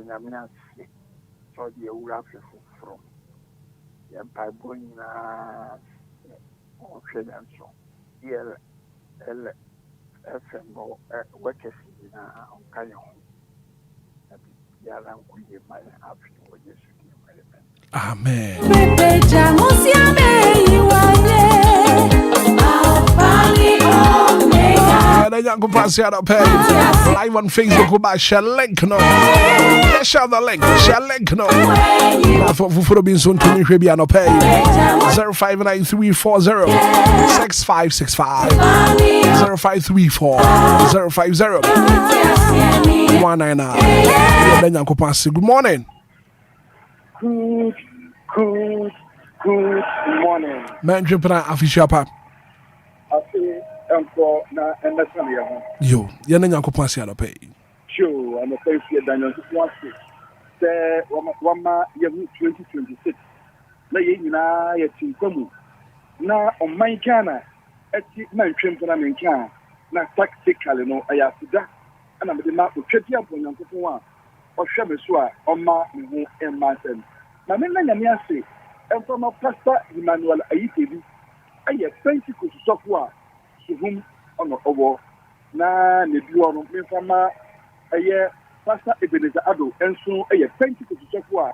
Yamina, so the Urafi from the Empire Boyna or Credential. DLFM workers in Ghanaian. Amen. Live on Facebook about share link no. Share the link. Share link no. For being soon to me no pay 0593406565 0534-050-199. Good morning. Good morning. Man, Jupiter official pap. I say for na understand yo, yena nyanko pansi ala pay. Sure, I'm a face here Daniel 16. Say wama year 2026. Na ye nyina ye tinkamu. Na on my kana eti man twempona menka na tactically no ayasida. Ana me de ma otweti apon nyankopon a ohwe me so a oma me ho emmasem. Na me na nyame ase from a pastor Emmanuel Ayitebi aye Pentecost sofo a suhum ono owo na ne duo no me fama aye pastor Ebenezer Ado enso aye Pentecost sofo a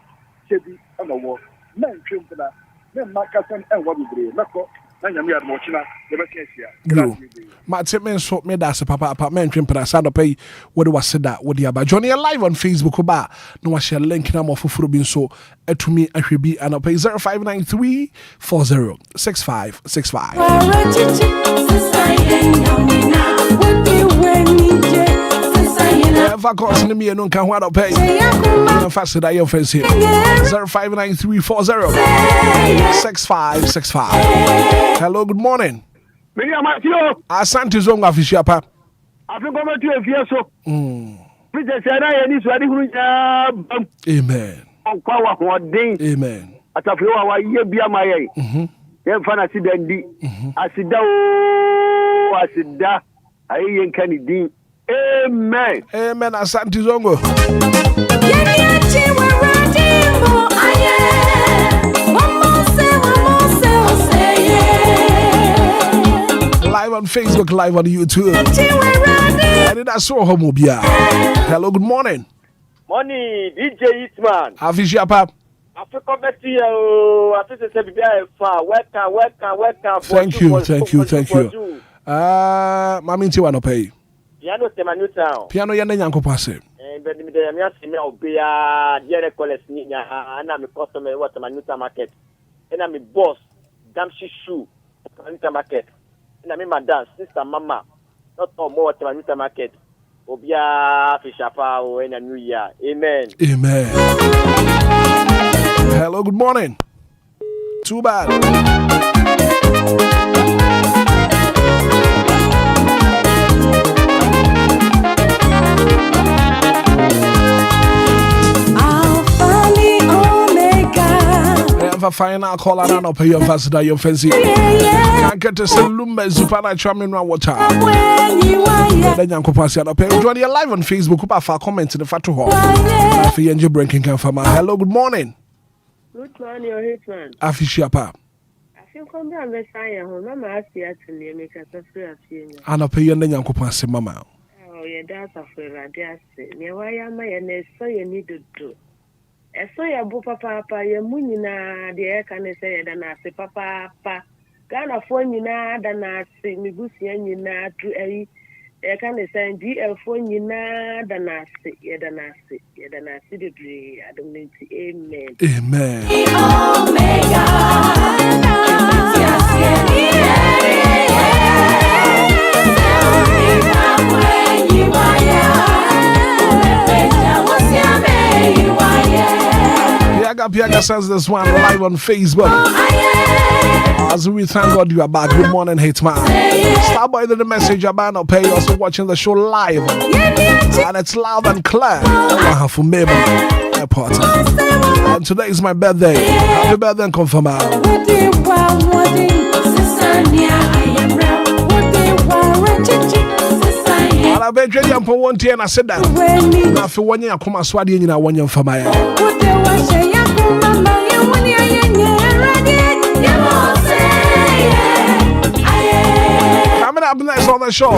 chebi ono wo na ntwempona me makasan enwa bebre nako na nyame ya mo china de bekesia ma temen so me da se papa men twempona sa no pay what was said that what the about Johnny live on Facebook ba no wa share link na mo foforo bi so atumi ahwebi and pay 0593406565 If I call me and can what pay faster that your face here 0593406565. Hello, good morning. Asante zonga official pa. Africa go to Efieso. President Sena yani so adi hunu nya bam. Amen. Kwa wa hodin. Amen. Atafio wa ye bia maye. Ye mfa na sidandi. Asida o asida ayi nkani din. Amen. Amen. Asante zongo. Live on Facebook, live on YouTube. Anidaso Wɔhɔ Obia. Hello, good morning. Morning, DJ Hitman. Official pap. Africa Betty, artiste Obia fa. Welcome. Thank you. Mami nti wa no pay. Piano Temanuta. Piano yende nyanko pase. But me dey me Obia, dey collect ni nya ana me customer what Temanuta market. And me boss, Damshi shoe, Temanuta market. And me madam, sister mama. Not all more Temanuta market. Obia Fishapa o in a new year. Amen. Amen. Hello, good morning. Too bad. A final call and I'll pay your fast that you're fancy. Can't get to say Lumba Supana Charming water. Then Yanko Passi and I'll pay. Join you live on Facebook. Up for comment in the Fatu Hall. For Yanjo Breaking Confirm. Hello, good morning. Good morning, Hitman. Afisha pa. I feel come down Messiah home. Mama asked you to make us a free opinion. And I'll pay you and then Yanko Passi, Mama. Oh, yeah, that's a free radius. Near why am I and so you need to do. So ya bu papa ya munyina de e kan say da na se papa Ghana fo nyina da na se migusia nyina tu e kan say DL fo nyina da na se de dre adomnti amen. Amen. Piaga says this one live on Facebook. As we thank God you are back. Good morning, Hitman. Starboy did the message about no pay. Also watching the show live. And it's loud and clear. For Mabel Airport. And today is my birthday. Happy birthday and confirm out. la venture yam for one and I said that. Now for 1 year I come as swadi in a 1 year for my coming up next on the show.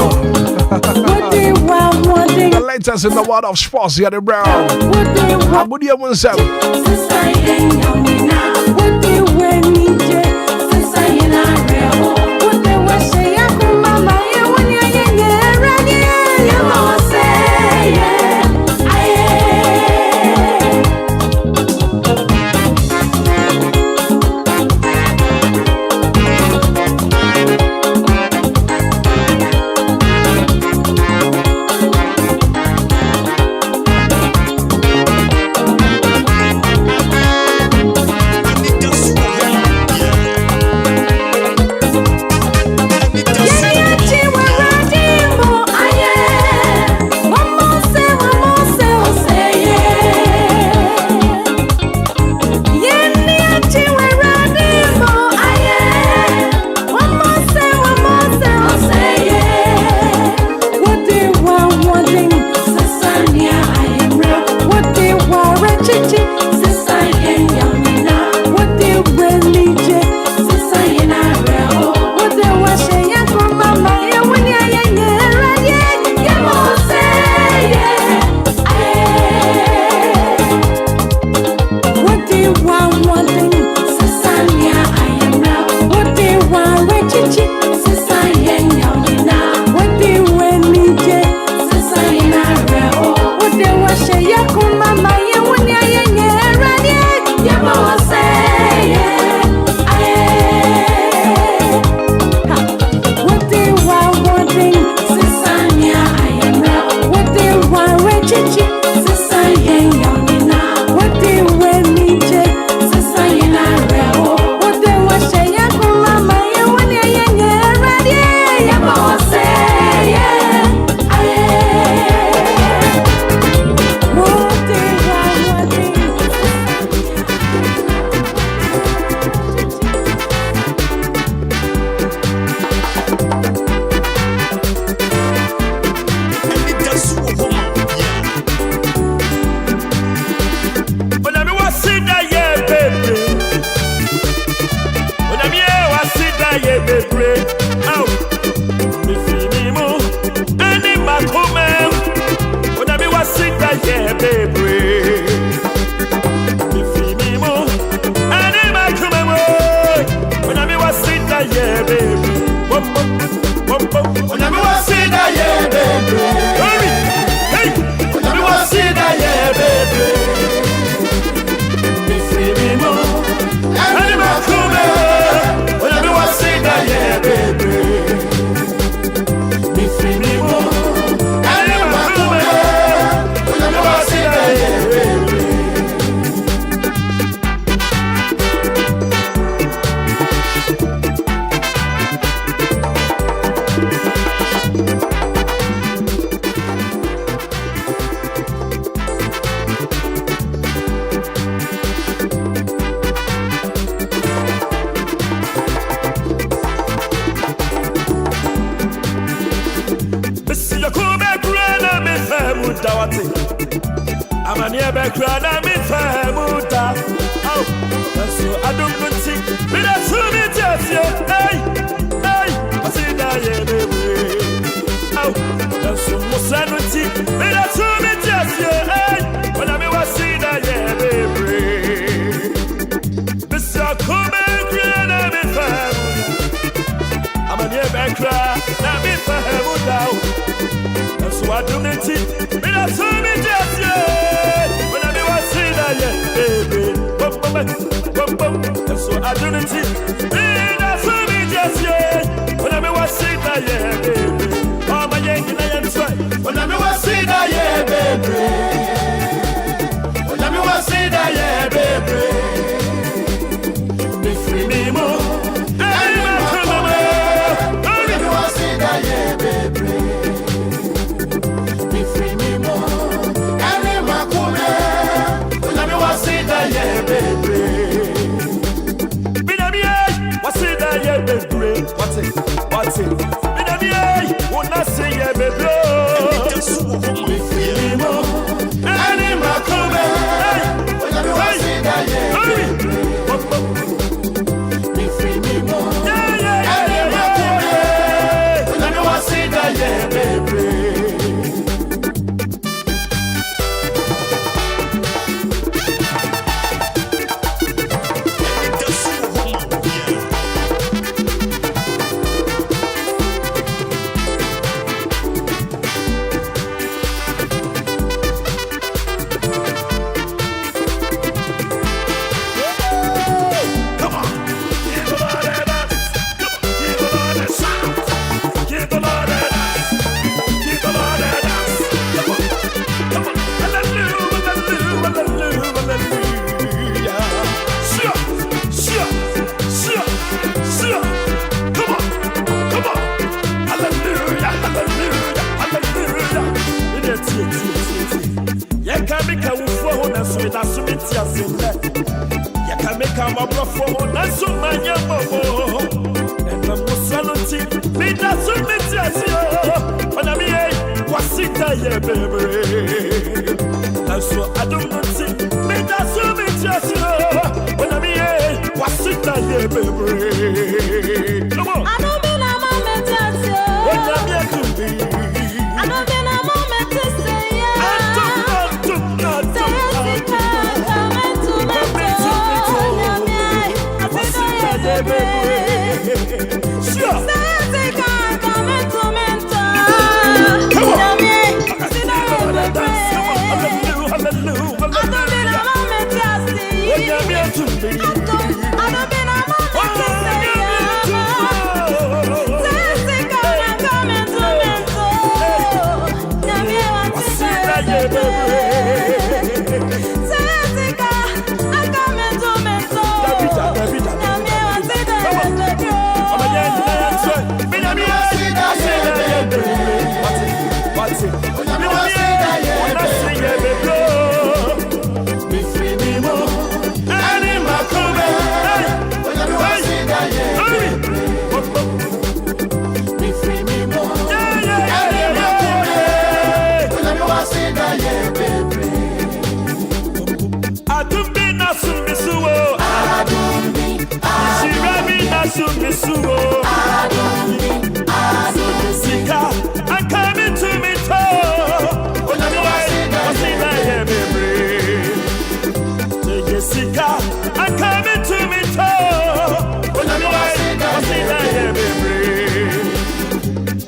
The latest in the world of sports here the brown. Good year oneself. What's it? Me na me, won't say yeah, baby. my brother, that's so many more. And I'm Musaloti, me that's so many. When I'm here, what's it that you baby? And so I don't know, me that's so many. When I'm here, what's it that you baby? Come on. I don't mean I'm a mentality. What I'm here to be. I don't mean I'm a mentality. I don't know. I'm coming to me Jessica, I'm coming to me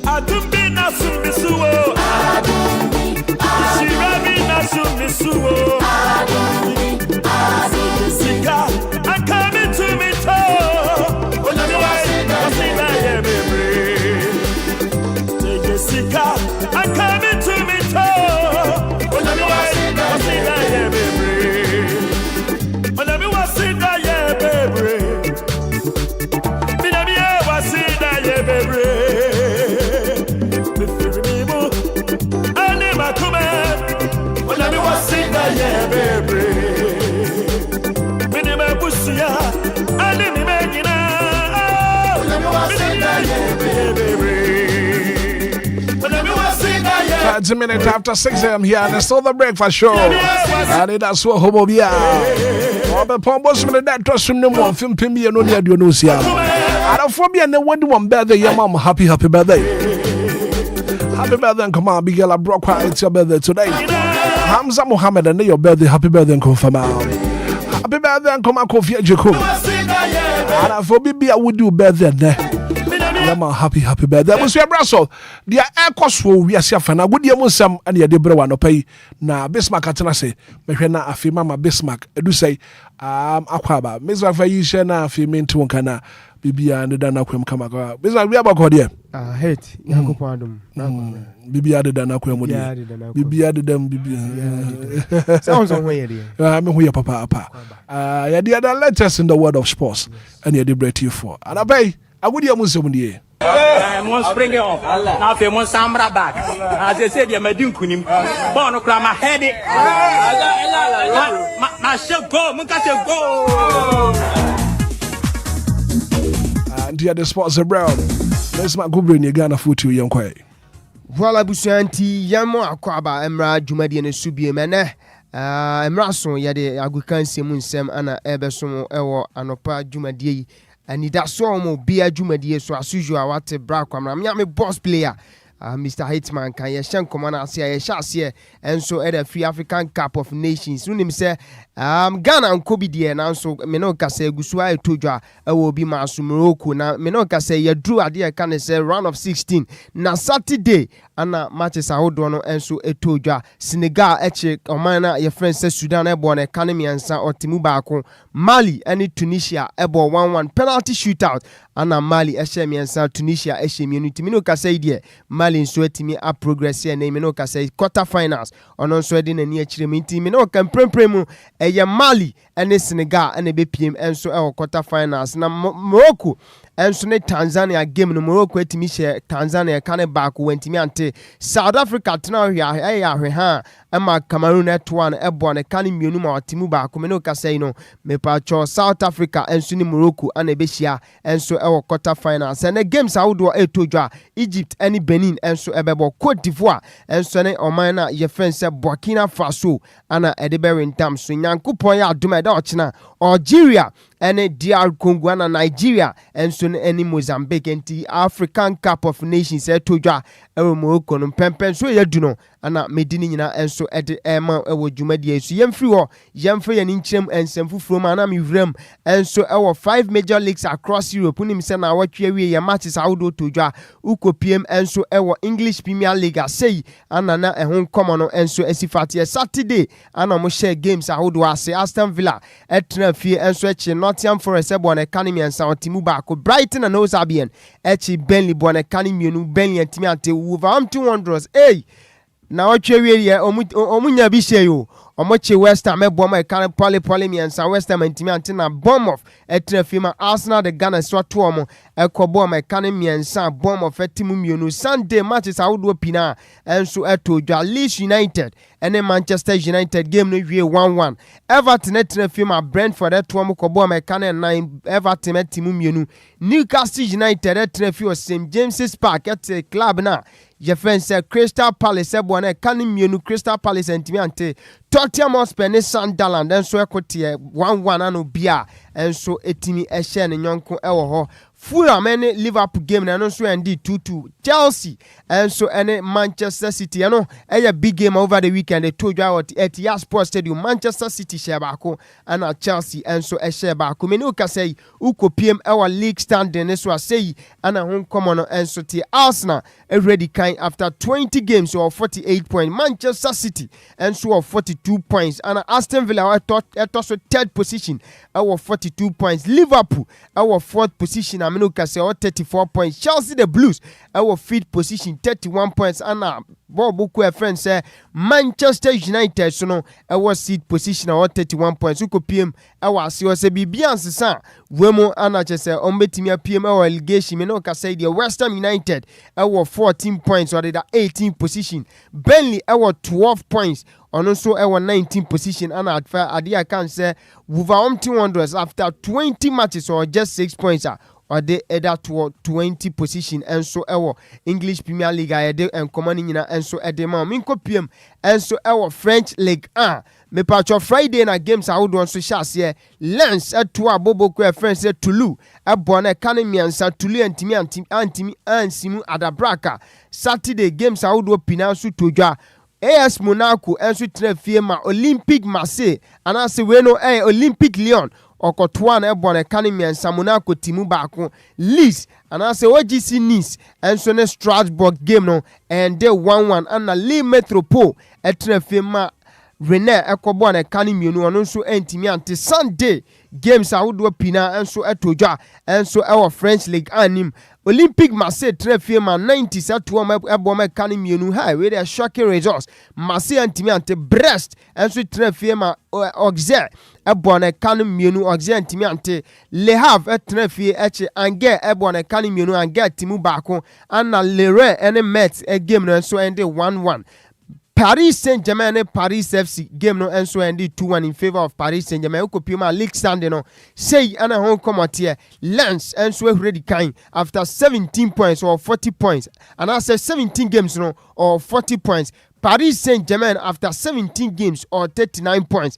I don't be nasum bisuo. She rabi nasum bisuo. Jessica, I'm coming to me Jessica, I'm coming to me It's a minute after 6 a.m. here, and it's still the breakfast show. Anidaso Wɔhɔ Obia. Obe Pombos with that trust from them one film Pimmy and only do no sia. I don't phobia and then one birthday, your mom. Happy birthday. Happy birthday and come on, big girl. I broke it's your birthday today. Hamza Mohammed and your birthday, happy birthday and confirm out. Happy birthday and come on, Kofi Jacob. And I for BB, I would do birthday. Happy birthday. Was your brasso? The air cost for we are safe and a good year some and the debra one pay. Na Bismarck Atanase, Mehena Afi Mama Bismarck, do say, Aquaba, Miss Rafa, you share now, if you mean to Wankana, Bibia and the Danaquim Kamaka. Bismarck, we are about here. Hate, Yakupandum, Bibia the Danaquim, Bibia the Dam Bibia. Sounds away, I'm here, Papa. The other letters in the world of sports, and you debate you for. And I pay. I would hear Musamundi. I want spring off. Now, if you want Samra back, as I said, you're my Dunkunim. Bono Crama head it. My shall go, Mukato go. And here the sports are brown. Let's not go bring your Ghana food to your Enquiry. Voila Busanti, Yamo Aquaba, Emra, Jumadi and Subi Mene. Emrason, Yade, Agukan Simun Anna Eberson, Ewa, Anopa, Jumadi. Anidaso Wɔhɔ Jumadi so as usual what bra kwamra me boss player Mr. Hitman kan ye shen command ase ye shase and so at the Free African Cup of Nations unim say Ghana nkobi de na so me no ka say gusu a etodwa e wo bi ma so Morocco na me no ka say ye drew ade e kan say round of 16 na Saturday ana matches ahodo no enso etodwa Senegal eche oman na ye friend say Sudan e bo na kan miensa otimu baako Mali and Tunisia e bo 1-1 penalty shootout ana Mali ehye miensa Tunisia ehye mienu me no ka say de Mali nso etimi a progress here na me no ka say quarter finals ono nso de na ni akire me ntimi me no ka prempremu eye Mali and Senegal and be PM and so our quarter finals na Morocco and so Tanzania game no Morocco etimi share Tanzania kan back wentimi ante South Africa tena hia ha Emma Cameroon etwan ebo ne kan mienu ma otimu ba ko me no ka say no me pa cho South Africa enso ni Morocco ana behia enso ewo quarter finals and the games awodo etodwa Egypt any Benin enso ebebo Cote d'Ivoire enso ne oman na ye fense Burkina Faso ana edebere ntam so nyankopon ya adoma da ochina Algeria ene DR Congo na Nigeria enso ne Mozambique enti African Cup of Nations etodwa ewo Morocco no pempen so ye du no ana medini nyina enso ede ema ewo dwumadi esu yemfiri ho yemfiri ye nkyerem ensemfufuro ma na miwrem enso ewo 5 major leagues across Europe unim se na watwe wie ye matches awodo todwa ukopiem enso ewo English Premier League asei ana na ehon komo no enso esifate Saturday ana mo share games awodo ase Aston Villa etra fie enso echi Nottingham Forest ebo na Academy ensa otimu ba ko Brighton and Hove Albion echi Burnley bo na Academy enu Burnley antimi ante Wolverhampton Wanderers na watwe wie ye omunya bi sheyo omoche West Ham ebo ma kan pole miensa West Ham antimi ante na Bournemouth etra fie ma Arsenal de Ghana so to omo ekobo ma kan miensa Bournemouth etimu mienu Sunday matches awodo pina enso etodwa Leeds United ene Manchester United game no wie 1-1 Everton etra fie ma Brentford eto omo kobo ma kan 9 Everton etimu mienu Newcastle United etra fie o St James's Park et club na je fense Crystal Palace ebo na kan mienu Crystal Palace antimi ante Tottenham Hotspur ne Sunderland enso ekotie 1-1 ano bia enso etimi ehye ne nyonko ewo ho Fulham ene Liverpool game na no so endi 2-2 Chelsea enso ene Manchester City no eye big game over the weekend they told you at Etihad Sports Stadium Manchester City share baako ana Chelsea enso share baako me no ka say ukopiem ewa league standing so say ana hon komo no enso ti Arsenal already kind after 20 games or 48 points Manchester City enso of 42 points and Aston Villa eto so third position our 42 points Liverpool our fourth position amino kase 34 points Chelsea the Blues our fifth position 31 points and Bob friend say Manchester United so no our seat position our 31 points uko PM our see say bibia nsesa wemo anache say ombetimi PM our allegation me no kase the West Ham United our 14 points or the 18th position Burnley our 12 points and also our 19th position and at Adia can say Wolverhampton Wanderers after 20 matches or just 6 points or they add to 20 position and so our English Premier League and commanding and so at the moment PM and so our French League me patch Friday na games I would want to share here Lens at to Bobo friends at Toulouse a born academy and Toulouse and Timi and Simu Adabraka Saturday games I would opinion to ja AS Monaco enso trefie ma Olympique Marseille anase we no Olympique Lyon okotwa na ebo na Academy and Monaco timu baako Leeds anase OGC Nice enso ne Strasbourg game no and they 1-1 and na Lille Metropole etrefie ma Rennes ekobo na Academy no ono nso entimi ante Sunday games awodo pina enso etodwa enso ewo French League anim Olympique Marseille trefie ma 90 satuo ebo ma kan mienu high we dey shocking results Marseille antimi ante Brest enso trefie ma Auxerre ebo na kan mienu Auxerre antimi ante Le Havre trefie eche Angers ebo na kan mienu Angers timu baako ana Le Rennes ene Metz game no enso ende 1-1 Paris Saint-Germain and Paris FC game no enso endi 2-1 in favor of Paris Saint-Germain ukopima league standing no say ana hon come out here Lens enso already kind after 17 points or 40 points and I say 17 games no or 40 points Paris Saint-Germain after 17 games or 39 points.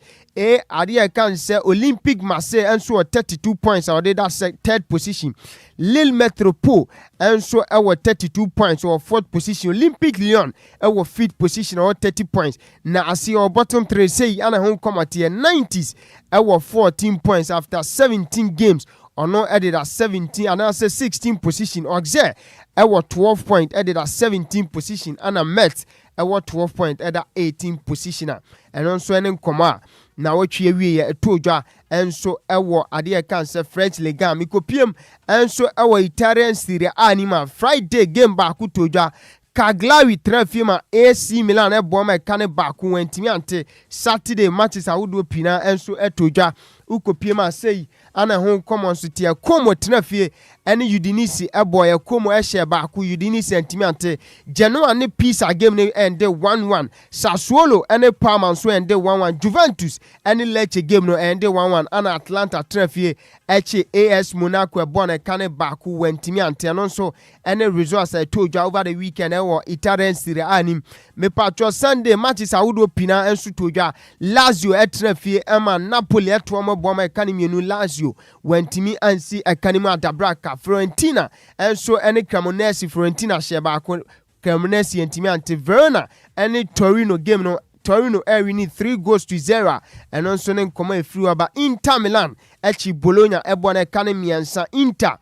Adia can say Olympique Marseille and so 32 points or that's third position. Lille Metropole and so our 32 points or fourth position. Olympique Lyon our fifth position or 30 points. Now I see our bottom three say Anna home come at here 90s our 14 points after 17 games. Or no added at 17 and I say 16 position. Auxerre our 12 point added at 17 position and a Metz our 12 point at 18 position. And also an Nkoma now what we told and so our idea can say French League Miko PM and so our Italian Serie Anima Friday game back to Toja Cagliari trefima AC Milan e boma kane baako wantimi ante Saturday matches a wodo pina enso etoja ukopiem say ana ho common so tie komo tenafie ene Udinese eboy komo ehye baako Udinese antimi ante Genoa ne Pisa game ne ende 1-1 Sassuolo ene Parma so ende 1-1 Juventus ene Lecce game no ende 1-1 ana Atlanta tenafie eche AS Monaco ebone kane baako wantimi ante no so ene results etoja over the weekend ewo Italian Serie A nim me patro Sunday matches awudo pina enso toja Lazio etenafie ema Napoli etomo boma kane mienu Lazio wantimi ansi ekanimu adabraka Fiorentina enso ene Cremonese Fiorentina sheba ko Cremonese yentimi ante Verona ene Torino game no Torino win 3-0 and also nen koma efiri aba Inter Milan echi Bologna ebone kane miensa Inter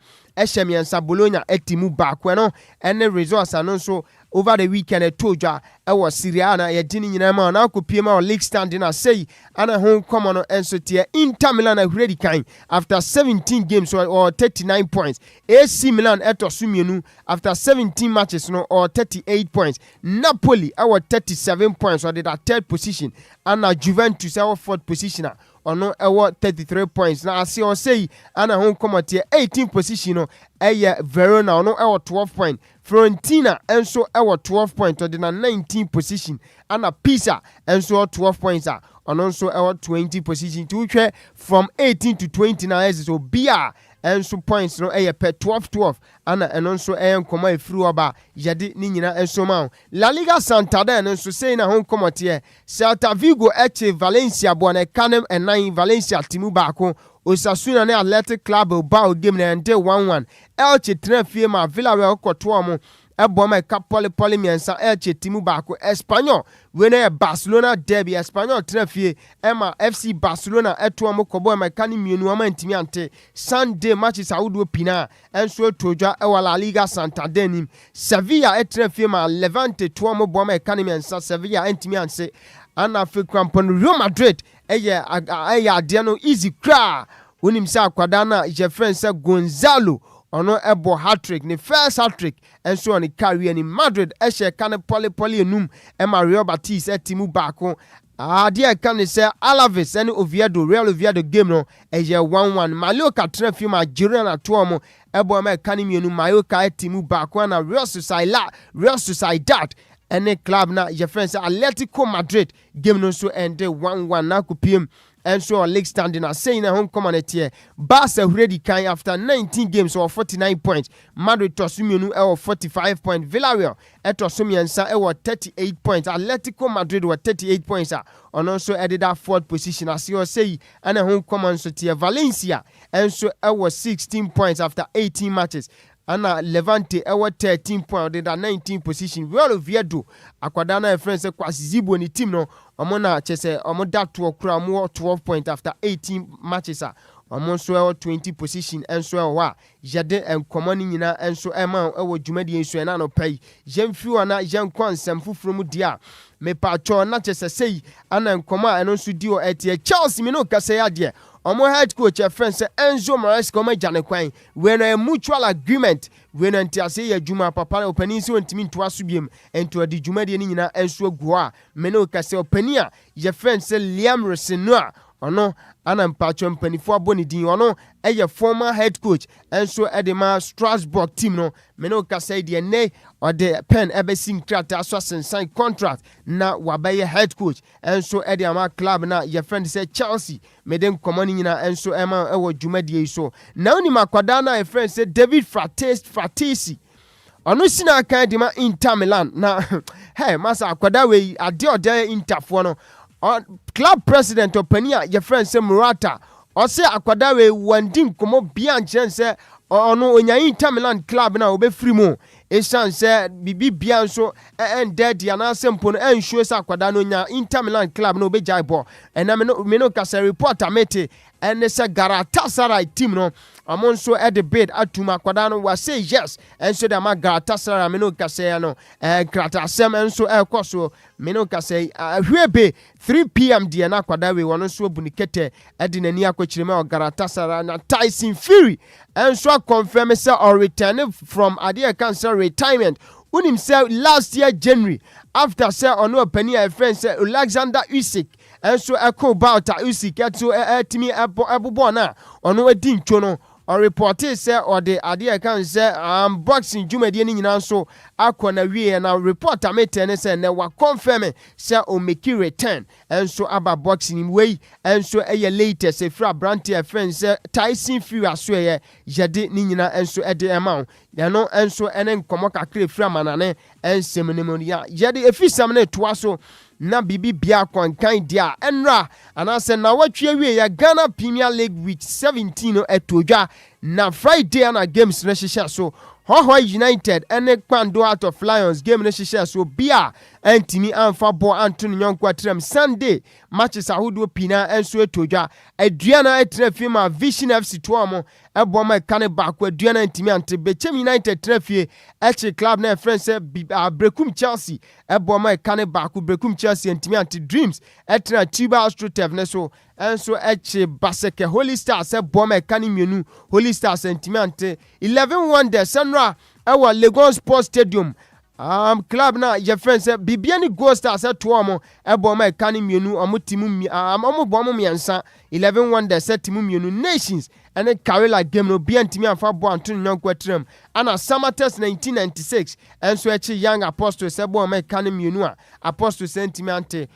Miensa Bologna etimu baako no ene results anonso over the weekend etoja ewo Serie A na yedini nyina ma na akopie ma league stand na say ana hon come no enso tie Inter Milan ahuredi kan after 17 games or 39 points AC Milan etosumienu after 17 matches no or 38 points Napoli our 37 points or the third position and Juventus our fourth position ono ewo 33 points na ase o say ana hon come tie 18 position no eye Verona ono ewo 12 points Fiorentina enso ewo 12 points or the 19 position ana Pisa enso 12 points ono nso ewo 20 position to hwe from 18 to 29 is Obia enso points no eye per 12 ana eno nso nkoma efiri oba yede ni nyina enso ma La Liga Santander enso say na hon komote Celta Vigo eche Valencia bona kanem enan Valencia timu baako Osasuna ne Athletic Club Bilbao game na ende 1-1 Elche tenafie ma Villarreal koto mo eboma ka poli miensa Elche timu baako Espanyol wene Barcelona derby Espanyol tenafie ema FC Barcelona eto mo kobo ma kani mienu ama ntimi ante Sunday matches awudo pina enso toja ewa La Liga Santander nim Sevilla etenafie ma Levante to mo boma kani miensa Sevilla ntimi anse ana Frankfurt Real Madrid eye ade no easy cra wonim se akwada na je friend se Gonzalo ono ebo hat-trick ne first hat-trick enso on career ni Madrid ehye kan poli enum e Mario Batis etimu baako dia kan se Alaves and Oviedo Real Oviedo game no eye 1-1 Mallorca transfer ma Girona to mo ebo ma kan mienu Mallorca etimu baako na Real Sociedad ene club na je friend Atletico Madrid game no so ende 1-1 na kupiem enso league standing na saying na home community Barca already can after 19 games or 49 points Madrid tosumienu 45 points Villarreal etosumiensa 38 points Atletico Madrid 38 points on also added that fourth position as you say and home community Valencia enso 16 points after 18 matches ana Levante 13 points in the 19 position Real Oviedo akwadana friends kwasizibo ni team no omona chese omoda to okra mo 12 points after 18 matches omo so 20 position enso wa yede enkomoni nyina enso ema ewo dwumadi enso na no pai yemfiwa na yenkwansem fufuro mu dia me pacho na chese sei ana enkoma eno nso dio etie Chelsea me no kase ya de omo head coach a friend say Enzo Maresca ma jane kwan when a mutual agreement when antiase ya juma papa opani si ontimi nto asubiem ento adi jumadi ni nyina enso agu a me no kase opani a ye friend say Liam Resenoa ono ana mpacho mpanifo aboni din ono eye former head coach enso edema Strasbourg team no me no kase de ne or the pen ebesim krata so sign contract na wabaye head coach enso edema club na ye friend say Chelsea meden komoni nyina enso ema ewo dwumadi so na oni makwada na friend say David Fratesi ono sina kan de ma Inter Milan na hey masa akwada we ade ode Interfo no club president opania your friend say Murata or say akwada we wandin komo bia nche ono onya Inter Milan club na obefiri mu esan say bibi bia nso dead ya na sempo no ensure say akwada no nya Inter Milan club na obejai ball ena me no ka say report amete ene say Galatasaray team no amonso at the bid atuma akwada no wa say yes enso da ma Galatasaray me no ka say no kratasem enso ekoso me no ka say hwebe 3 p.m. dia na akwada we wono so bunikete edinani akochire me Galatasaray na Tyson Fury enso confirm say or return from Adia cancer retirement unim say last year January after say ono opani a friend say Alexander Usyk enso echo bout usi keto timi ebobo na ono edi ntwo no or reported say or the idea can say boxing jumadi ni nyina so akona wie na report ameten say na wa confirm say o make return enso aba boxing way enso eye latest fra brantie friend say Tyson Fury aso ye yede ni nyina enso ede ema ya no enso ene nkomo kakre fra manane ensem ne mo ya yede efisam na toa so na bibi bia kwankan dia enra anase na watwe wie ya Ghana Premier League week 17 etodwa na Friday na games na hihia so Hoho United ene kwando out of Lions game na hihia so bia antimi anfa bo antun nyonkwa trem Sunday matches ahodo pina enso etodwa aduana etra fima Vision FC toamo ebo ma kane baako aduana antimi ante Bechem United trafie eche club na friends Brekum Chelsea ebo ma kane baako Brekum Chelsea antimi ante Dreams etra Tiba Astrotev ne so enso eche Baseke Holy Stars ebo ma kane mienu Holy Stars antimi ante 11 Wonders Senra ewa Lagos Sports Stadium club na your friends bibiani Gold Stars atoamo ebo ma kane mienu omotimu omo bomo miensa 11 Wonders timu mienu Nations ene Karela game no bia ntimi anfa bo antun nyonkwa trem ana Samatters 1996 enso echi Young Apostles ebo ma kane mienu a Apostles ntimi ante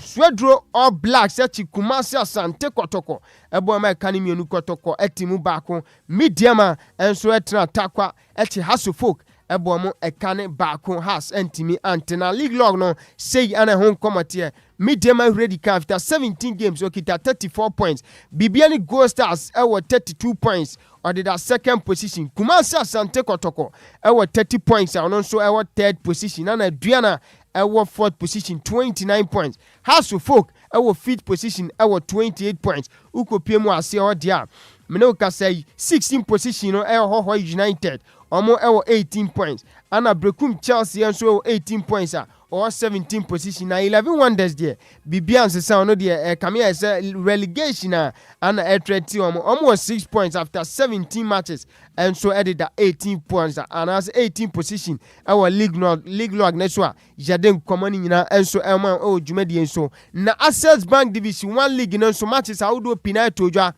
Swedro All Blacks echi Kumasi Asante Kotoko ebo ma kane mienu Kotoko etimu baako Mediama enso etra takwa echi Hasselfolk ebo mo ekane baako has entimi antena league log no say ana hon komate Mediama ready after 17 games okita 34 points Bibiani Gold Stars ewo 32 points or did that second position Kumasi Asante Kotoko ewo 30 points and also ewo third position and Adriana ewo fourth position 29 points Hasselfolk ewo fifth position ewo 28 points ukopiemu ase odia Menoka say 16 position no Hoho United omo ewo 18 points ana Brekum Chelsea enso 18 points or 17 position na 11 Wonders there Bibians say no there kamia say relegation ana etreti omo 6 points after 17 matches and so added that 18 points and as 18 position our league log next one jaden common nyina enso elman jumadi enso na Access Bank Division 1 league no so matches awdo pina tojwa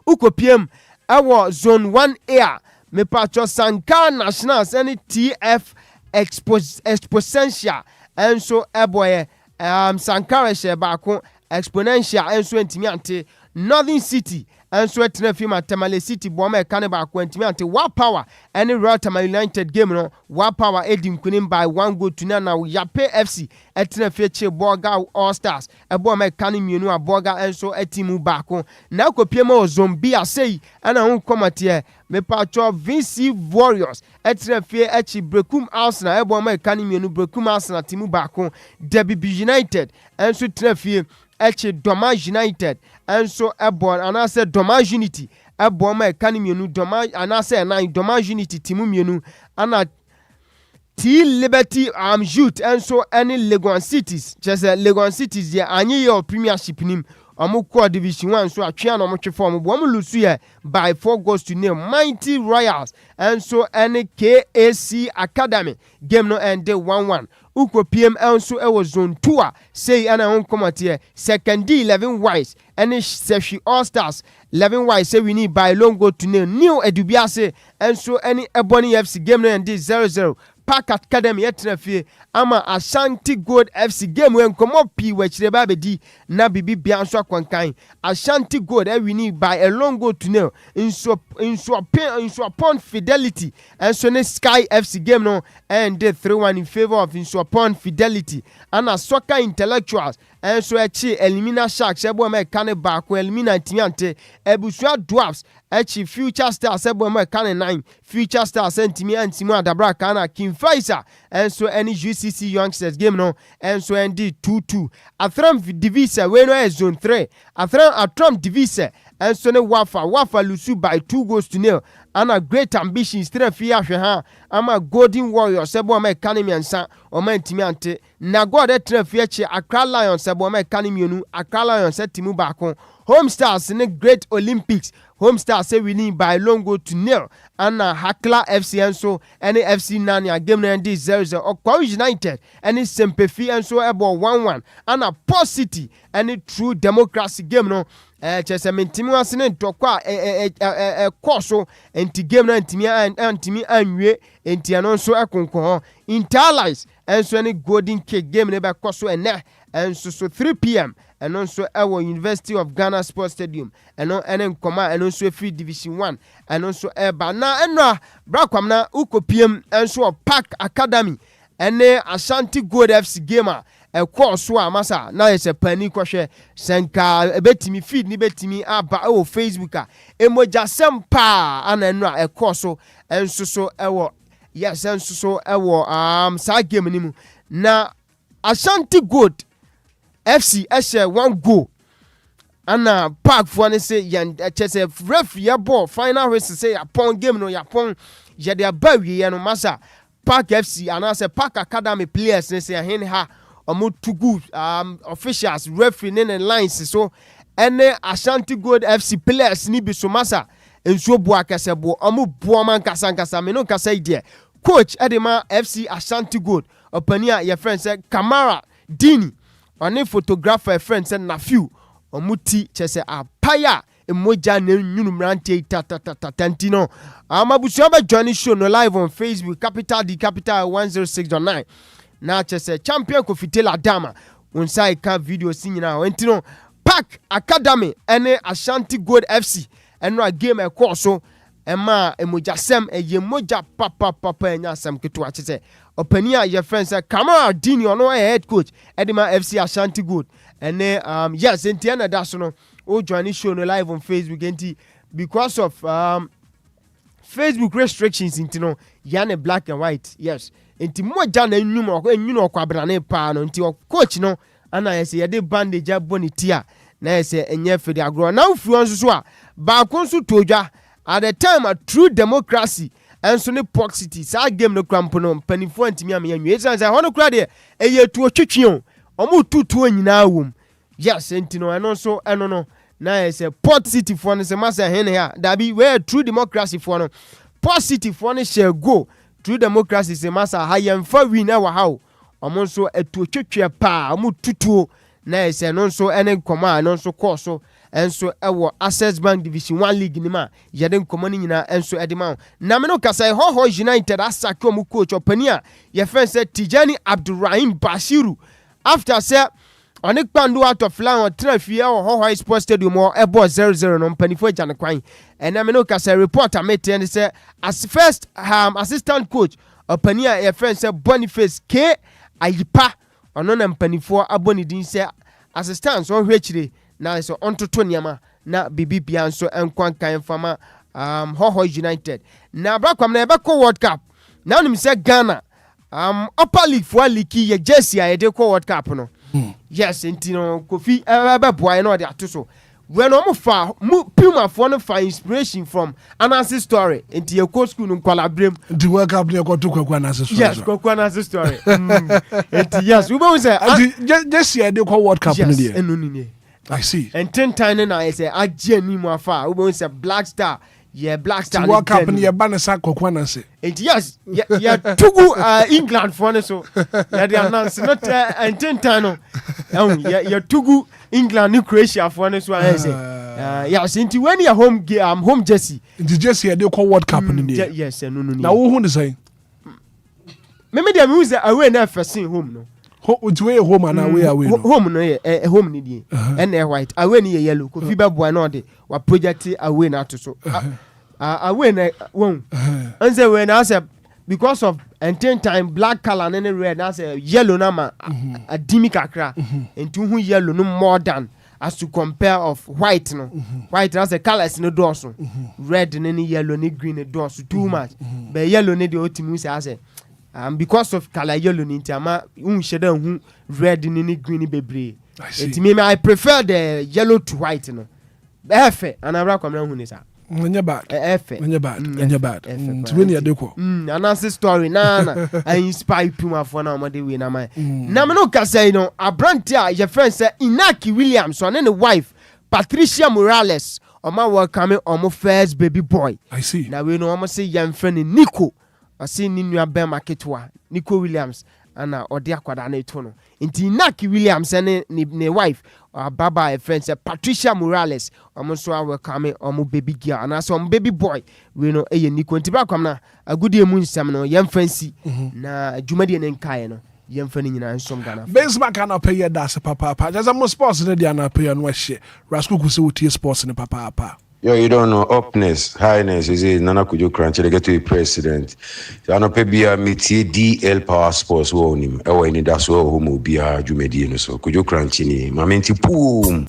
ukopiem our zone 1A me pacho Sankara Nationals any TF Exponential enso eboye Sankara Shebako Exponential enso entimi ante Northern City enso etena fima Tamale City boma kane ba ko entimi ante Wa Power any Royal Tamale United game no Wa Power edim kunim by 1 goal to none now Yape FC etena feche Borga All Stars eboma kane mienu aboga enso etimu bako na kopiema Zombia sei ana hon komate me pacho VC Warriors etena fie echi Brekum Arsenal eboma kane mienu Brekum Arsenal timu bako Derby United enso etena fie echi Doma United enso ebon anase Doma Unity ebon ma ekani mienu Doma anase na Doma Unity timu mienu ana T Liberty Youth enso any Legon Cities just Legon Cities ya anyi your premiership nim Amuko Division 1 so atwea no motwe form bo lusu ye by 4 goals to nil Mighty Royals and so any KAC Academy game no end 1-1 uko PM enso e was zone 2 say ana hon komate second D 11 wise any Seshi All Stars 11 wise say we need by long goal to nil new Edubiase and so any Ebony FC game no end 0-0 Park Academy yetrafie ama Ashanti Gold FC game when komo pi wechire ba bedi na bibi bia nso akwankan Ashanti Gold we need by a long goal to nil in upon Fidelity and so ne Sky FC game no and 3-1 in favor of in upon Fidelity and a Soccer Intellectuals and so echi Elimina Sharks ebo ma kane ba ko Elimina Timiante ebusua Dwarfs echi Future Stars ebo ma kane 9 Future Stars entimi antimo adabra kana Kim Faisa and so any UCC Youngsters game no and so endi 2-2 Athram Divisa we no zone 3 Athram Divisa and so ne Wafa lusu by 2 goals to nil and a Great Ambitions 3 fia ha ama Golden Warriors ebo ma kane miensa o ma ntimi ante na God 3 fia che Accra Lions ebo ma kane mienu Accra Lions etimu baako Home Stars in the Great Olympics. Home Stars say winning by long goal to nil. And Hakla FC and so any FC Nania game and this 0-0. Enquires United and it's Sempefi and so about 1-1. And a Port City and it true democracy game no. Chese mentimi wasene ntokwa koso enti game na ntimi anwe enti ano nso akonko Interlies enso ne golden cake game ne be koso ene enso so 3 p.m. eno nso ewo University of Ghana Sports Stadium eno ene nkoma eno nso free division 1 eno nso eba na eno brakwam na ukopiem enso Park Academy ene Ashanti Gold FC gamer so amasa na yese pani kwhwe senka ebetimi feed ni betimi aba o Facebook a emoja sempa ana no so enso so ewo yes enso so ewo sa game ni mu na Ashanti Gold FC ehye 1 goal ana Park for ne say yan chese referee ball final whistle say upon game no yapon je de abawie ye no masa Park FC ana say Park Academy players ne say hen ha omo too good officials referee and lines so ene Ashanti Gold FC players ni bi so masa enso bo akasebo omo bo man kasa me no kasa ide coach edema FC Ashanti Gold opania your friend say Kamara Dini one photographer friend say na few omuti chese apaya emoja na nyunumrante tatantino amabusu ba join show no live on Facebook Capital 106.9 na chese champion Kofitela Dama unsai ka video sinyina wentino Park Academy ene Ashanti Gold FC eno a game e so ema emoja sem moja papa enya sem keto a chese opania your friends Kamara Dini ono head coach edema FC Ashanti Gold ene yes enti Anidaso no o join show no live on Facebook enti because of Facebook restrictions intino yane black and white yes enti moja na enwuno kwabrane pa no enti coach no ana yese yede bandage aboni tia na yese enye fede agro na ufuru nso so a ba konso toja at the time a true democracy enso ne Port City sa game no krampo no panifo antimi amanwa esa sa hono kra de eye tuo twetwe omo tutuo nyina wom yes enti no eno so eno no na yese Port City for no se masa hene ya dabi we true democracy for no Port City for no share go true democracy se masa hayemfa win e wa hawo omo so etuo twetwe pa omo tutuo na yese no so ene koma no so course enso ewo Access Bank Division 1 League ni ma yede nkoma ni nyina enso edema na me no kasa Hoho United asake omu coach opania ye friend say Tijani Abdurrahim Bashiru after say oni kpando out of line on trafie o Hoho Sports Stadium o ebo 0-0 no mpanifo jane kwan na me no kasa reporter mate and say as first assistant coach opania ye friend say Boniface K Ayipa ono na mpanifo aboni din say assistant so hwechire na so ontoto niama na bibibia nso enkwan kan fama Hoho United na brakwam na ebeko World Cup na nim se Ghana upper league for league ye jersey a yede ko World Cup no yes entino Kofi ebeboa na ode atoso when omo fa Puma for no fa inspiration from Anansi story enti ye ko school no kwalabrem the World Cup ne ko to kwa Anansi story yes ko Anansi story enti yes we be say jersey a de ko World Cup no dey enu ni I see. And 10 times na I say ageni mu afa. We say Black Star. Yeah, Black Star. What company ya bana sa kokwana se. And yes, yeah tugu England for no so. Yeah they announce not and 10 times no. Yeah tugu England ni Croatia for no so I say. Yes, into when your home jersey. The jersey they call World Cup in there. Yes, no. Now who the say? Me dey me say away na first home no. Which way home and away home no home ni die and white away ni yellow ko fi be boy no de wa project away na to so away na won and say when I say because of and 10 time black color and red na say yellow na ma adimi kakra into hu yellow no more than as to compare of white no white as the colors no do so red ni yellow ni green ni do so too much but yellow ni the ultimate say because of color yellow ni ntama unsheda hu red ni green bebre I prefer the yellow to white no efe anabra kwamna hu ni sa Nya bad. Efe. Nya bad. When you do. Anansi story na I inspire Puma for na omade we na man. Na me no ka say no abrantia your friend say Inaki Williams and the wife Patricia Morales Oma welcome omo first baby boy. I see. Now we know omo say young friend Nico. I see ni nua ben marketwa Nico Williams ana odi akwada na eto Inti Naki Williams and ne wife baba a friend say Patricia Morales omo so welcome omo baby girl and some baby boy we know Nico nti ba kwam na agudie mu nsam no young fancy na dwumadi ne nkae no yemfani nyina nsom Ghana. Basement can pay your das papa. Just a sports in the pay on West. Rascal Kusu sports in papa. Yo, you don't know upness, highness, is it Nana Kujo Crunch, they get to be president. I know Pebia Miti DL Power Sports won him. Anidaso Wɔhɔ Obia Jumedi so Kujo Crunch ni Mamenti Boom.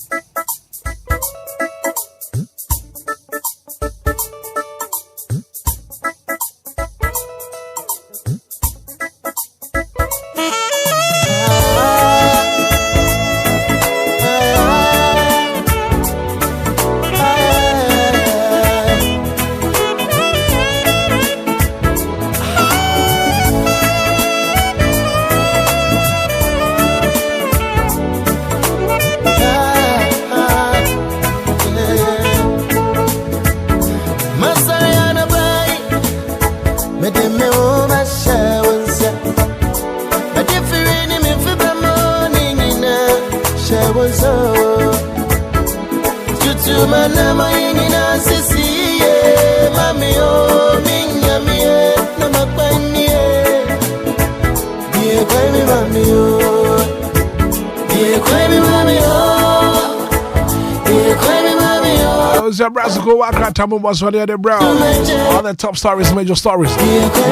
All the top stories, major stories,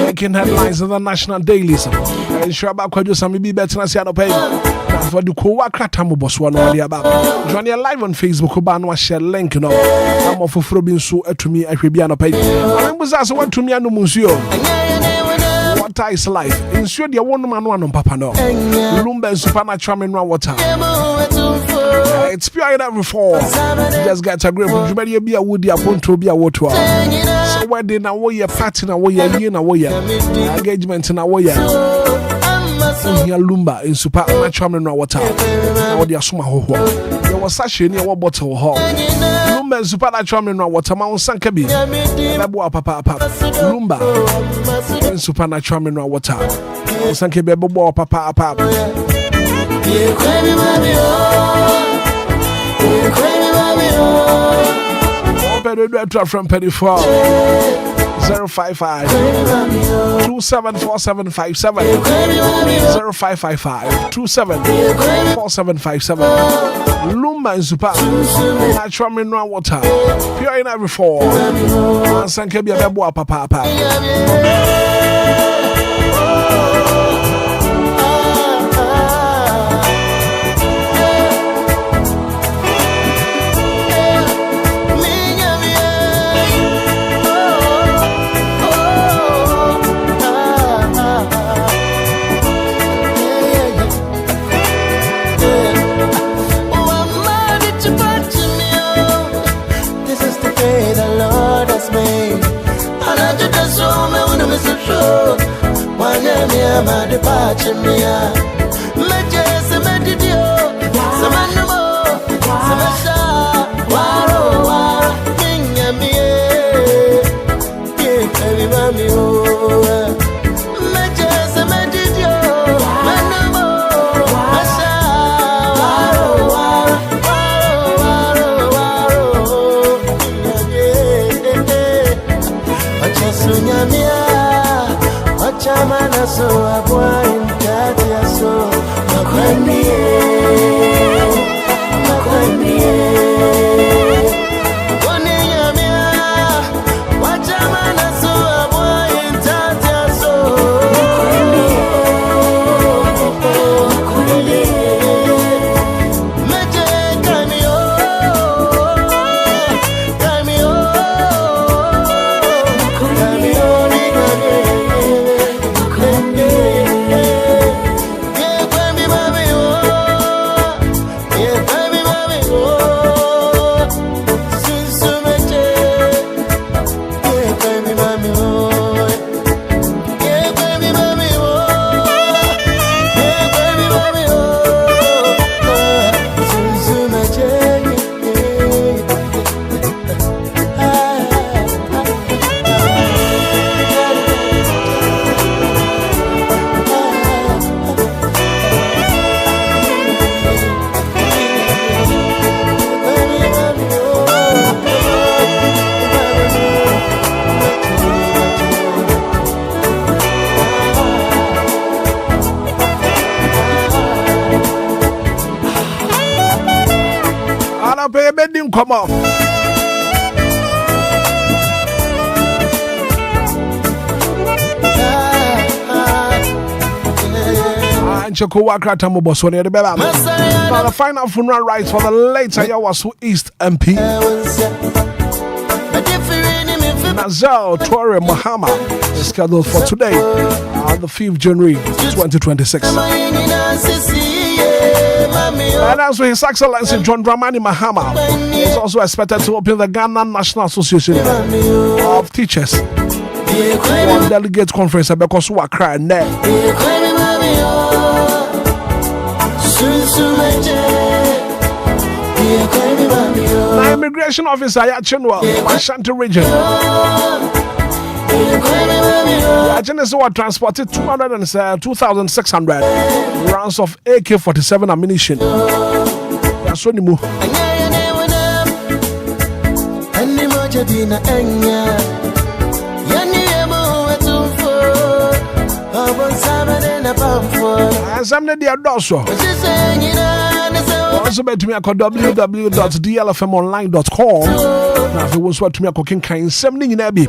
making headlines in the national dailies. And sure about Kwajo Sami be better than Siano Pay. For the Kowaka Tamu Boswan about. Join you live on Facebook, Obanwa share link. No, I'm off for Frobin so to me, I should be on a page. I was asked what to me and Museo. What is life? Ensure the one man one on Papa no. Lumba and supernatural mineral water. It's pure in every form. Just get a grip. You better be a woody upon to be a water. So where they now wear party now wear yin away engagement in a way. Here Lumba in supernatural mineral water. Now they are summa ho. There was such a near bottle hall. Lumba and supernatural mineral water. Mount Sankabi. Labua papa. Lumba and supernatural mineral water. Sankabi bobo papa. From Penny 055 274757 0555 274757 Lumba and Super natural mineral water pure in every form and Sankabi Beboa papa. I'll pay a bedding come on. And Chokowa Kratamo Boswani the Bella. Now the final funeral rites for the late Ayawasu East MP. Nazal Torre Mahama is scheduled for today, the 5th January 2026. And as His Excellency John Dramani Mahama is also expected to open the Ghanaian National Association of Teachers one delegate conference because we are crying there. The immigration officer at Chinwell, Ashanti region. The agents were transported 2,600 rounds of AK-47 ammunition. That's what you move. As I'm the Adoso. Also, bet me at www.dlfmonline.com. Now, if you want to me a cooking kind, something in Abbey.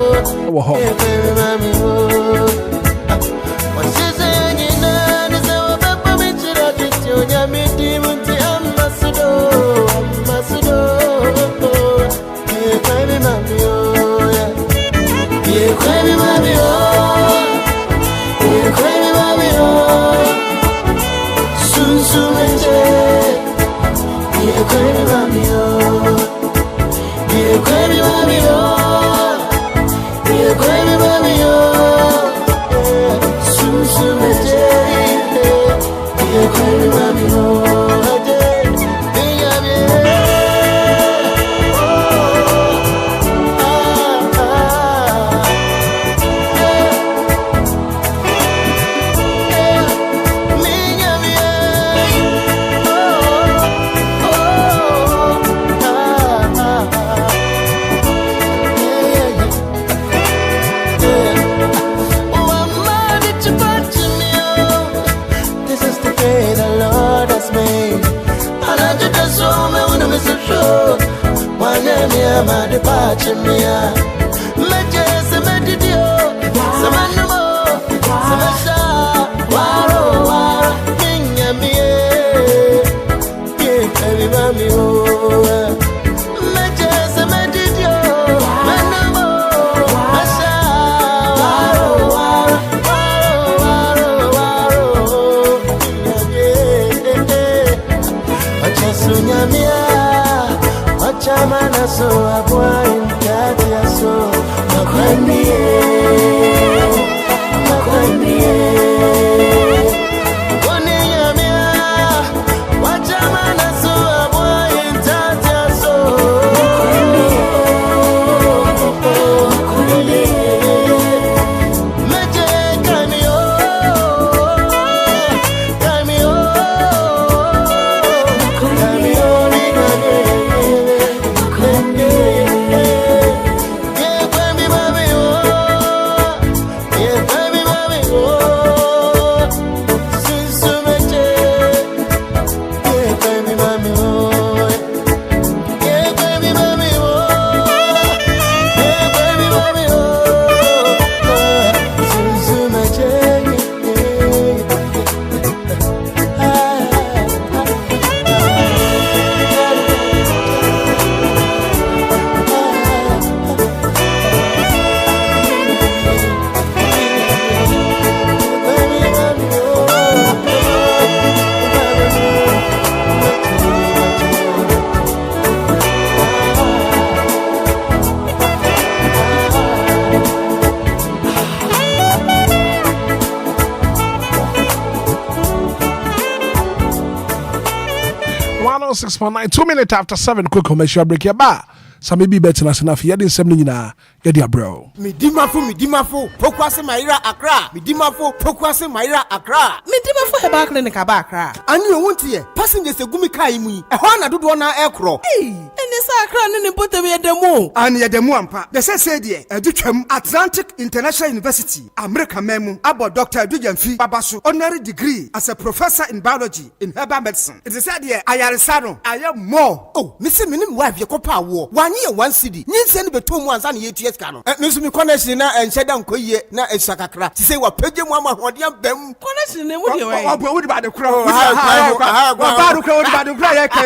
.9 2 minutes after 7 quick commercial break your bar. So maybe better than enough. You didn't send me na. Yeah, dear bro. Midimafo, Pokwase Maira Accra. Midimafo, Pokwase Maira Accra. Midimafo heba clinic aba Accra. And you want here, passengers a gumi kai mu. E ho na dodo na aircraft. Hey, ene sa Accra ni bote me demo. Ani ye demo ampa. The say there, edutwam Atlantic International University, America memu, about Dr. Edujamfi Babasu, honorary degree as a professor in biology in herbal medicine. It is said there, Ayaresano, I am more. Oh, Missy Minim wife, your copa war. 1 year, 1 city. Need send be 2 months and 8 years canon. Miss me connection and shed down Koye, na Esakakra. To say what Peggy Mama what yam bem. Connection, what you what about the crow?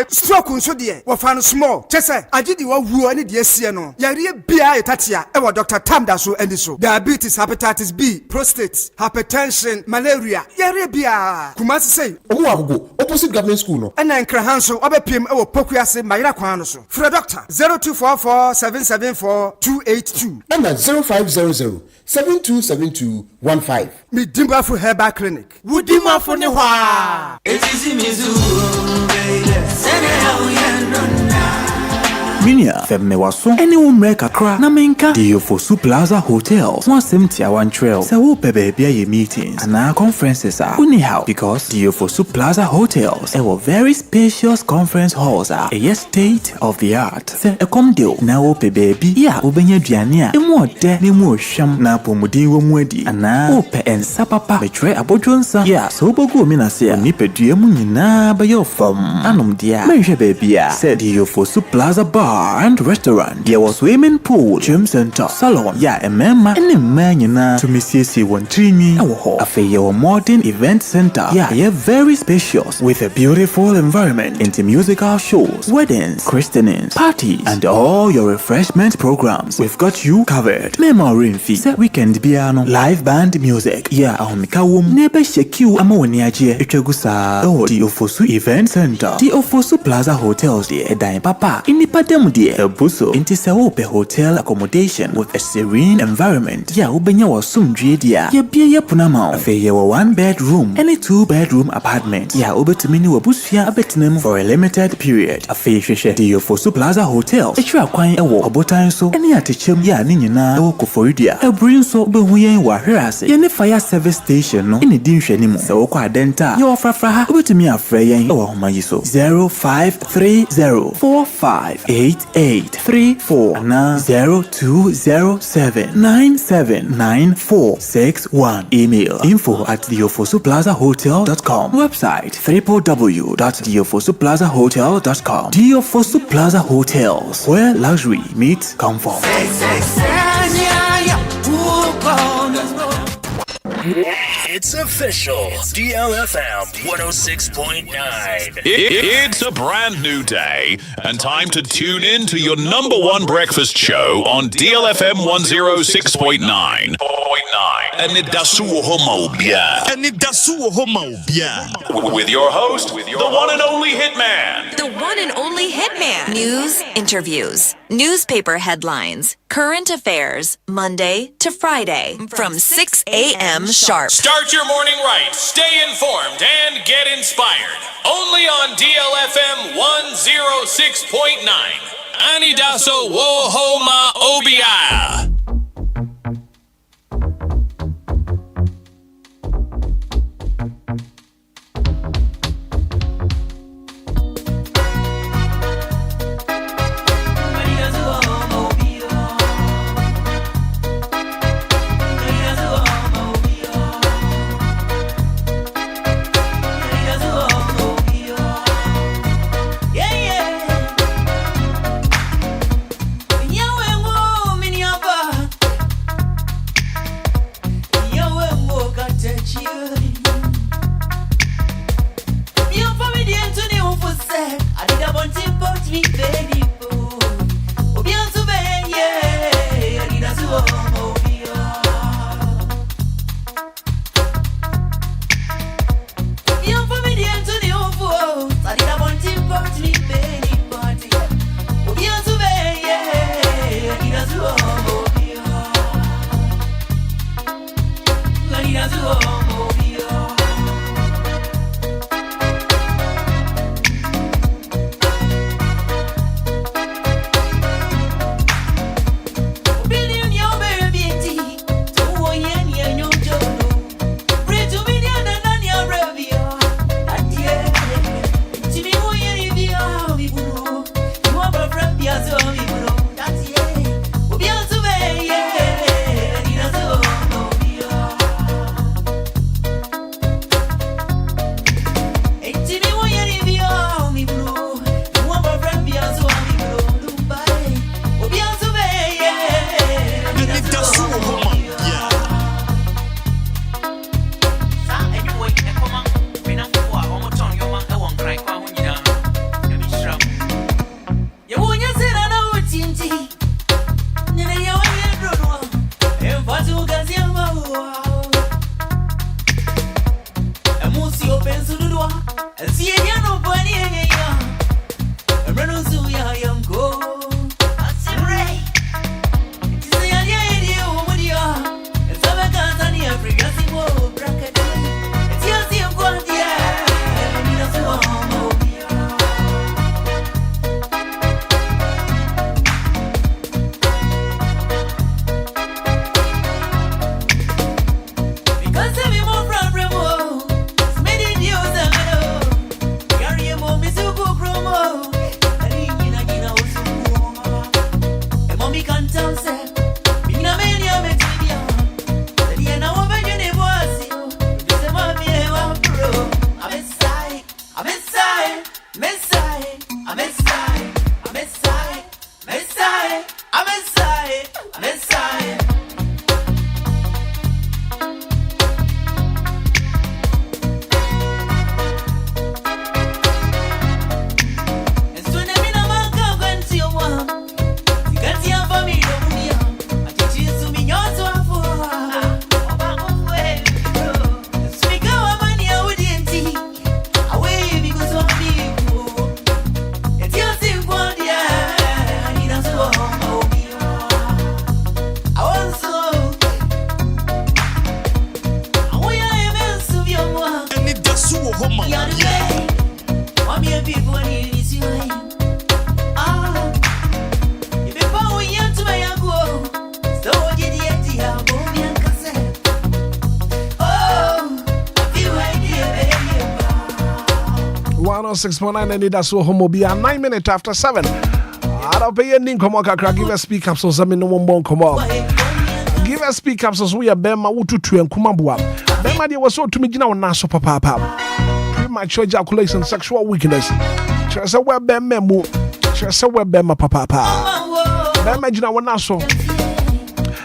Stroke so dear, what found small. Chessa, I did you woo any dear Siano. Yari Bia Tatia, ever Dr. Tamdaso and so. Diabetes, hepatitis B, prostate, hypertension, malaria. Yari Bia. Kumasi say, go opposite government school no. And then Krahanso, Obepim, our Pokuase, Maira Kwanoso. For a doctor, 0244 774 282. And at 0500 727215. Me Dimba for Herbal Clinic. Woodima for Newa. Minia femme waso ene wo mreka kra na menka DLFM Plaza Hotels 171 Trail se wo pebe bia ye meetings and conferences are anyhow because DLFM Plaza Hotels a very spacious conference halls are a state of the art se e kom deal na wo pebe bi ya obenya duane a emu ode na emu ohwam na pomodin wo mu adi ana wo pe ensa papa betwe abodwonsa ya so bogo mi na se a ni pedua mu nyina ba yo fam anom dia menhwe be bia se DLFM Plaza Bar and restaurant. There was swimming pool, gym center, salon. Yeah, a member and a man to Mrs. Wantrini. A modern event center. Yeah, very spacious with a beautiful environment into musical shows, weddings, christenings, parties, and all your refreshment programs. We've got you covered. Memory fee, weekend piano, live band music. Yeah, Mikawum, neighbor shake you. Amoniaje, Echegusa, DLFM Event Center, DLFM Plaza Hotels. Dear, Dime Papa, in the dear Buso into Saope hotel accommodation with a serene environment. Ya ubenya wa sumdrie dia. Ya bia ya punama. Afe ya wa 1 bedroom and a 2 bedroom apartment. Ya ubetumini wa busfia abetinem for a limited period. Afe sheshe DLFM Plaza Hotel. Etra kwan ewo obotan so ene atechem ya ni nyina ewo koforidia. Ebrin so behuye wa hwerase. Ye ne fire service station no ene di nhwani mu. Se wo kwa denta. Ye ofrafra ha ubetumi afre yen ewo homayi so 0530458834 na 0207979461. Email info@DLFM-plazahotel.com. Website www.DLFM-plazahotel.com. DLFM Plaza Hotels, where luxury meets comfort. It's official. DLFM 106.9. It's a brand new day and time to tune in to your number one breakfast show on DLFM 106.9. Anidaso Wɔhɔ with your host, the one and only Hitman. The one and only Hitman. News, interviews, newspaper headlines, current affairs, Monday to Friday from 6 a.m. sharp. Start your morning right, stay informed, and get inspired. Only on DLFM 106.9. Anidaso Wɔhɔ ma Obia. Yeah, yeah. Anidaso Wɔhɔ 9 minutes after 7. I don't pay any come on, give us speak up so some no one come on. Give us speak up so we are Bema Ututu and Kumabua. Bema dear was so to me now Naso Papa. Premature ejaculation, sexual weakness. Just a web memo. Just a web Bema Papa. Bema Jina Naso.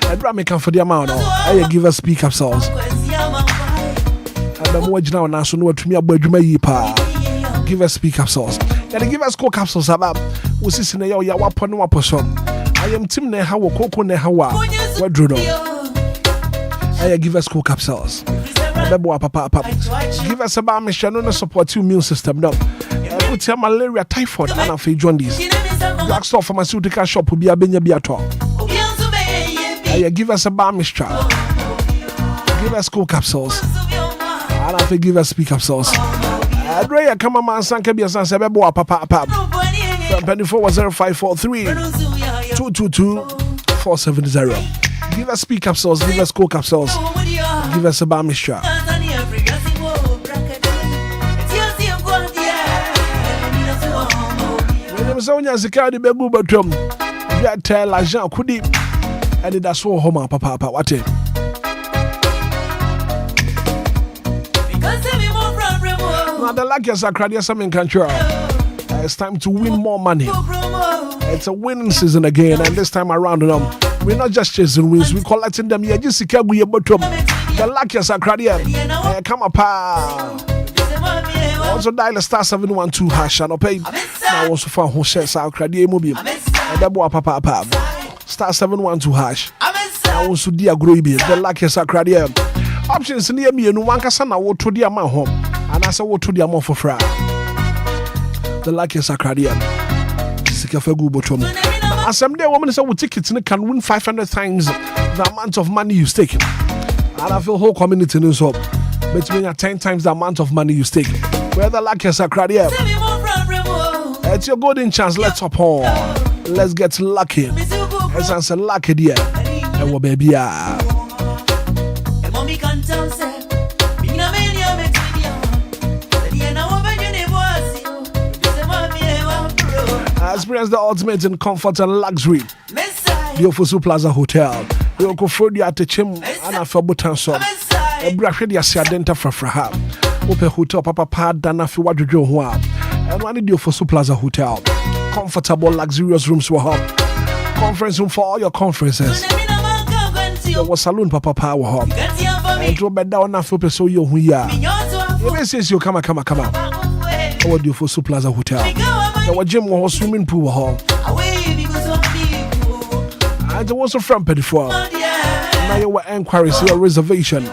A drama come for the amount. I give us speak up souls. And the more Jina Naso know to me about Juma. Give us speak capsules. And give us coke capsules about. We see in your weapon no person. I am Tim Nehawa, Coco Nehawa. What do you know? I give us coke capsules. Give us a bar mission on support your immune system. No, put your malaria, typhoid, and a few jaundice. Drugstore pharmaceutical shop will be a benya biato. I give us a bar mixture. Give us coke capsules. And I think give us speak capsules. Adria come man sanka be san sebebo papa. From 240543 222 470. Give us speak capsules, give us coke capsules. Give us a bar mixture. Sonya Zikadi Begu Batum. You tell Agent Kudi. Anidaso Wɔhɔ papa. What it? Now the luckiest are crowded some control. It's time to win more money. It's a winning season again, and this time around, we're not just chasing wins, we're collecting them. Yeah, just we bottom. The luckiest are crowded. Come up. Also dial star 712 hash and pay. Now also for who shares our credit mobile. Papa. Star 712 hash. Now also dear Groby, the luckiest are crowded. Options near me and one casana will to the amount home. And I saw what to the amount for fra. The luckiest are crowded. Sikafagu bottom. As some day woman said with tickets can win 500 times the amount of money you stake. And I feel whole community news up. Between 10 times the amount of money you stake. Where the luckiest are crowded. It's your golden chance. Let's hop on. Let's get lucky. Let's answer lucky dear. And what baby experience the ultimate in comfort and luxury. The Ofosu Plaza Hotel. The Okofodi at the Chim and a Fabutanson. A bracket ya Siadenta Frafraha. Ope Hotel Papa Dana Fiwadjo Hua. And one in the Ofosu Plaza Hotel. Comfortable, luxurious rooms were home. Conference room for all your conferences. There was saloon Papa Power Home. And drove bed down and feel so you who ya. Even since you come out. What do you for Ofosu Plaza Hotel? There was gym or swimming pool hall. And there was a front pedi for. Now you were Enquiries, your reservation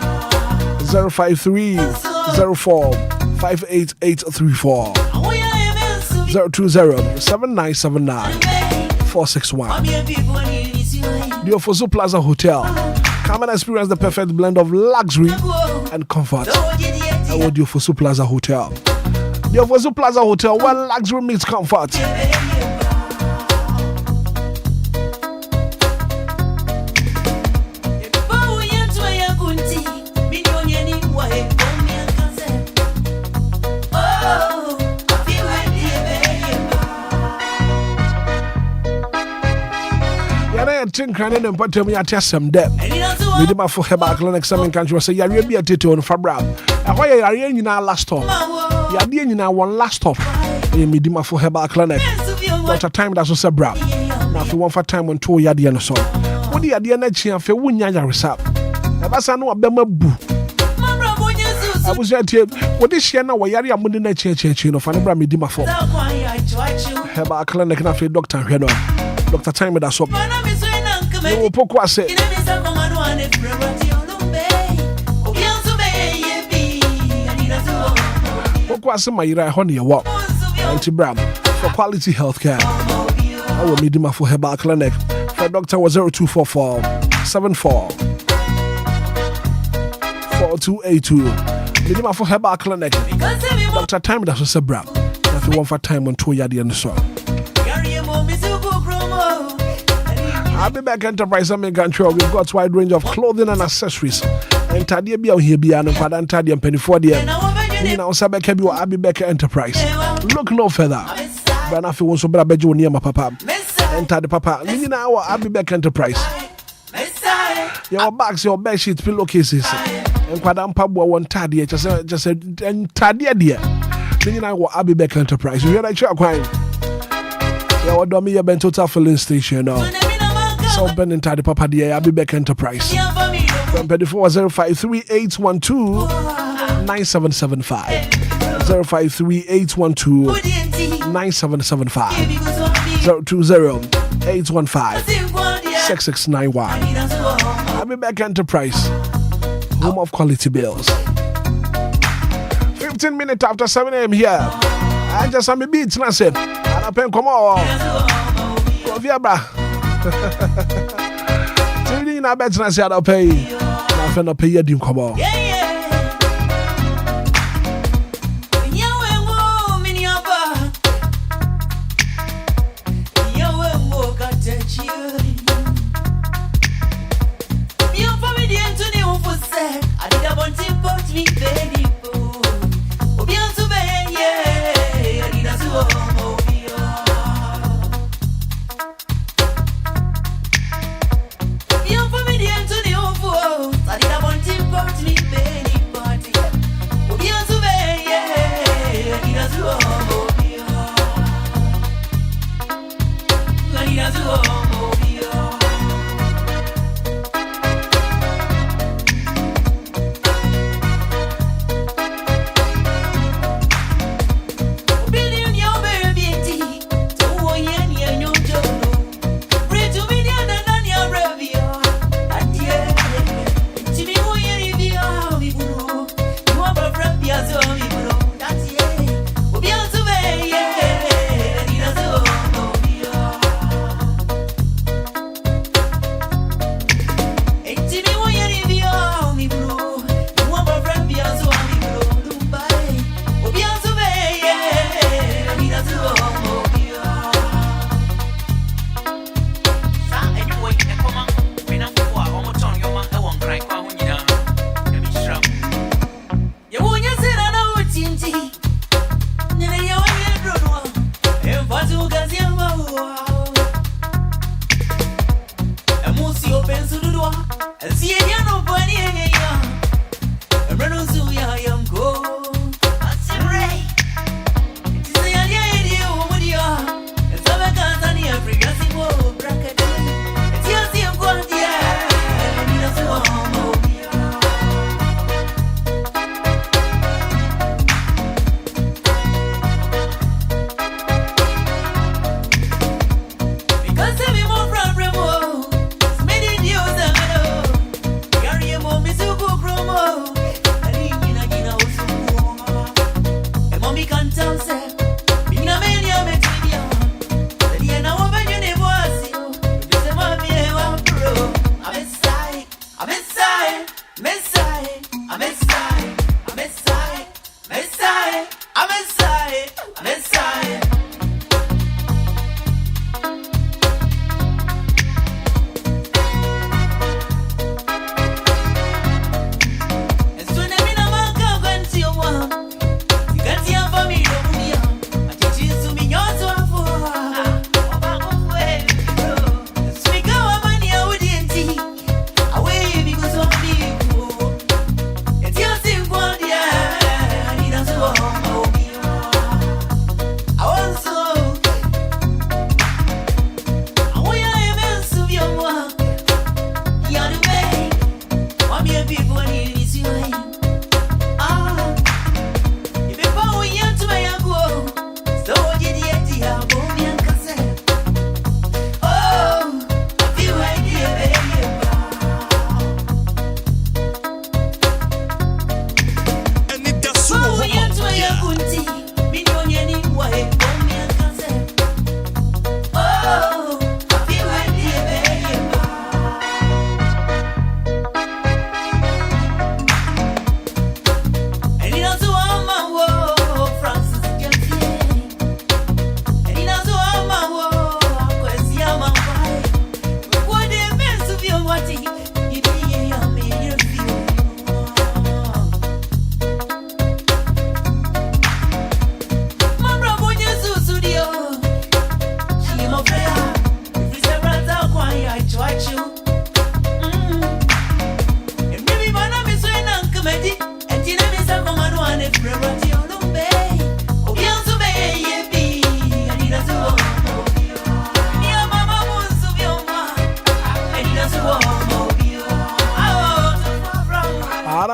053 04 58834 020 7979 461. The Ofosu Plaza Hotel. Come and experience the perfect blend of luxury and comfort. I would do Ofosu Plaza Hotel. The Ofosu Plaza Hotel, where luxury meets comfort. Craning and put me at some debt. We did my for her clinic, some country say, you're really a tito on Fabra. And why are you in our last stop? You're doing in our one last stop. You made my for her clinic. What a time that's so bra. Now if you want for time on 2 yadi and so. What the idea na chi afi wunya yaresa. Ebasa no abema bu. I was at here. What is she now? Yari amundi na chi no fanebra me di mafo. Heba clinic na fe doctor hwedo. Dr. Time da so. No poko ase. Poko ase mayira ho ne wo. Anti-Bram for quality healthcare. I will meet him for Heba Clinic. For doctor was 0244 74 4282. Meet him for Heba Clinic. Dr. Time that's what's a Bram. If you want for time on 2 yadi and so. I'll be back Enterprise and control. We've got a wide range of clothing and accessories. And Tadia be out here beyond and Fadan Tadia and Penny 40. Now, Sabek, I'll be back Enterprise. Look no further. But if you want to be a bedroom near my papa, enter the papa. You know, I'll be back Enterprise. Your bags, your bed sheets, pillowcases, and Padam Pabua one Tadia, just a Tadia dear. You know, I'll be back Enterprise. You hear that you're crying? Your dummy, been total filling station now. So, Ben and Tadi Papa dear, I'll be back Enterprise. From 053-812 9775 053-812 9775 020-815-6691. I'll be back Enterprise, home of quality bills. 15 minutes after 7 a.m. here. I just have me beats and I said, and I pen come on. Ovia bra. Tini na bet na say I'll pay. Na fe no pay you come on.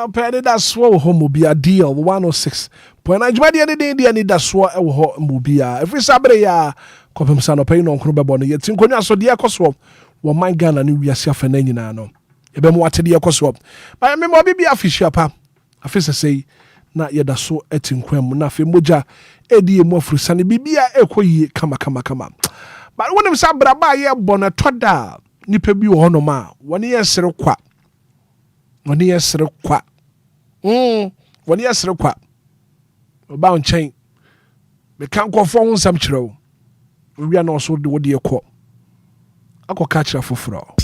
na pɛ Anidaso Wɔhɔ Obia deal 106. Point adwuma de ne Anidaso Wɔhɔ Obia. Every Saturday ya kopem sa no pɛ no nkro bɛbɔ no yɛti nkonwa so de ekoso wo man Ghana ne wiase afa na nyina no. Ebe mu wate de ekoso. Ba me mo bibia official pa. Afisa sei na yedaso eti nkwam na fe moja edi emu afurusane bibia ekoyi kama. Ba wonim sa braba ye bɔ na toda nipa bi wo no ma woni yesere kwa. Woni yesere kwa. Woni yesere kwa. Oba nchen. Me kan kofo ho nsam kyerɛw. Owia na so de wode ekɔ. Akɔka kyerɛ foforo.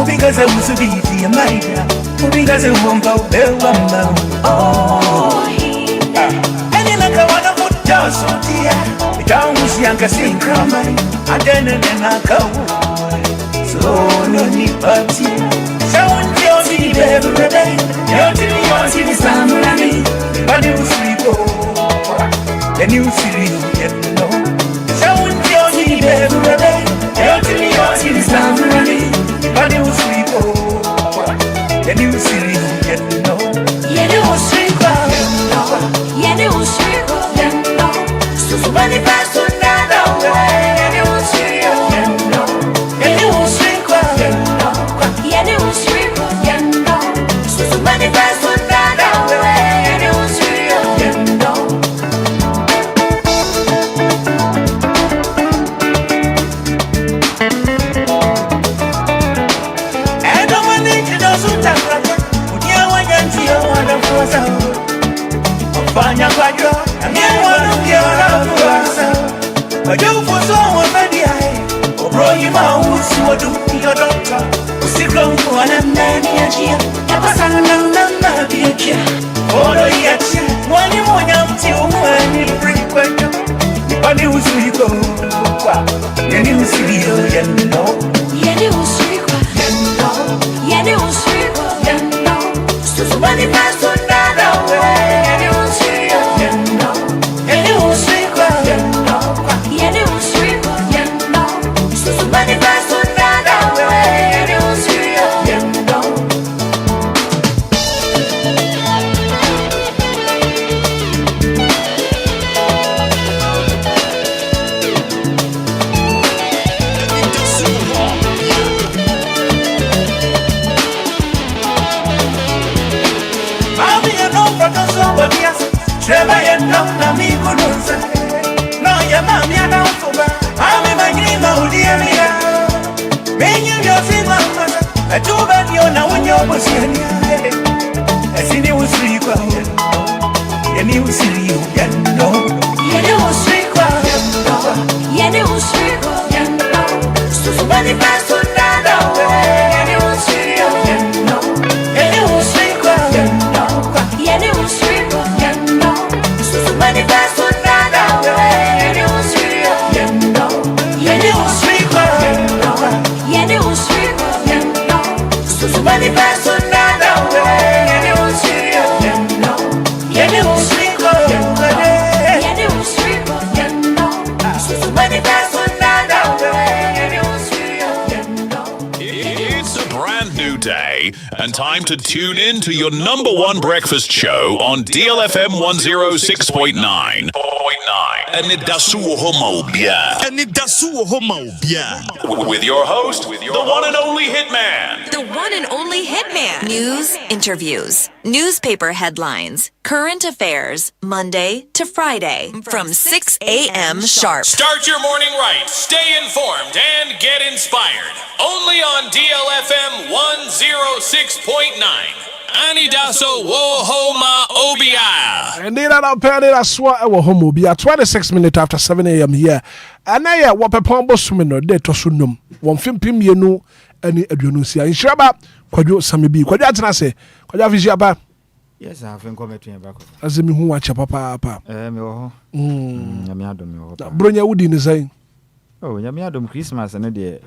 Because I was a baby, a mighty. Because I won't go there, and in a kawana put just on the air. The town was young, I sing crying. I didn't go. So, no need but you. So, you're the baby, you're the family. But you sleep, then you see you know. So, you're the baby, you're the family. But you sleep, then you see you know. Yeah, you sleep, yeah, you sleep, so somebody pass on that way. Yeah, you sleep, yeah, you sleep, yeah, you sleep, so somebody pass on that way. Yeah, you sleep, Fanya kwa jo, amiwa nukiona kuwasa. Wajo ufoso wa madi hai, obro yima usi wadu yo doctor. Usiklo mkuwa mnani ya jia, yapa sana na biya. Odo yachi, wani mwenye mti umwani prikwejo. Wani usiko kwa, yeni usiko yendo. Yeni usiko yendo, yeni usiko yendo. Susu wani paso nada we. Yeah. day, and time to tune in to your number one breakfast show on DLFM 106.9. Anidaso Wɔhɔ Obia. Anidaso Wɔhɔ Obia. With your host, the one and only Hitman. The one and only Hitman. News, interviews, newspaper headlines, current affairs, Monday to Friday from 6 a.m. sharp. Start your morning right, stay informed, and get inspired. Only on DLFM 106.9. Anidaso Wɔhɔ Obia. And then I'll pay it as well. Wɔhɔ Obia. 26 minutes after 7 a.m. here. And I what a pombo sumino de tosunum. 1:15 yenu any edunusia. In Shraba, Quadio Samibi. Quadia Quadia Visiaba. Yes, I have been coming to him back. As me who watch a papa. Yamiadum. Brunya would in saying. Oh, Yamiadum Christmas and a day.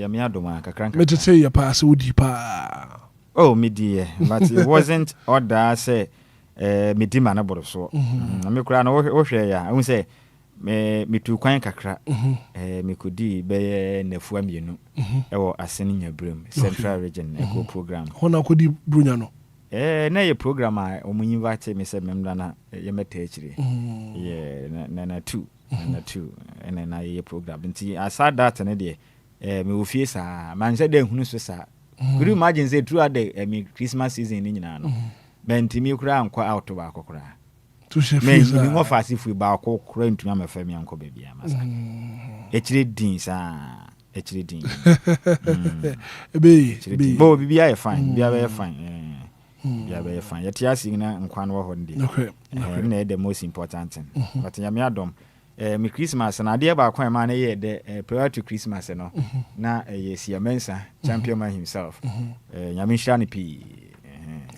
Yamiadum, a crank. Let say your pass would deeper. Oh, me dear, but it wasn't order, say, me demanable so. I'm a crown over here. I would say, me too quite crack. Me could be nefuam, you know, or a sending your broom, Central Region Echo program. Honor could be Bruno. Nay, a program I only invited me, said Memdana, Yametachri. Yeah, Nana 2, and then I program. And I saw that an idea. Me will face a man said, who sir. Could you imagine say throughout the Christmas season in Nano? Ben Timmy Crown quite out to our cocra. To say, more fast if we bow crying to my family uncle baby. HD Deans, HD Dean. Be I fine, be I fine. Yeah, very fine. Yet, yes, in a Quanwa okay, the most important thing. But Yamiadom. Me Christmas and idea about quite money the prior to Christmas and now yes Mensa champion man himself Yamishani P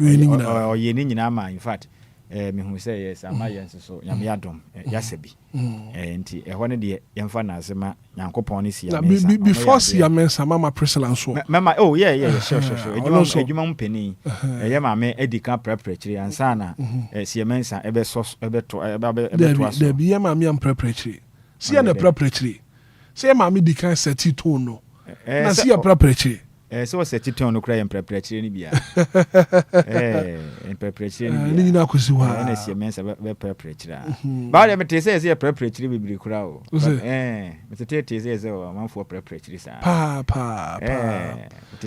or Yeninama in fact me who say yes I'm my so Yamiadom Yasebi and one of the Yanfanazema Yankopon is here before see a Mensa Mama Priscilla and so Mama oh yeah sure you penny Yama Edica preparatory and Sana see a Mensa ebe sauce ebe there be a mammy and preparatory see an preparatory say mammy decline set it to no see a preparatory so set it on no cry and preparatory ni bia in preparatory ni na kusiwa na see Mensa be preparatory ba dem te say preparatory be bri kura o me te say man for preparatory sa pa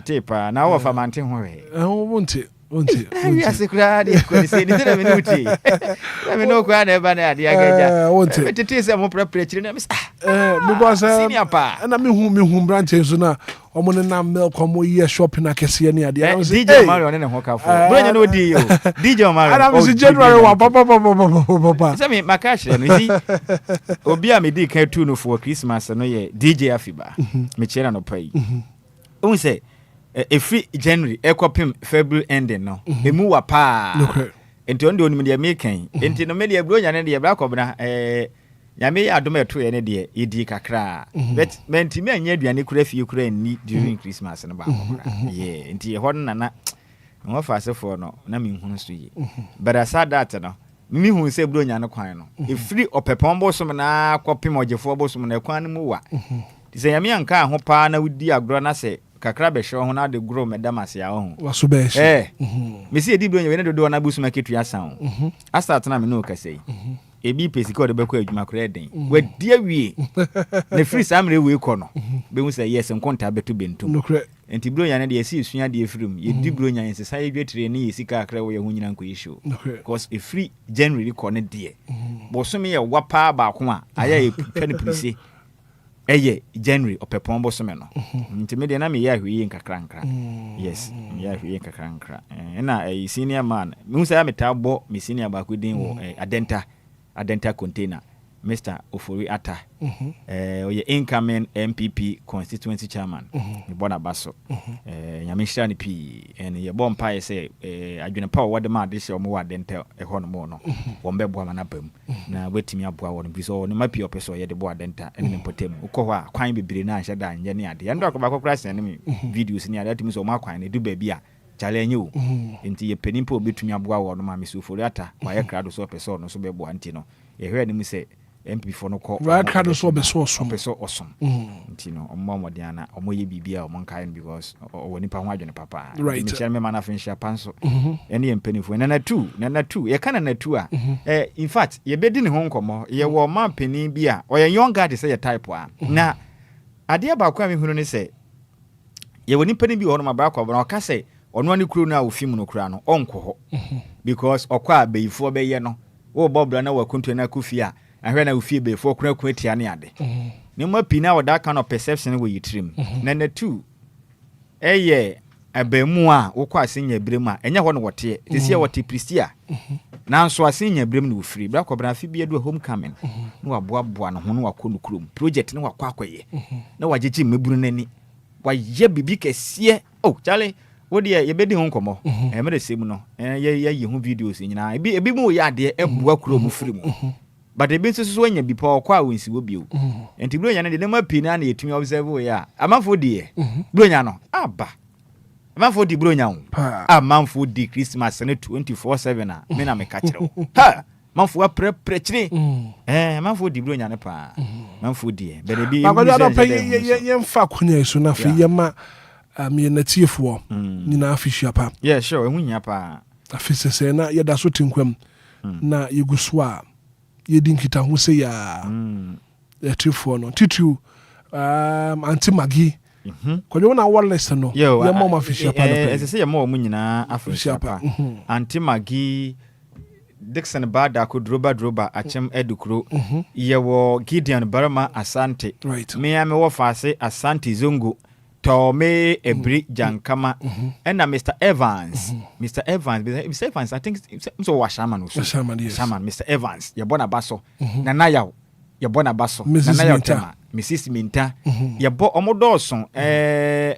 te pa na wo fa mante ho he won't yes crowd ko say ni tell me no ti let me know kwa na ba na ade agaja won't te say mo preparatory na me because senior pa na me hu branches na omo na milk omo ye shopping akese ne ade DJ Mario ne ho ka fo bronya no di yo DJ Mario Adam is January wa papa say me makashe no si Obia me di kan tu no for Christmas no ye DJ Afiba me chera no pai o say every January ekopim February ending no emu wa pa enti on de onim de me kan enti no me de bronya ne de bra kobna Yami adome to ye ne de yedi kakra but menti me anya aduane kura fie kura ni during Christmas no ba yeah enti ho na no fa se for no na me hunu so ye but aside that no me hu se bronya ne kwan no e free opepon bosom na kopim ogefo bosom na kwan mu wa ti se yami anka ho pa na wudi agro na se kakra be hwe ho na de grow medamase ya ho waso be me se edi bronya we ne do na busuma ketua san asat na me no ka sei ebi pesiko de beko adwuma kora den wadi awie na free samre we ko no be hu say yes nkonta beto bentum enti bronya na de esi sua de efrim ye di bronya yen sesa ye dwetire ne yesika akra wo ye ho nyina nkoyi show because a free January ko ne de bosome ye wapa ba ko a aya ye pene prise eye January opepon bosome no enti me de na me ye ahwe nkakra yes me ye ahwe nkakra na senior man me hu say ametabo me senior ba ko din wo Adenta container Mr. Ofori Atta oye incoming MPP constituency chairman Bona Baso Nyamishira ni P and ye bon pa say adwene pa wo de ma de se omo wa Adenta e ho no mo no wo mbebo ma na bam na wetimi aboa wo no bi so no mapi opeso ye de bo Adenta ene potem ukọ ho a kwan bibire na ahye da anye ne ade ya ndo akọ ba kra ni videos ni ade timi so ma kwan ne du ba bi a challenge wo enti ye penimpo obetumi aboa wo no ma Mr. Ofori Atta wa ye krado so opeso no so bebo anti no ye hwe ni mi se MP for no call. Right card so be so awesome. You know, Mama Diana, or Moye Bibia, or Mankind because or Nipa Wajan Papa. Right. Michel Mana Finsha Panso. Any and penny for Nana two, ye can't a tour. In fact, ye bed in Hong Kong, ye were man penny beer, or a young guy to say a type one. Now, idea about coming who say, ye wouldn't penny be on my back of an ocase, on one crew now, Fimono Crano, uncle. Because or qua before Bayano, or Bob Lana were country na Kufia. And when I feel before Quacky any other. No more pina or that kind of perception where you trim. Then the two. Eh, yeah, a bemoa, or quite senior brema, and you want what ye, this year what he pristia. Now, so I senior brim will free, black or amphibia do homecoming. No, a boab one, who are cool crum, project no quackway. No, I did me bruneni. Why, ye be big as ye. Oh, Charlie. What dear, you bedding home come and made a similar, and ye, you videos in I be a bit more yard dear, and work room free. But the business when you be poor, quite wins will be. And to blow yan the number pinani to me observe where a man for dear. Blonyano, abba. A man for the Blonyan. A man for the Christmas and 24/7. Men am a catcher. Ha! Man for a pretty. Eh, man for the Blonyan pa. Man for dear. But it be a young falconer soon after Yama. Me na tiefo ni na afishia pa. Yeah, sure, wunya pa. Afise se na yeda so tinkwam na yeguswa yedi nkita ho se ya tiefo no titu anti magi kwadwo na wireless no ye mo afishia pa no pe ese se ye mo nyina afishia pa anti magi Dixon Bada could droba achem edukro ye wo Gideon Barama Asante right me am wo fase Asante Zungu Tome Ebri Jankama and Mr. Evans. Mr. Evans, I think so was Shaman. Shaman, Mr. Evans, your bona basso. Nanaya, your bona basso. Mrs. Minta, your bo Omodoson,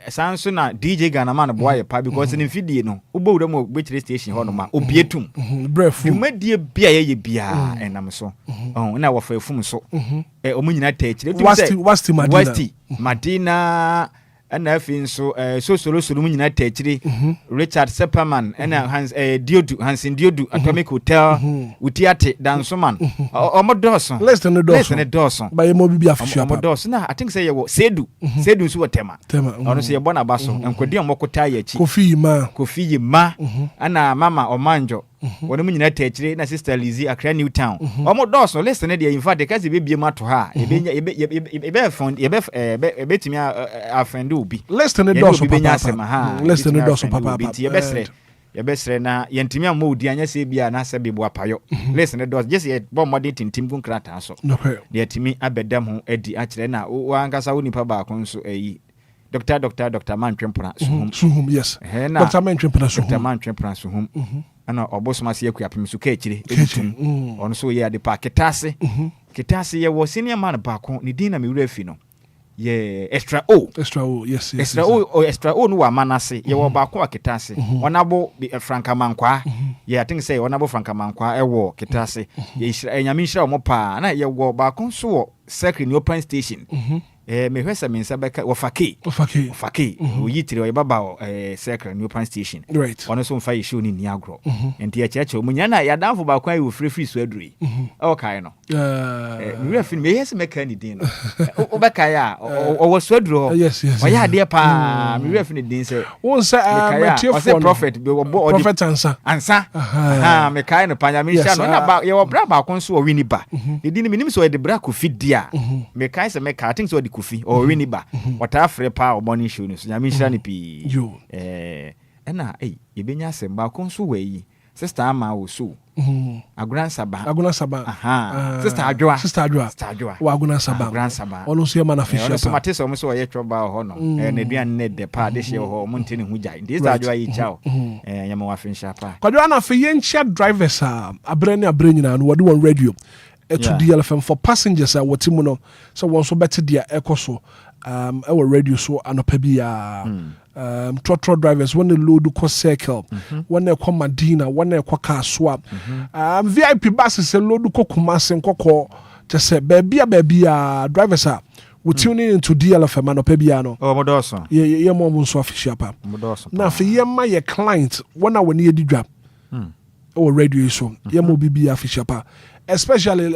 Sansona, DJ Ghanaman, boy, because in Fidiano, Ubo Remo, which station, Honoma, Ubietum. Breath, you made dear beer, and I'm so. Oh, now for a fum so. Omunina Tate, what's the Madina. And I think so Richard Sepperman and Hans Hansen Diodu Atomic Hotel Utiate Dansoman or Modoson less than a dozen by a mobile official Modoson. I think say you Sedu Suatema honestly a bonabasso and Quadium Mokotaya Kofi ma and Mama or Manjo. What do you mean? Na sister Lizzie a clear new town. Almost no less than idea. In fact, the case be a to her. A found a bet me a friend will be less than a dozen. Less than a dozen, Papa. Your best friend, Yentimia Moody, and yes, be an answer be wapayo. Less than a dozen, just yet bomb in Tim Gunkrata. So, no, dear Timmy, I bet them who Eddie Achrena, one Gasauni Paba, conso a Dr. Man Trempra, whom, yes, Dr. Man Trempra, whom. Ana obosoma ye kuapem so kachire on so ye de pa ketase ye wo senior man baako ni din na me wura fi no ye extra o yes extra o no wa manase ye wo baako ketase onabo franka mankwa ye I think say onabo franka mankwa e wo ketase ye nyame nhira mo pa na ye wo baako so wo secret ni open station me hwesa me nsa beka wofake oyitire oye baba secret new pan station right ono so mfa show ni agro enti ya cheche omunya na ya danfo ba kwan wo free so aduri okay no me refi me yes meka ni din no obeka ya o so aduro yes oya ade pa me refi ni din se won say prophet ansa me kai no panya me sha no na ba ye wo bra ba kon so wini ba din me nim so de bra ko fidia me kai se me ka I think so Kofi or Winiba, what after pa or morning show news. Yamisha Nipi, you, and you been as a balcon so way, Sister Ama or so. A grand Saba, Sister Adra, Waguna Saba, Grand Saba, almost your man official. So Matis almost a trouble honor, and a dear Ned the Padish or Mountain Huja. This are dry chow, and Yamawafin Shapa. Quadrana for young chat drivers are a brand and what do on radio. To DLFM for passengers what timuno so one so better dia ekoso our radio so anopebia trotro drivers when the load ko circle when they come Madina when they ko car swap VIP buses load ko Kumasi nkoko just say baby drivers are we tuning into DLFM anopebia no modoso ye mo so official pa na for ye ma ye client when I we need the drop our radio so ye mo bibi official pa especially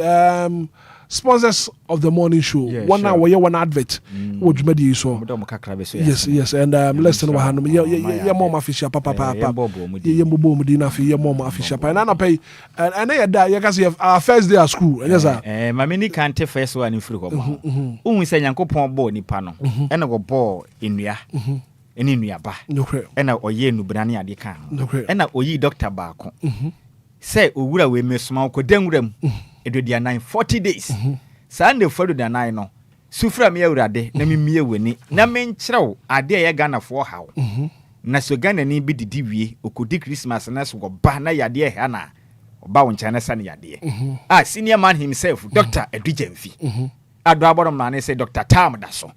sponsors of the morning show. One sure. hour, one advert. What you made so? Yes, and listen, yeah, mom official, papa, yeah, mom, Medina, yeah, mom official, and I pay, and I that you can see our first day at school. And yes, sir. My mini can't take first one in Frugo. We say Yanko Pombo ni pano, and I go ball in ya. And in your bar, and I oye nubrani at the can, and I oye Dr. Barco. Say, Ura we may smoke dengrem, it would be a 940 days. Sunday follow the 9 no. Sufra me urade, nami me weni, namen chow, a day Ghana for how. Naso Ghana ni be the DV, who could Christmas and us go bana ya dear Hannah, or bow in China Sunny idea. Ah, senior man himself, Dr. Edrigenfi. A double man say Dr. Tam Dasso.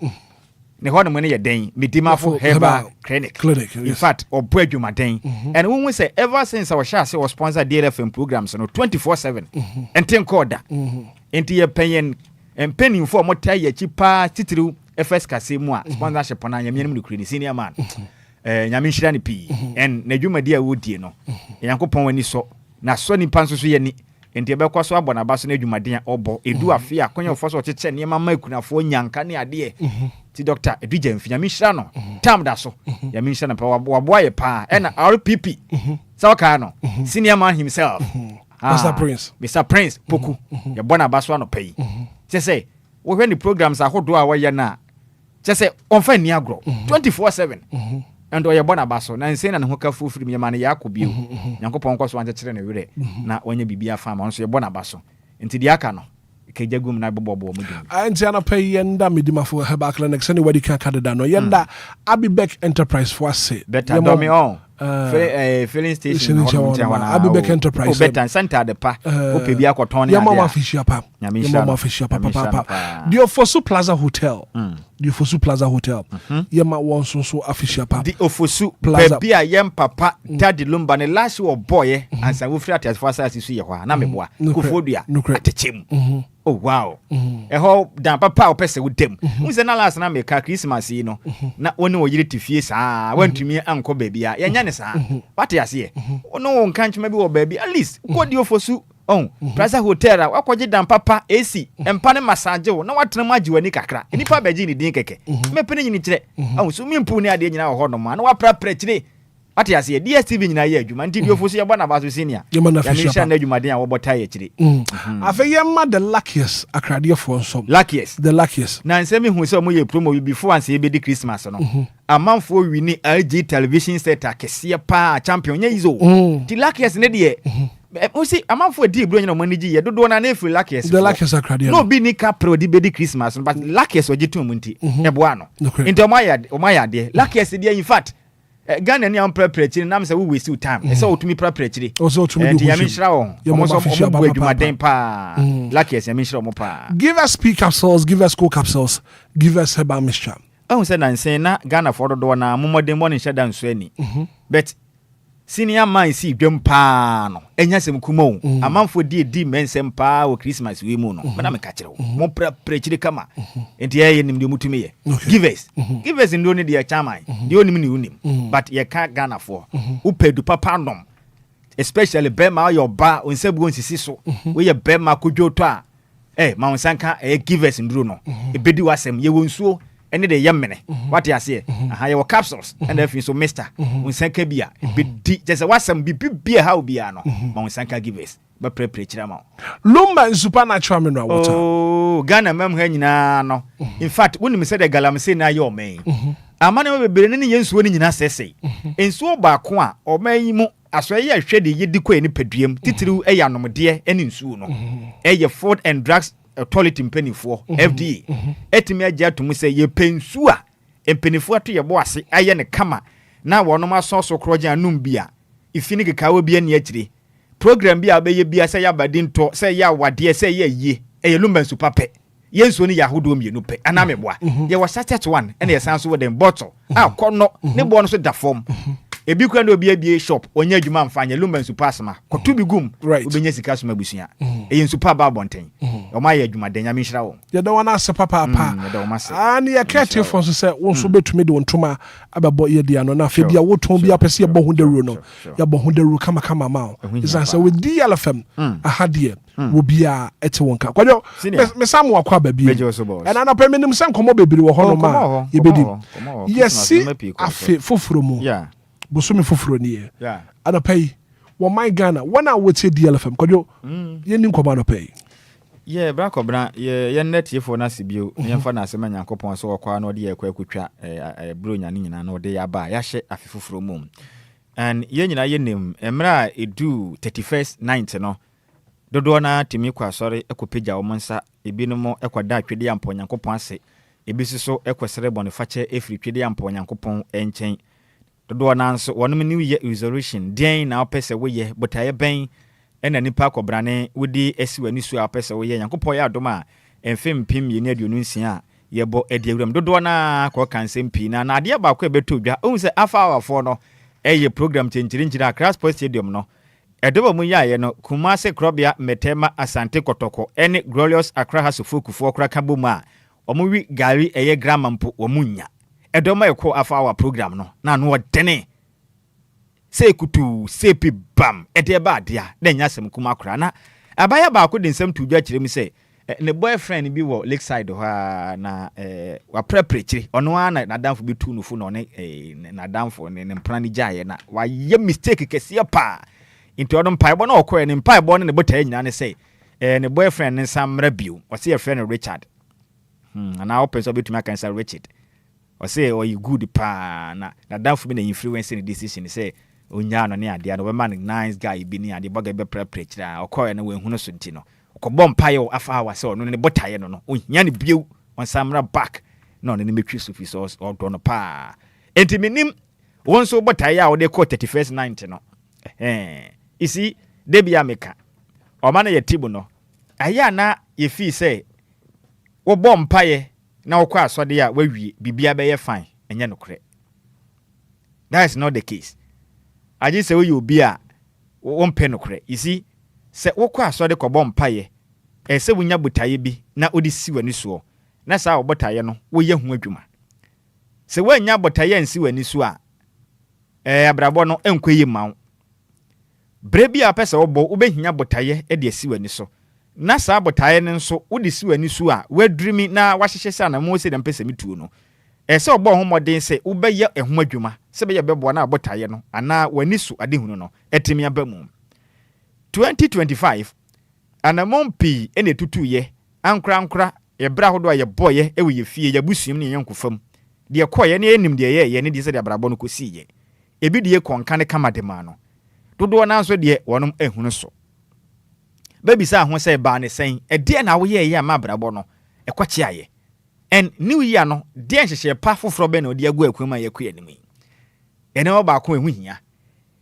Ne hɔ no mo ne yɛ den medimafo herbal clinic in fact ɔbɔ adwuma den and when we say ever since our share say was sponsor DLFM programs no 24/7 and ten corda enti yɛ penyen penning for mo tai yɛ chipa titiru FS kase mu a sponsorship na yɛ mienum no kuri senior man nyame nhira ne pi and na adwuma dia wo die no yankopɔn wani so na so nipa nso so yɛ ni enti ebekɔ so abɔ na ba so na adwuma den ɔbɔ edu afia akonya ofo so kyekyɛ ne ma kunafo nyanka ne ade ti Dr. Edrigen Fi nyamishra no tam da so nyamishra na pa waboa ye pa na RPP so ka no senior man himself Mr. Prince Poku ye bona ba so no pay say wo hwe ni programs ahodo a woye na say onfa ni agro 24/7 and oye bona ba so na nse na ne ho ka fufuri me ma ne yakobio nyankopon kɔ so anje kire ne were na onye bibia fa ma so ye bona ba so enti di aka no kejagum na bobo mu dum antiana pay yenda midima for herbal clinics anybody can kadada no yenda Abibek Enterprise for say better do me on filling station Abibek Enterprise better center de pa ope bia koton ne ya mama official papa the Ofosu Plaza Hotel the Ofosu Plaza Hotel yema won so official papa the Ofosu Plaza bia yem papa daddy Lumba ne last wo boy ansa wo free at for asasi so ye ho na meboa kofodua atechem. Oh wow. Eho dan papa opese wo dem. Unse na last na make Christmas yi no. Na woni wo yire tifie saa. Wantumi anko baabi a. Yenya ne saa. What ya see? Ono won kan chuma bi wo baabi at least. Ko di Ofosu Plaza Hotel a wakoje dan papa AC. Empa ne massage wo na watena maji wani kakra. Enipa baji ni din keke. Mepene nyini kire. So mimpu ne ade nyina wo no ma. Na wapra kire. Ati ase DSTV nyina ye adwuma nti bi Ofosu ye bɔ na ba so senior ya misha na adwuma den a wo bɔta ye kire afeye ma the luckiest akrade for nsom the luckiest na nsɛm hu sɛ mo ye promo before anse ye be di Christmas no amanfo wini LG television set akese pa champion nya izo the luckiest ne de o si amanfo di bro nyina mo nigi ye dodo na na free luckiest the luckiest akrade no bi ni ka pro di be di Christmas but luckiest ojitu mu nti e bo ano nti o ma ya de luckiest de in fact Ghana ni am prepare nam say we waste time e say otumi prepare chiri also otumi do yamishra won omo bu adwumaden pa lucky yes yamishra mo pa give us P capsules give us cool capsules give us herbal mixture say na nsen na Ghana for do na momodem mo ne sheda nso ani but senior man si dwem pa no enya sem kuma o amanfo di mensem pa o Christmas we mu no na me ka kire mo prepare chiri kama enti ye nim de mutumi ye give us ndo ne de chairman de onim ni unim but ye ka Ghana for upedu papa nom especially bema your ba onsebu onsisi so we ye bema kodwoto a ma onsanka give us nduro no ebedi wasem ye wonsuo ene de yemene what you say aha your capsules and if so mister onsanka bia ebedi just wasem bibia how bia no ma onsanka give us ba prepare chira ma Lumba in supernatural mineral water Ghana mem ha nyina no in fact woni say de galamsey na ye o men amane bebere ne yensuo ni nyina sese ensuo ba ko a o man yi mu aso ye hwede ye dikwa ni paduam titiru e ya nomde ene nsuo no e Food and Drugs Authority mpanifo FDA etimi agya to mu say ye pensu a mpanifo ato ye bo ase aye ne kama na wonom asoso kroje anum bia ifini kekawo bia ne akire program bia be ye bia say ya badinto say ya wade say ya yie e Lumba nsu pape yenso ni yahodo mienu pe anameboa ye was started one ene ye sanso with them bottle kono ne bo no so da form ebi kura no obi abie shop onye adwuma mfanye Lumba nsupa asma koto bi gum obenya sika soma busua e nsupa ba bonten o ma ye adwuma den nyame nhira wo ye da wana ase papa ani ya kete fon so se won so betumi de wontuma abebo ye dia no na afi bia woton bia pese ye bo ho deru no ya bo ho deru kama ma isan se with DLFM ahade wo bia ete wonka kwadwo me samu akwa ba bia and na pe menim se nkomo bebiri wo ho no ma ye bedi yesi afi foforo mu bosome foforo ni ye ana pay wo my Ghana wana wote DLFM kwadwo ye ni nkomo no pay bra kobra ye net ye for na sibio ye fa na asema nyankopon so okwa no de ye kwa kutwa bro nya ni nyina no de ya ba ya hye afefoforo mum and ye nyina ye nim emra edu 31st night no dodo na timi kwa sori ekopeja wo monsa ebinu mo ekwada atwede ampo nyankopon ase ebisi so ekwesere bonifache efri twede ampo nyankopon enchen dodo na nso wonum new year resolution den na opese wo ye botaye ben ena nipa kobrane wodi esiwani su apese wo ye nyankopon ya adoma emfem pim ye ni aduonu nsia ye bo edi awuram dodo na ko kansem pi na ade ba ko ebeto dwa ohun se afa awafo no eye program chenchirinchira Accra Sports Stadium no edoba mu ya ye no Kumase Krobia Metema Asante Kotoko ene Glorious Accra Hasofokufo okra kaboma omuwi gari eye gramampo omunya edoma ekọ afa awa program no na no odene se kutu se pi bam ede ba dia na nyasem kuma akra na abaya ba ko de nsem tu dwa kire mi se ne boyfriend bi wo Lakeside ha na wa prepare ono ana na danfo bi tu no fu no ne na danfo ne mpra ni jaye na wa ye mistake kese pa into odom paibo na okọ ne paibo ne bota nyina ne se ne boyfriend ne samra bio o se friend Richard ana open so betumi aka nsa Richard o se o you good pa na danfo bi na influence ne decision se onya no ne ade no be man nice guy bi ni ade boga be prepare okọ ne we hunu so nti no okobom payo afa awa se no ne botaye no onya ne bio on samra back no ne metwi so fi so odo no pa enti minim won so botaye a wo de ko 31st night no isi debia meka o ma na ye tibu no aya na ye fi se wo bom paye na wo kwa asode a wawie bibia be ye fine enye no kre. That is not the case. I just say you be a won pen no kre. You see se wo kwa asode ko bom paye se wunya botaye bi na odi si wani so na sa wo botaye no wo ye hu adwuma se wanya botaye nsi wani so a abrabo no enkoye mawo brebi a pese wo bo wo behia botaye de asi wani so na sa botaye ne nso wo di si wani so a wadrimi na wahyehye sa na mo se dem pese mituo no se obo ho moden se wo be ye ehu adwuma se be ye bebo na botaye no ana wani so ade hunu no etimi abamu 2025 ana mompi ene tutuye ankra ye bra hodo ye boye ewe ye fie ye busuim ne yenkofam de koye ne enim de ye ne de se de abrabo no kosiye ebi de konka ne kamadema no dodo na nso de wonum ehunu so baby sa ho se ba ne sen de na wo ye ya ma abrabo no ekwachi aye en new year no de nhehye pa foforo be na odi agu akwama ye kwe anim ene wo ba ko ehu hia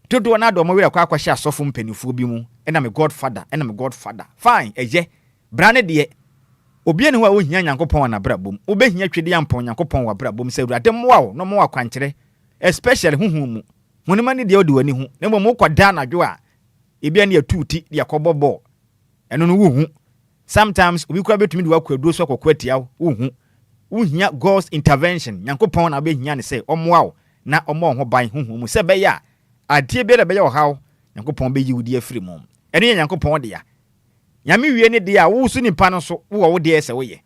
dodo na do mo wira kwa akwahye asofo mpanifuo bi mu ena me godfather fine eje brane de obi ene ho a wo hia nyankopon na brabom wo be hia twede yampon nyankopon wa brabom se urade moa wo no mo wa kwankyere especially huhu mu honema ne de odi wani hu na mo kwada na dwo a ebi ane atuti de akobobo eno no wuhu sometimes obi kura betumi de wakwaduro so akokwatia wuhu wuhia God's intervention nyankopon na be hia ne se omoa wo na omo ho ban huhu mu se be ya adie be be wo hawo nyankopon be yiwudi afiri mu ene nyankopon de ya nyame wie ne de ya wo su nipa no so wo de ese wo ye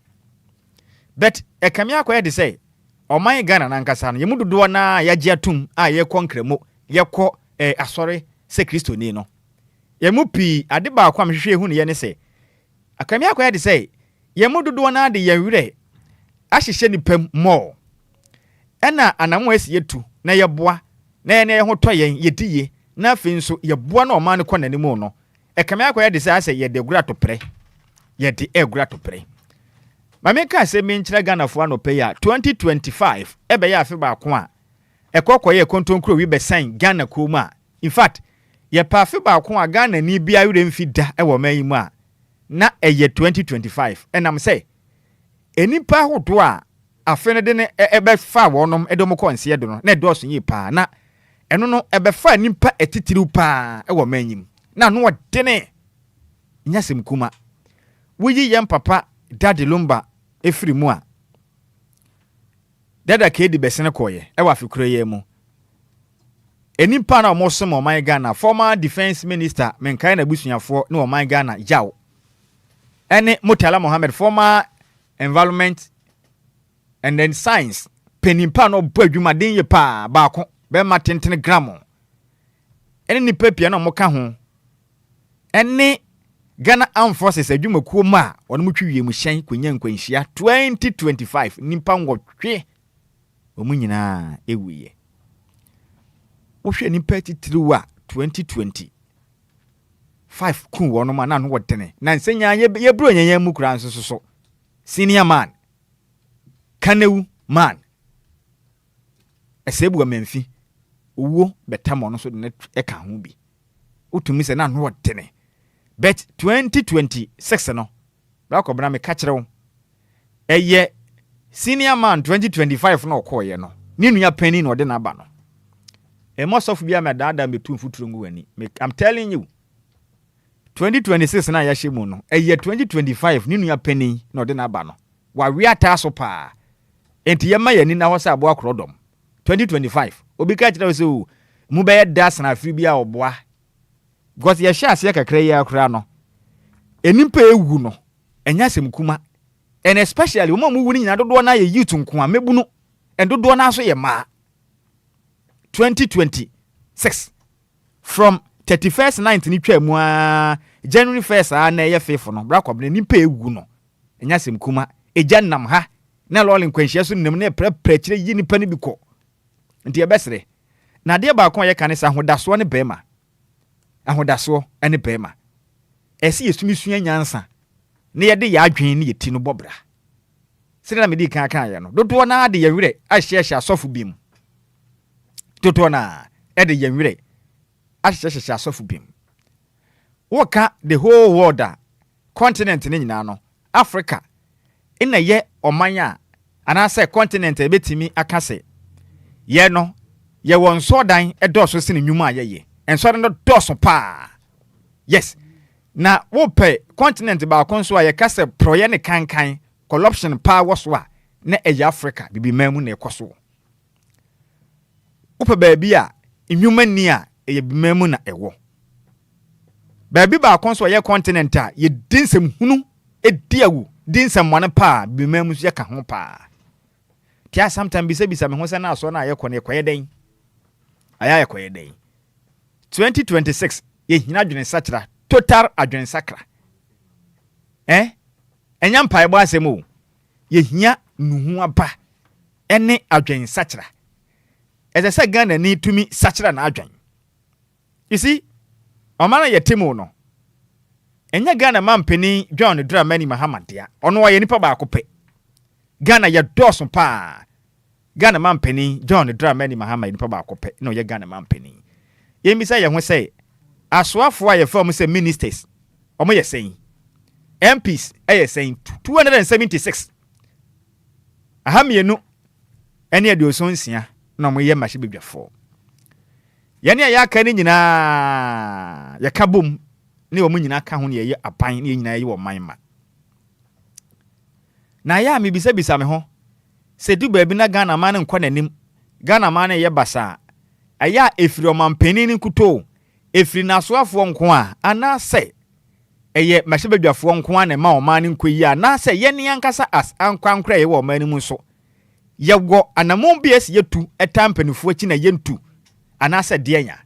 but ekame akoye de say oman Ghana na nkasa no yemudodo na yaje atum a ye konkremo ye ko asore se Kristo ni no yemu pi ade ba akwa mhwehwe hu ne ye ne se akame akoye de say yemudodo na de yewre ahyehye nipam mo ena anamo asi yetu na yeboa na ye ho toyen yediye na afi nso yeboa na oman ne kɔ nanimu no ekame akoye de say ase ye de gura topre ye de egura topre mameka se me nkyira Ghana fo anope ya 2025 ebe ya afi ba ko a ekokoye kontonkro wi besan Ghana ko mu a in fact ye pa afi ba ko a Ghana ni bia yure mfi da e wo man mu a na eye 2025 enam say enipa hodo a afi ne de ne ebe fa wonom edom ko nse do no na do so yi pa na ɛno no ɛbɛfa nipa etitiriw pa ɛwɔ manyim na no wɔdene nyasem kuma wuyi yɛn papa Daddy Lumba efiri mu a dada kedi besene koye ɛwɔ afikuro yɛ mu enipa na ɔmo som ɔman Ghana former defense minister menkae na busuafo ne ɔman Ghana yaw ɛne Mutala Mohammed former environment and then science penimpa no bɔ adwuma den ye pa baako bɛma tentene gramo ɛne nipa pia na ɔmo ka ho ɛne Ghana Armed Forces adwuma kuo ma ɔno mu twiwie mu hyɛn konya nkwanhyia 2025 nipa nwɔtwe ɔmo nyinaa ewiye wohwɛ nipa titiriw a 2020 5 kun wɔno ma na no wɔdene na nsenya ye bro nyanya mu kura nso so senior man kanewu man esebu amemfi owo betamo no so de eka ho bi utumi se na no wɔdene bet 2026 no rakobra me ka kyerɛw eye senior man 2025 no ɔkɔɔye no ni nua pani no ɔde na aba no emosof bia me dada me tu mfuturo ngu wani I'm telling you 2026 na ya hyemu no eye 2025 ni nua pani no ɔde na aba no wa wiata so pa enti yema yani na hosa abo akrodom 2025 obi ka kyerɛ se o mu bɛyɛ das na afiri bia ɔboa because ye hye ase kakra yi akra no enimpa ewu no enya sem kuma and especially wo mu wu ni nyina dodo na ye youth nko a mebu no endodo na so ye ma 2026 from 31st 9th ni twa mu a January 1st a na ye fefo no bra kwabne nimpa ewu no enya sem kuma eja nam ha na lolin kwanhia so nim na prepare kire yi nipa ni bi kɔ nti ebesere na de ba kon ye kanisa hodaso ne bema ahodaso ne bema esi yesumi sua nyansa na ye de ya adwen ne yeti no bobra sire na me di kan ya no dodo na de ye wire ahyehye asofo bim dodo na e de ye wire ahyehye asofo bim woka the whole world continent ne nyina no Africa ina ye omanya anase continent ebetimi akase ye no ye won so dan edoso sine nwuma ye enso dan doso pa yes na wo pe continent ba konso a ye kase proye ne kankan corruption pa wo so a na eya Africa bibi mamu na ekoso wo pe ba bi a nwuma ni a ye bimamu na ewo ba bi ba konso ye continent a ye dinsem hunu ediawu dinsem mwane pa bimamu so ye ka ho pa tia sometimes bisa me ho se na aso na ye kɔ ne kɔye den aya kɔye den 2026 ye hina adwene sakra total adwene sakra enya mpa ebo asem o ye hia nuhu aba ene adwene sakra eze se Ghana ni tumi sakra na adwene you see omana ye temu no enya Ghana mampeni John Dramani Mahamadea ono wa ye nipa ba akopɛ Ghana ya doson pa Ghana mampeni John Dramani Mahamadea nipa ba akopɛ no ye Ghana mampeni ye mbisa ye ho sɛ asoafo a ye form sɛ ministers omo ye sɛn MPs ye sɛn 276 ahamienu ene adoson sia na omo ye mahye bedwafo ye ne ya ka ne nyina ya ka bom ne omo nyina ka ho ne ye apan ne nyina ye wo manma na ya me bisa me ho se du baabi na Ghana man nkɔ nanim Ghana man ye basa aya efiri omampeni ni kuto efiri nasoafo nko a ana se eye mahyebadwafo nko a na ma oman nko yi ana se ye ne yankasa as ankwankra ye wo oman mu so ye go anamon bi esi yetu etampanifo achi na yentu ana se de anya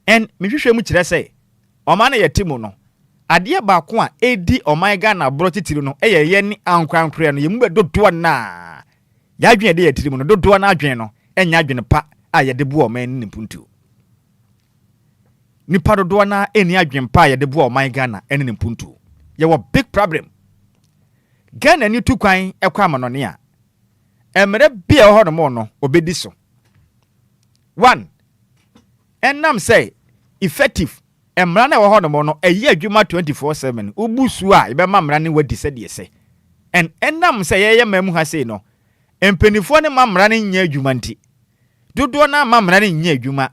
en mehwehwɛ mu kyerɛ se oman ye timo no ade ba ko a edi oman Ghana bro titiri no ye ne ankwankra no ye mu bedodo na ya adwene de yetiri mu no dodo na adwene no enya adwene pa a ye de bu oman ni mpuntu ni padodo na eni adwene pa ye de bu oman Ghana eni ni mpuntu ye wo big problem Ghana ni tukwan ekwa amanone a emre bia ho no no obedi so 1 enam say effective emra na ho no no eyi adwuma 24/7 ubusu a ibe mamra ne wadi se de se en enam say ye mamu ha sei no empenifo ne mamra ne nya adwuma nti dodo na mamra ne nya adwuma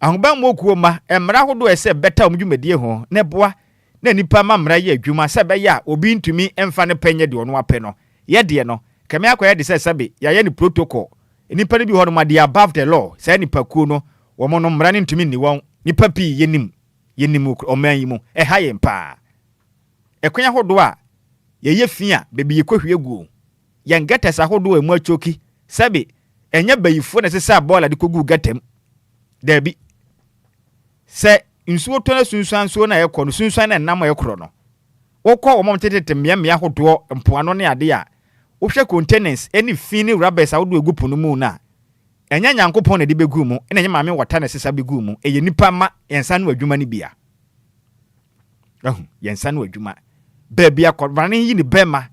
ahoban mo kuo ma emra hodo ese beta omdwumadie ho ne boa na nipa ma mra ye adwuma se be ya obi ntumi emfa ne penye de ono apɛ no ye de no kame akoye de se sebe ya ye ni protocol nipa ne bi ho no ma de above the law se nipa kuo no wo mo no mra ne ntumi ni won nipa pi yenim oman yi mu ha ye mpa ekwanya hodo a ye fia bebi ye kohwie guo ye ngata sa hodo emu achoki sebe enye bayifo na sesa bola de kogu gatem dabi se nsuo to na sunsuan so na yekɔ no sunsuan na nam yekoro no wokɔ wo mom tetete mmea hodo mpoano ne ade a wohwɛ containers any fini rubbers a wodo egu pono mu na enya nyankopɔn na de begu mu ena nye maame wata na sesa begu mu eye nipa ma yensa no adwuma ne bia yensa no adwuma baabi akɔbane yi ne bema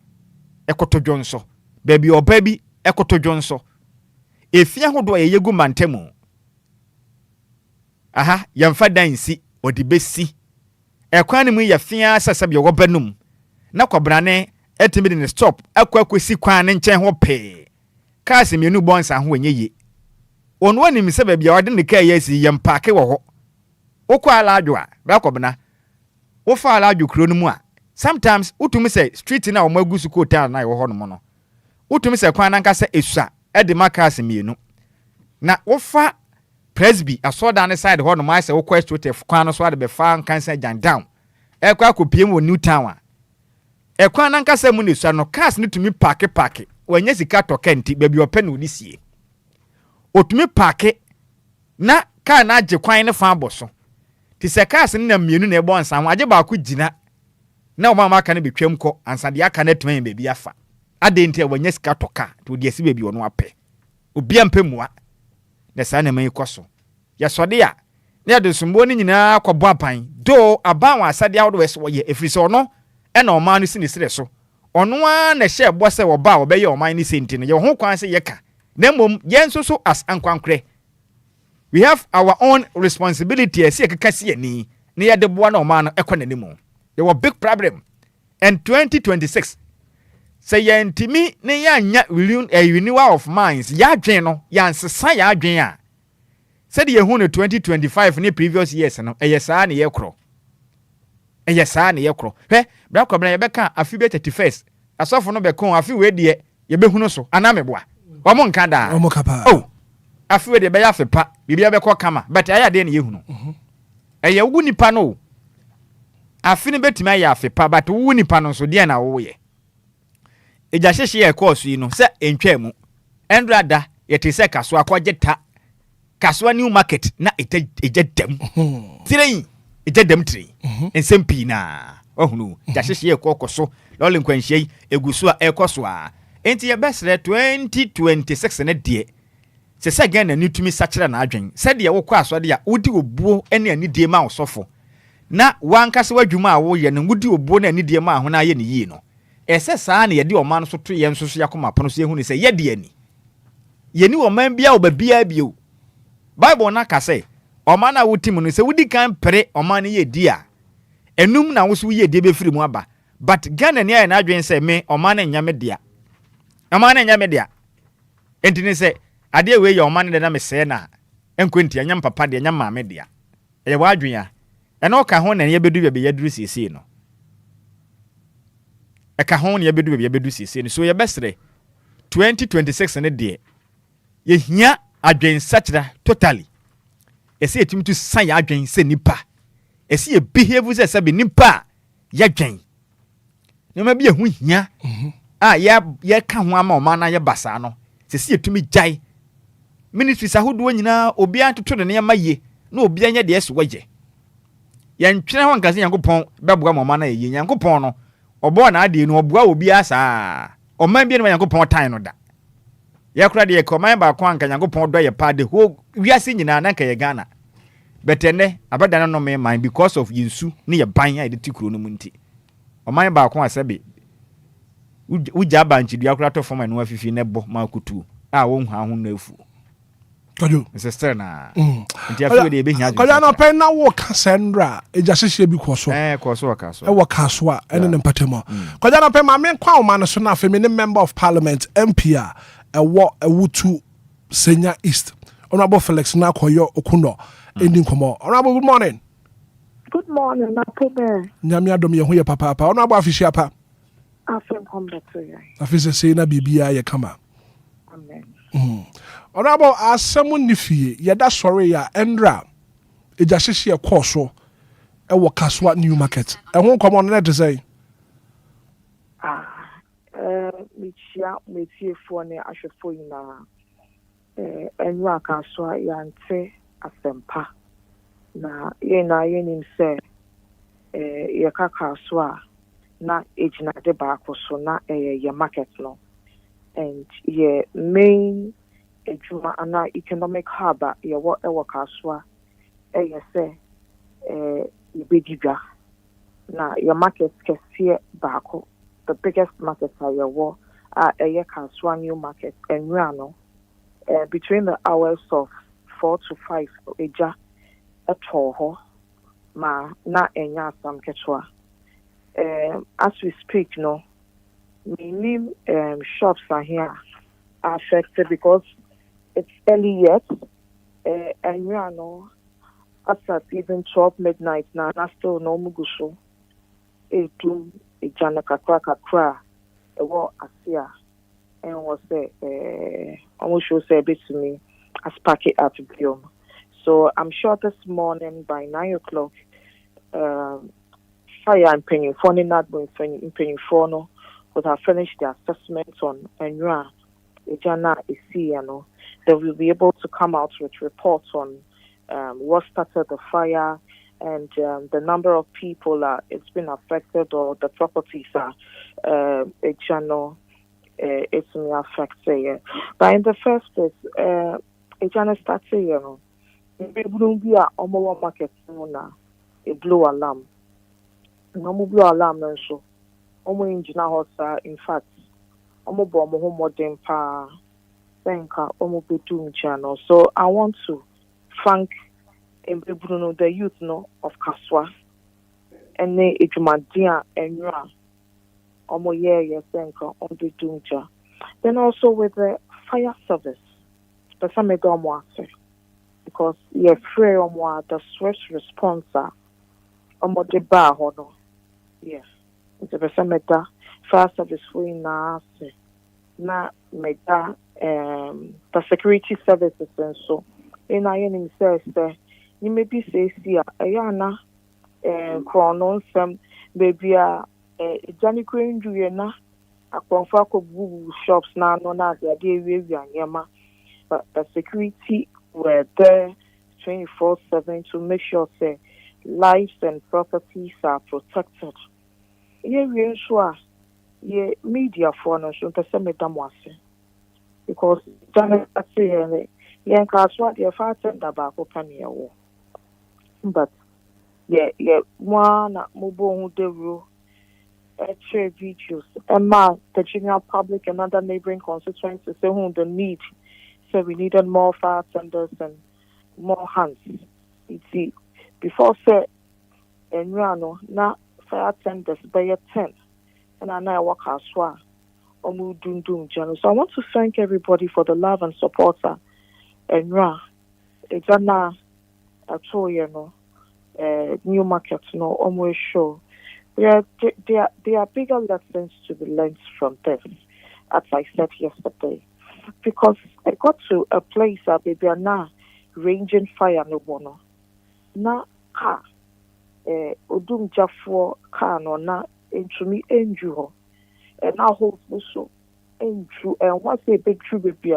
ekotodwo nso baabi oba bi ekotodwo nso efia hodo ye yegu mantemu aha yamfa dansi odibesi ekwan mu ye fia sasabye wobanum na kɔbrane etimi de ne stop akwakwesi kwan ne nkyɛn ho pe kaase mienu bonsa ho enye onu anim se baabi a wade ne kai yesi yempake wo ho wokɔ ala adwo a ba kɔbna wo fa ala adwo kuro no mu a sometimes utumi se street na o magusu ko town na wo ho no mo no utumi se kwan na nka se esua ede makaase mienu na wo fa presby asoda ne side ho no ma se wo kɔ street kwan no so ade be fa nkansa jan down ekwa kopiem wo new town a ekwan na nka se mu ne esua no cars ne tumi parke wanya sika tokenti baabi ope na odisie otumi parke na car na age kwan ne fa aboso ti se cars ne na mienu na ebo nsa ho age ba ko gina na o mama aka ne betwam kɔ ansade aka na tuma baabi afa ade ntia wanya sika toka to odiasi baabi ono apɛ Obia mpemua na saa na man ikoso ya sode a na ya de sumbo ni nyina kwabo apan do aban wa asade awodo wese wo ye efrise ono na oman no sini sire so ono a na hye ebo se wo ba wo be ye oman ni senti no ye ho kwan se ye ka na mom ye nso so as ankwankre we have our own responsibility as ye kekase ani na ya de boa na oman no ekonanimu there was big problem and 2026 say ya ntimi ne ya nya renewal of minds ya dwen no ya nsesa ya dwen a said ye hu no 2025 ne previous years no eyesa na ye kro hwe bra kwabra ye beka afi be 31st asofo no be kon afi we de ye be hu no so ana meboa wo mo nka da wo kapa oh afi we de be ya fepa bibia be ko kama but aya de ne ye hu no eye wu nipa no afi ne betimi aya fepa but wu nipa no so de na wo ye eja hyehye ye course yi no se entwam endrada ye te se kaso akogeta kaso new market na ejedam tireyi ejedam tire ensempi na ohunu ja hyehye ye kokoso lole nkwanhye egusu a ekoso a enti ye besre 2026 ne de se again na nitumi sachira na adwen se de wo kɔ asode a wodi obuo ene ani die ma osofo na wankase wadwuma a wo ye no wodi obuo na ani die ma ho na ye ne yi no ese saa na ye de oman so to ye nso so yakoma pono so ye hu ni se ye de ani ye ni oman bia obabia bio bible na ka se oman na wotim no se wodi kan pere oman ye di a enum na wo so ye de be firi mu aba but Ghana ni aye na adwen se me oman na nyame dia entini se ade we ye oman de na me se na enkwenti anyam papa de anyam maame dia ye wa adwen a eno ka ho na ye bedu be ye duru sisi no eka ho ne yebedu sisi ni so ye besre 2026 ne de ye hia adwen sachira totally ese etim to san ya adwen se nipa ese ye behave se be nipa ya dwen ne ma bi ehu hia ye ka ho ama o ma na ye basa no se etumi jai ministry sahodo nyina obia toto ne ma ye na obia nya de eso waje ye ntwene ho nkase Yankopɔn beboa mo ma na ye Yankopɔn no obo na ade no oboa obi asa o man bi no Yankopɔn tan no da ye kura de ye command ba kwa nka Yankopɔn do ye pa de ho wiase nyina na nka ye Ghana betene abada no me man because of yinsu ne ye ban a de tikuro no munti o man ba kwa asabe uja ba nchidua kura to forma no afifi ne bo ma kutu a wo hu ahu na afu Kojo sister na ntia fi de be hia kojo na pe na wo kasendra eja hyehye bi koso kaso e wo kaso a ene ne mpatemo kojo na pe ma me kwa o man so na afi me ne member of parliament MP a e wo ewutu Senya East Honorable Felix Nakoyo Okuno. Ending komo. Honorable, good morning. Good morning, Napobe. Nyamia domi yehuye papa. Honorable Afishia pa. Afem kombe to ya. Afisa say na bibia ye kama. Amen. Honorable asemu nifie yeda sori ya endra. Eja hyehyɛ ɛkɔ so ɛwɔ Kaswa New Market. Ɛho nkɔmɔ no net say. Michia metiefo ne ahwefo nyinaa. Enwa Kaswa yante asempa. Na yenim sɛ yɛka Kaswa na ejina de baako so na ye market no. And ye main ejuma ana economic hub yɛwɔ ɛwɔ Kaswa. Say, Ibedibia. Now, your market kesiye baako, the biggest market are your war, Kaswa New Market, and Rano, between the hours of 4 to 5, Eja, a Toho, ma, na enya sam ketwa. As we speak, no, many shops are here are affected because it's early yet, and Rano. After even 12 midnight now, na still no muguso. Etu ejana kakra ewo asia and was almost show say bit to me as packet at biom. So I'm sure this morning by 9 o'clock, fire and penny phone not going penny phone would have finished the assessment on Enra ejana isiano. They will be able to come out with reports on what started the fire and the number of people it's been affected or the properties are it's been affected. But in the first place, it's started, you know, be a omo market a blue alarm. No blue alarm and so omo engine house in fact omo bomb home modern pa senka omo betum channel. So I want to thank the youth of Kaswa and the Ejumadia and Ra Omoye Senka on the Dunja. Then also with the fire service, the Samegomwase, because you're free on the swift response on the bar hono. Yes, it's a Sameda fire service for na meda the security services and so. In I says you may be say see ayana chronon some baby Johnny Queen Juliana a confako shops now no na the yama, but the security were there 24/7 to make sure say lives and properties are protected. Yeah, we sure yeah media for no so the same damwase because Johnny say yeah, Kaswa, the father tobacco penny. But yeah, one mobile de rule, share videos, and the general public and other neighboring constituencies say who the need. So we needed more fire tenders and more hands. You see, before say, and Rano, now fire tenders by 10, and I now work Kaswa, Omu Dundum General. So I want to thank everybody for the love and support. And it's a new market, no, almost sure. There are bigger lessons to be learned from this, as I said yesterday. Because I got to a place where baby are now ranging fire no one. Na car, Odum Jafo car no na into me enju, and now hold so enju, and what's a big true baby?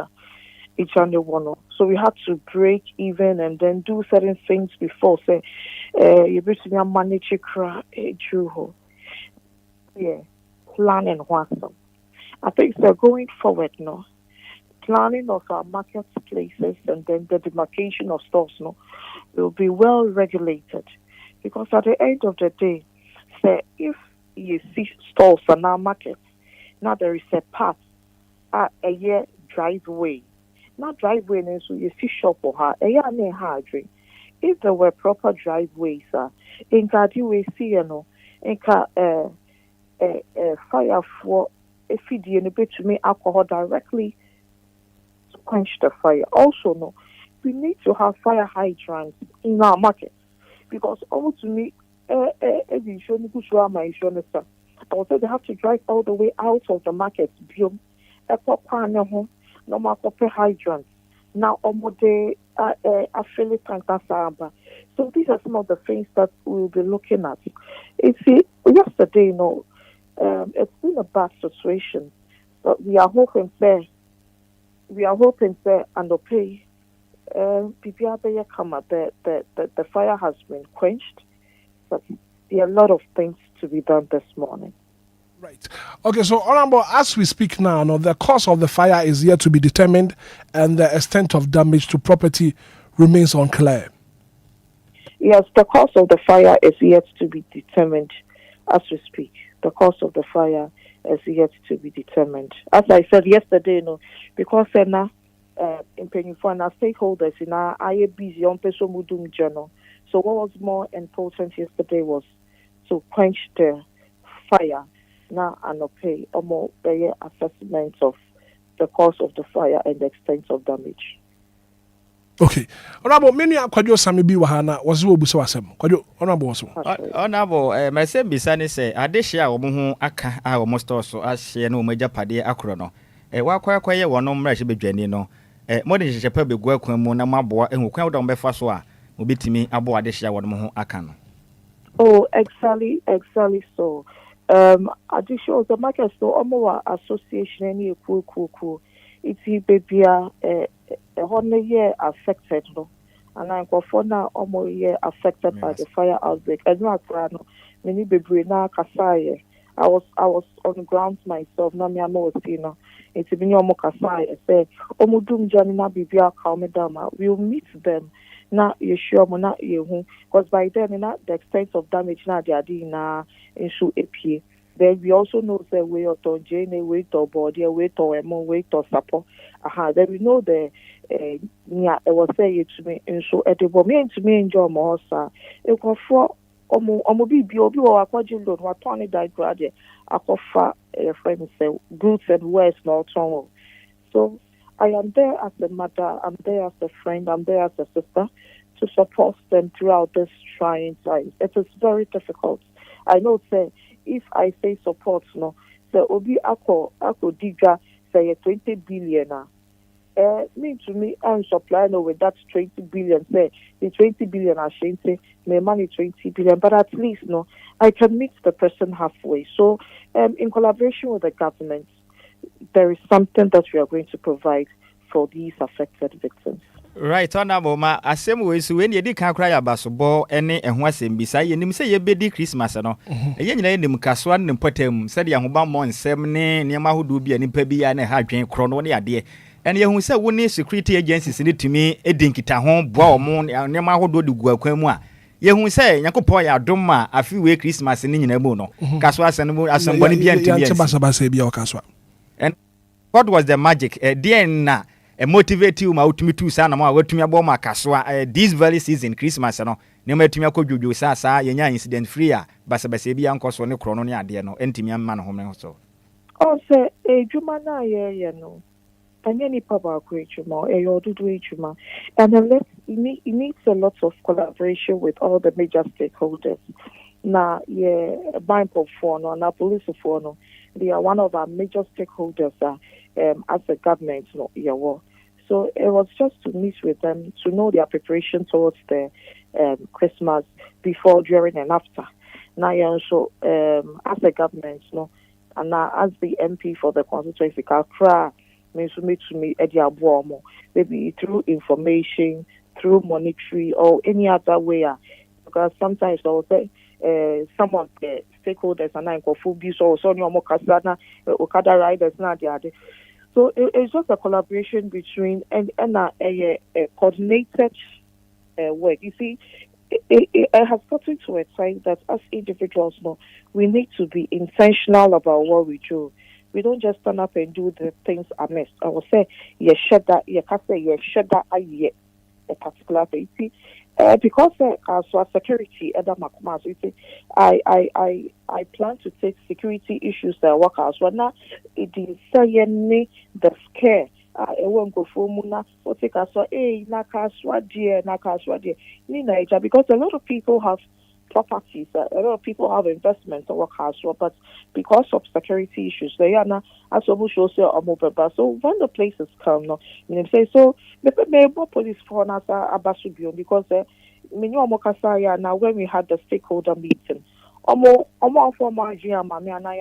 Each and one. So we had to break even and then do certain things before say you basically manage your yeah, planning what. I think so going forward no. Planning of our marketplaces and then the demarcation of stores no will be well regulated. Because at the end of the day, say if you see stores in our markets, now there is a path a year driveway. Not driveway, so you see shop or her. If there were proper driveways, in we see you know, fire for if you bit to me alcohol directly to quench the fire. Also, no, we need to have fire hydrants in our market because almost to me, I would say they have to drive all the way out of the market. Normal copper hydrants. Now, so these are some of the things that we'll be looking at. You see, yesterday, it's been a bad situation, but we are hoping that and okay, the fire has been quenched, but there are a lot of things to be done this morning. Right. Okay, so Honorable, as we speak now, the cause of the fire is yet to be determined and the extent of damage to property remains unclear. Yes, the cause of the fire is yet to be determined as we speak. The cause of the fire is yet to be determined. As I said yesterday, because now in Penifana stakeholders in our busy on Pesomudum journal. So what was more important yesterday was to quench the fire. Now and okay, a more assessment of the cause of the fire and the extent of damage. Okay. Honorable, many akwadwo sami bi wahana was wo buso asem. Kwadwo honorable so. Honorable, my say bisane say adehia a wo ho aka a wo store so ahye na wo majapade akro no. Wa kwaye wono mra hye bedwani no. Mo de hye pa begu akwan mu na maboa ehu kwan wo befa so a obetimi abo adehia wono ho aka no. Oh, exactly so. Additional the market so omo association any cool. It's bebia one year affected no. And I go for now omo year affected by the fire outbreak. And no no many bebre na kasaye. I was on the ground myself, na me amo no. It's been omo kasaye say omo dum jani na bibia calm down. We'll meet them. Na you sure mo na you because by then the extent of damage na they are doing na issue AP. Then we also know the way of Jane, way to body, way to emo, way to support. Then we know the I was saying to me issue at the moment to me enjoy more sir. It go for omo bi obi wa kwaji loan wa turn it that grade akofa friend say goods and waste not on. So I am there as a mother, I'm there as a friend, I'm there as a sister to support them throughout this trying time. It is very difficult. I know, say, if I say support, no, say, Obi Ako Diga, say, 20 billion. Me to me, I'm supplying with that 20 billion. Say, the 20 billion, I shouldn't say, my money 20 billion, but at least, no, I can meet the person halfway. So, in collaboration with the government, there is something that we are going to provide for these affected victims. Right, honorable ma asem we so when ye di kan kra ya basobo ene eho asem bisa ye nim se ye bedi Christmas no ye nyina ye nim kaso an potem se de ahoba mo nsem ne niam ahodo bi ani pa bi ya na ha dwen kro no ne ade ene ye hu se wo ne security agencies ne tumi edinkita ho boa o mo niam ahodo de gu akwan mu a ye hu se yakopɔ ya dom ma afi we Christmas ne nyina mu no kaso asem bo ne bi antumi ya basa bi o kaso and what was the magic na motivate you ma utumi tu sana ma watumi abo ma kasoa this very season Christmas no ne ma atumi akodwodwo saa yenya incident free a basa bi ankoso ne kro no ne ade no entimi amma no home so say ejuma na ye no anya ni papa ko ejuma yodudu ejuma and unless it needs a lot of collaboration with all the major stakeholders na bank of no na police for no they are one of our major stakeholders as a government no so it was just to meet with them to know their preparation towards the Christmas before, during, and after. Now, so as a government, no, and now as the MP for the constituency, means to meet maybe through information, through monetary, or any other way. Because sometimes I will say some of the stakeholders are not for food use or so more Okada riders not the. So it's just a collaboration between and a coordinated work. You see, it has gotten to a time that as individuals know, we need to be intentional about what we do. We don't just stand up and do the things amiss. I will say, a particular thing. See, because as security, I plan to take security issues that work as well. Now, it is saying the scare won't go for Muna, or take us, Nakaswa, dear, because a lot of people have properties, a lot of people have investments or work house, but because of security issues, they are not as shows or mobile. So when the places come, no, say so, maybe more police for us Abasubion because now when we had the stakeholder meeting, for my Mammy and I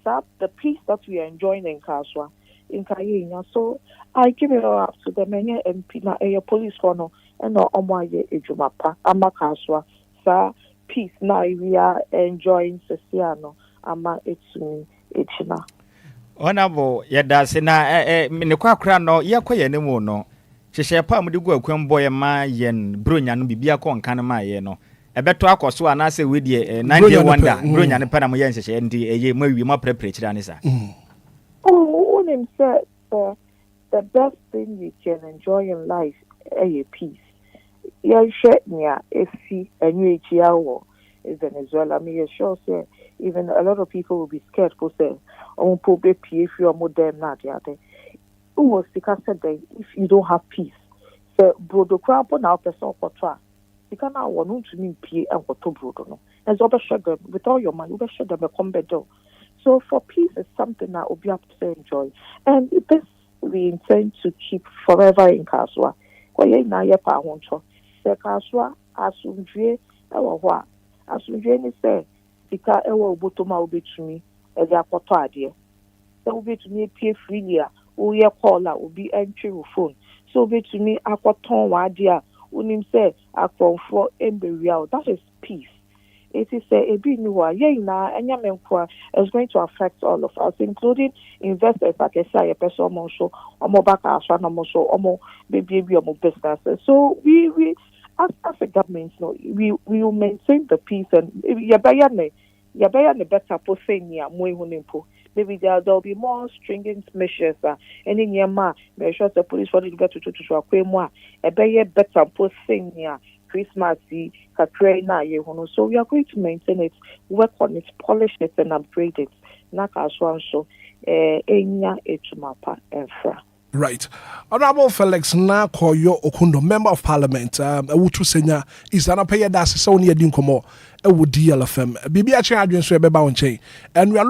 have the peace that we are enjoying in Kaswa. In Kayenya, so I give it all up to the many MP na police for no and no omoye ejumapa amakaswa sa peace na we are enjoying sesiano ama etumi echina. Honorable yada se na ne kwakra no yekoye ne mu no hyehyɛ pa mu de gu akwambo ye ma yen bronya no bibia ko nkan ma ye no ebeto akoso ana se we de 90 wonder bronya ne para mu ye hyehyɛ ndi eye ma wi ma prepare kira ne sa. Oh, him said the best thing you can enjoy in life is peace. You share near AC and UHIAO is Venezuela. I mean, you sure say even a lot of people will be scared for saying, "Oh, probably if you are more than that, yeah." Almost because said if you don't have peace, so brodo crap on our person for try. You can now want to mean pay and what to brodo no. As over sugar with all your money, over sugar me come better. So for peace is something that Obia enjoy. And this we intend to keep forever in Kaswa. Kwa ye na ye pa honcho. Se Kaswa asumdwe ewo ho a. Asumdwe ni se sika ewo obotoma obetumi e de akoto ade. Se obetumi pay freely a o ye call a obi entry phone. So obetumi akoton wa ade a unim se akonfo emberia. That is peace. It is a big new one. Is going to affect all of us, including investors like I say, a person also, or more back or more baby or more businesses. So we as a government, we will maintain the peace and better maybe there'll be more stringent measures. Any near measures the police for the to a better posting Christmas, so we are going to maintain it, work on it, polish it, and upgrade it. Right. Honorable Felix Nakoyo Okundo, Member of Parliament, Ewutu Senya, is an appear that's so near Dinkomo, Ewu DLFM. Bibi Ache Adrian Swebe Baunche. And we are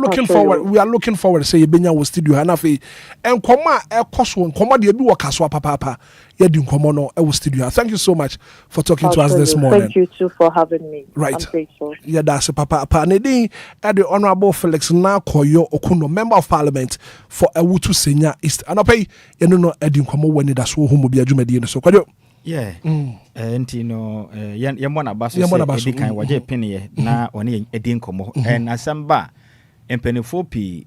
looking forward to say Benya will studio Hanafi. And Koma Koswon, Koma de Ebu Kaswa Papa, Yedin Komono, Ewu studio. Thank you so much for talking to us this morning. Thank you too for having me. Right. I'm grateful. Yeah, that's Papa. Nedi at the Honorable Felix Nakoyo Okundo, Member of Parliament for Ewutu Senya East. And I pay no Edin Komo when it does who be a Jumedi so quadio. Yeah. Ntino yamona baso se edikan waje penye na one Edin Komo and asamba empenefo pi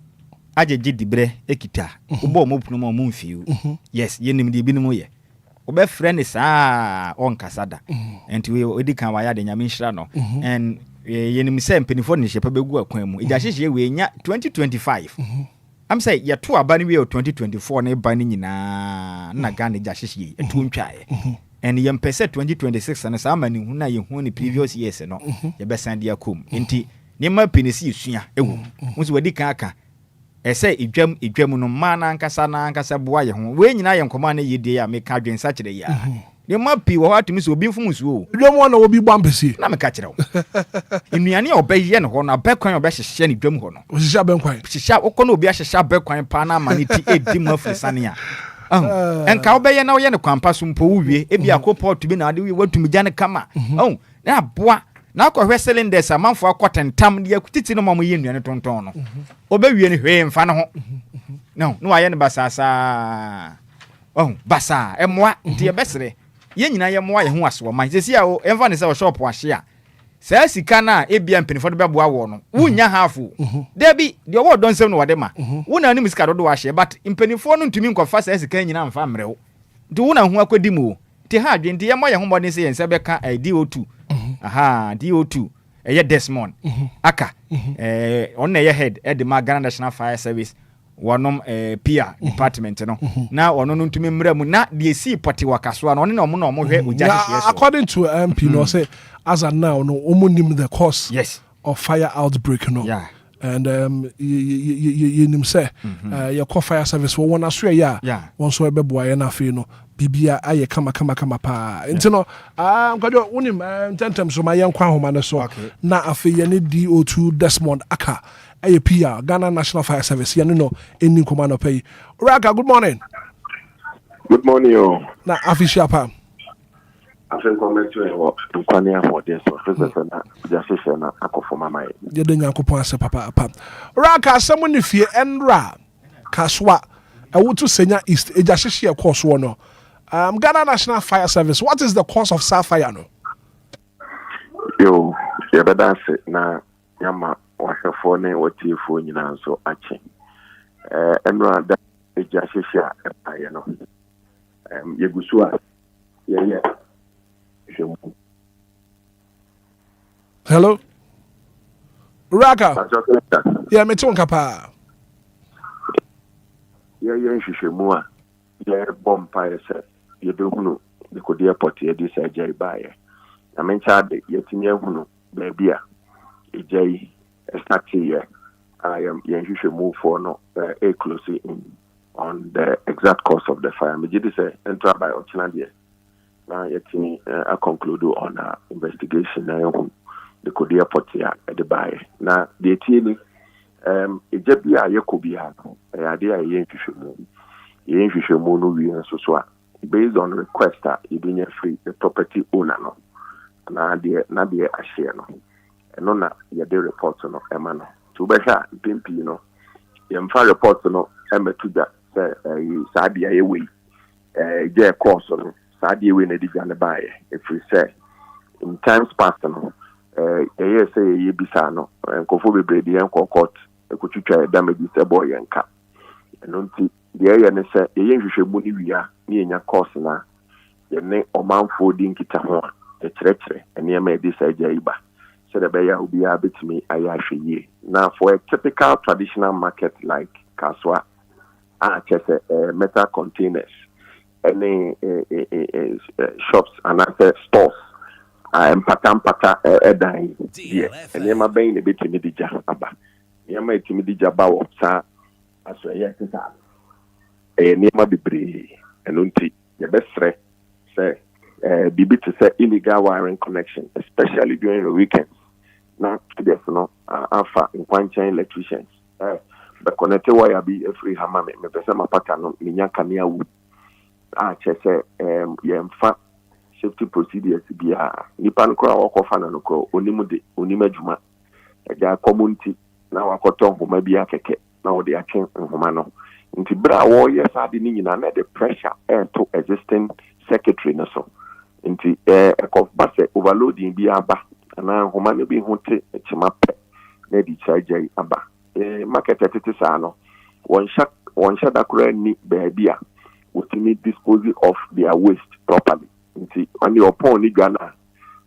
ajeje dibre ekita ubo mo punu mo mfiu. Yes, yenim di binu ye. Obe friend sa on kasada. Enti we edikan wa ya de nyame nhira no. And yenim se empenefo ni shepa begu akwan mu. Ija hyehyɛ we nya 2025. I'm say ya to abani we 2024 na bani nyina na Ghana ja hyehyɛ etu ntwae. And yem pese 2026 and sa mani hu na ye hu ni previous years no ye besan dia kom. Enti ne ma penisi esua ewu. Musu wadi kan aka. Ese idwam no ma na ankasa boa ye ho. We nyina ye nkoma na ye die ya me ka dwen sa kire ya. Ne ma pi wo atumi so obi mfumu so. Idwam na obi bampesi. Na me ka kire wo. Enuane obeye ne ho na bekwan obehyehyɛ ne dwam ho no. Ohyehyɛ benkwan. Hyehyɛ okɔ obi ahyehyɛ bekwan pa na ma ne ti edi mu afrisane a. Enka obeye na wo ye ne kwampa so mpo wuwie ebi akoport bi na ade wi watumi gya ne kama. Na boa na akɔhwɛ cylinders amanfo akɔtentam de akutiti no mamo ye nnuane tonton no. Obewie ne hwe mfa ne ho. No wa ye ne basasa. Basa emwa nti ebesere. Ye nyina ye moa ye ho aso man. Sesi a o emfa ne se wo shop ahye a. Sa sika na ebia mpenifo do beboa wo no. Wunya hafu. Debi de wo don sem no wade ma. Wuna ni sika do ahye but mpenifo no ntumi nkɔfa sa sika nyina mfa mrewo. Nti wuna ho akodi mu. Nti ha adwe nti ye mo ye ho modin se ye nse beka DO2. DO2 eye Desmond aka on eye head e de Ghana National Fire Service wonom PR department no na ono no ntumi mra mu na de esi poti wakaso na ono na omo hwe oja hye so. According to MP no say as of now no omunim the cause yes of fire outbreak no. Yeah. and you say your call fire service for one Australia. Yeah. One so a boy and a fino. Bibia aye kama pa. Intino kajo unim tentem so my young Kwahomane so na afi yene DO2 Desmond Aka aye PR Ghana National Fire Service yene no eni command pay. Raka, good morning. Good morning, yo. Na afi shapa. I think I'm going to Enquires for this one. Just na akofoma mai. Ye de nyankopon ase papa. Raka someone if ye enra kaswa awutu senya east ejahye course no. Ghana National Fire Service, what is the cause of sapphire no? Yo, you better say na yama wahefo ne watifo nyina so ache. Enra da ejahye aye no. Yegusu a ye Hello? Raka? Yeah, me too, Kapa. Yeah, nhwehwemu a ye bomb fire set. You don't know the could airport here this jay buyer. I mean child yet in your baby a jay start here. I am usually move for no a closely on the exact cause of the fire. Me did say enter by Ochindia. Now yet I conclude on our investigation now the could airport here at the buyer. Now the team it just be a yakobia idea so based on request that you be free the property owner no na de a share no no na ye de report no ema no to be sha pimpi no ye mfa report no ema to that say sadia ye we je course no sadia we na di gane bae if we say in times past no ye say ye bisa no nkofo bebre de en court ekotwitwa damage say boy enka eno nti the area ne say ye nhwehwemu ni wia ni enya course na ye ne omanfo di nkita ho e kyerɛkyerɛ ene ma edi say jaiba so the beya Obia betimi ayahwe ye na for a typical traditional market like kaswa chese metal containers any shops and stores empata edan ye ene ma ben ne betimi dija aba ye ma etimi dija ba wo sa aso ye tisa nema bebre eno nti ye besre say bibi to say illegal wiring connection especially during the weekends now there's no alpha in Ghanaian electricians but connected wire be free hammer me pese mapata no minya kanea wu chese ye mfa safety procedures bia nipa no kora wakofa na no ko onimadwuma eja community na wakoto homa bia keke na wo de achen homa no nti bra wo yes ade ni nyina na the pressure to existing secretary no so nti base overloading bi aba na homa no bi hote chima pe na di charge aba market tete sa no one shot akura ni baby a wotimi dispose of their waste properly nti ani opon ni Ghana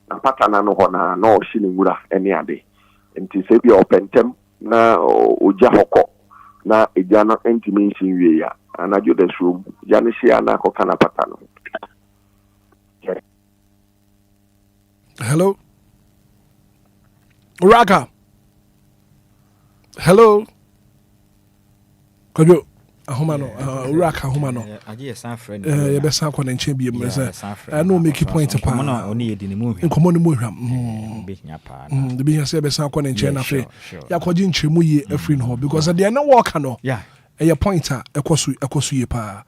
na patana no ho na o hye ni ngura ene ade nti se bi opentem na oja hoko na ejano intimation we ya anajo the room jani share na ko kana patano. Hello Raka. Hello Kojo ahomano Raka ahomano aje san friend ye be san ko na nche bi em say no make point pa no oni ye di ni mu hwa nkomo ni mu hwa be nya pa de bi say be san ko na nche na fe ya kwaji nchemu ye afri no because they na work no yeah a pointer ekosu ye pa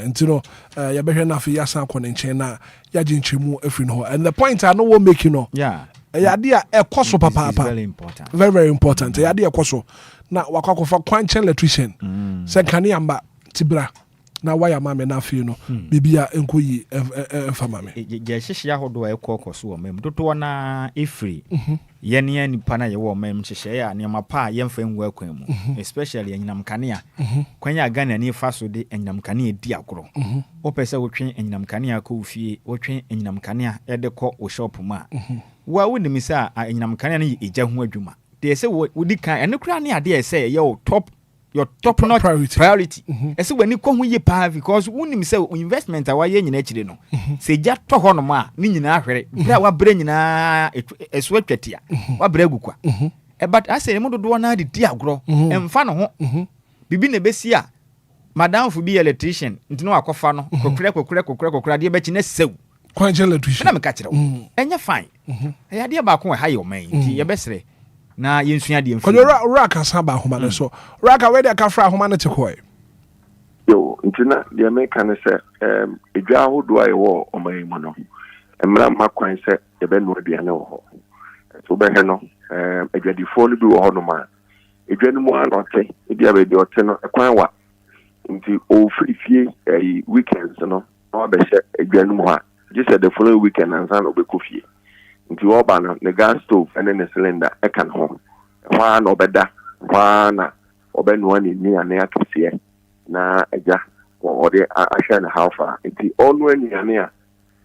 ntino ya be hwe na fe ya san ko na nche na ya ji nchemu afri no and the pointer no will make you know yeah ya dia ekoso papa very important very important ya dia ekoso na wakwakofa Ghanaian electrician se kani amba tibra na waya mame na afie no bibia enkoyi famame je hihia hodo ekokoso wo mem dodo na efri yene nipa na ye wo mem hihia ya ne mapa ye mfa nwu akwan mu especially enyinam kanea kwanya Ghana ni faso de enyinam kanea di akoro opese wotwe enyinam kanea ko fie wotwe enyinam kanea ede ko wo shop ma wa woni mi sa enyinam kanea ne eja ho adwuma they say wodi kan ene kura ne ade say your top notch priority ese wani ko hu ye pa because wonim say investment awa ye nyina chire no se ja to ho no ma ni nyina ahwere bra wa bra nyina esu atwatia wa bra gukwa but I say mo do na de di agro emfa no ho bibi na besi a madam fu bi electrician nti no akofa no kokre de be chi na sew kwanje electrician na me ka kire enye fine ya de ba ko ha yo man nti ye besere na yensua de emfa ko raka saba homa no so raka we de ka fra homa no te ko yo ntina de me kan se edwa ahodo aye wo oman mu no emra makwan se ye be no aduane wo ho so be he no edwadifo no bi wo ho no ma edwanu mu anote ebi abedi ote no ekwan wa nti o free fie weekends no no be she edwanu mu ha just the following weekend and san obeko fie nti wo ba no the gas stove and then the cylinder e kan home wa na obeda wa na obenu ani ni ane akese na eja o de ahia na halfa nti onu ani ane a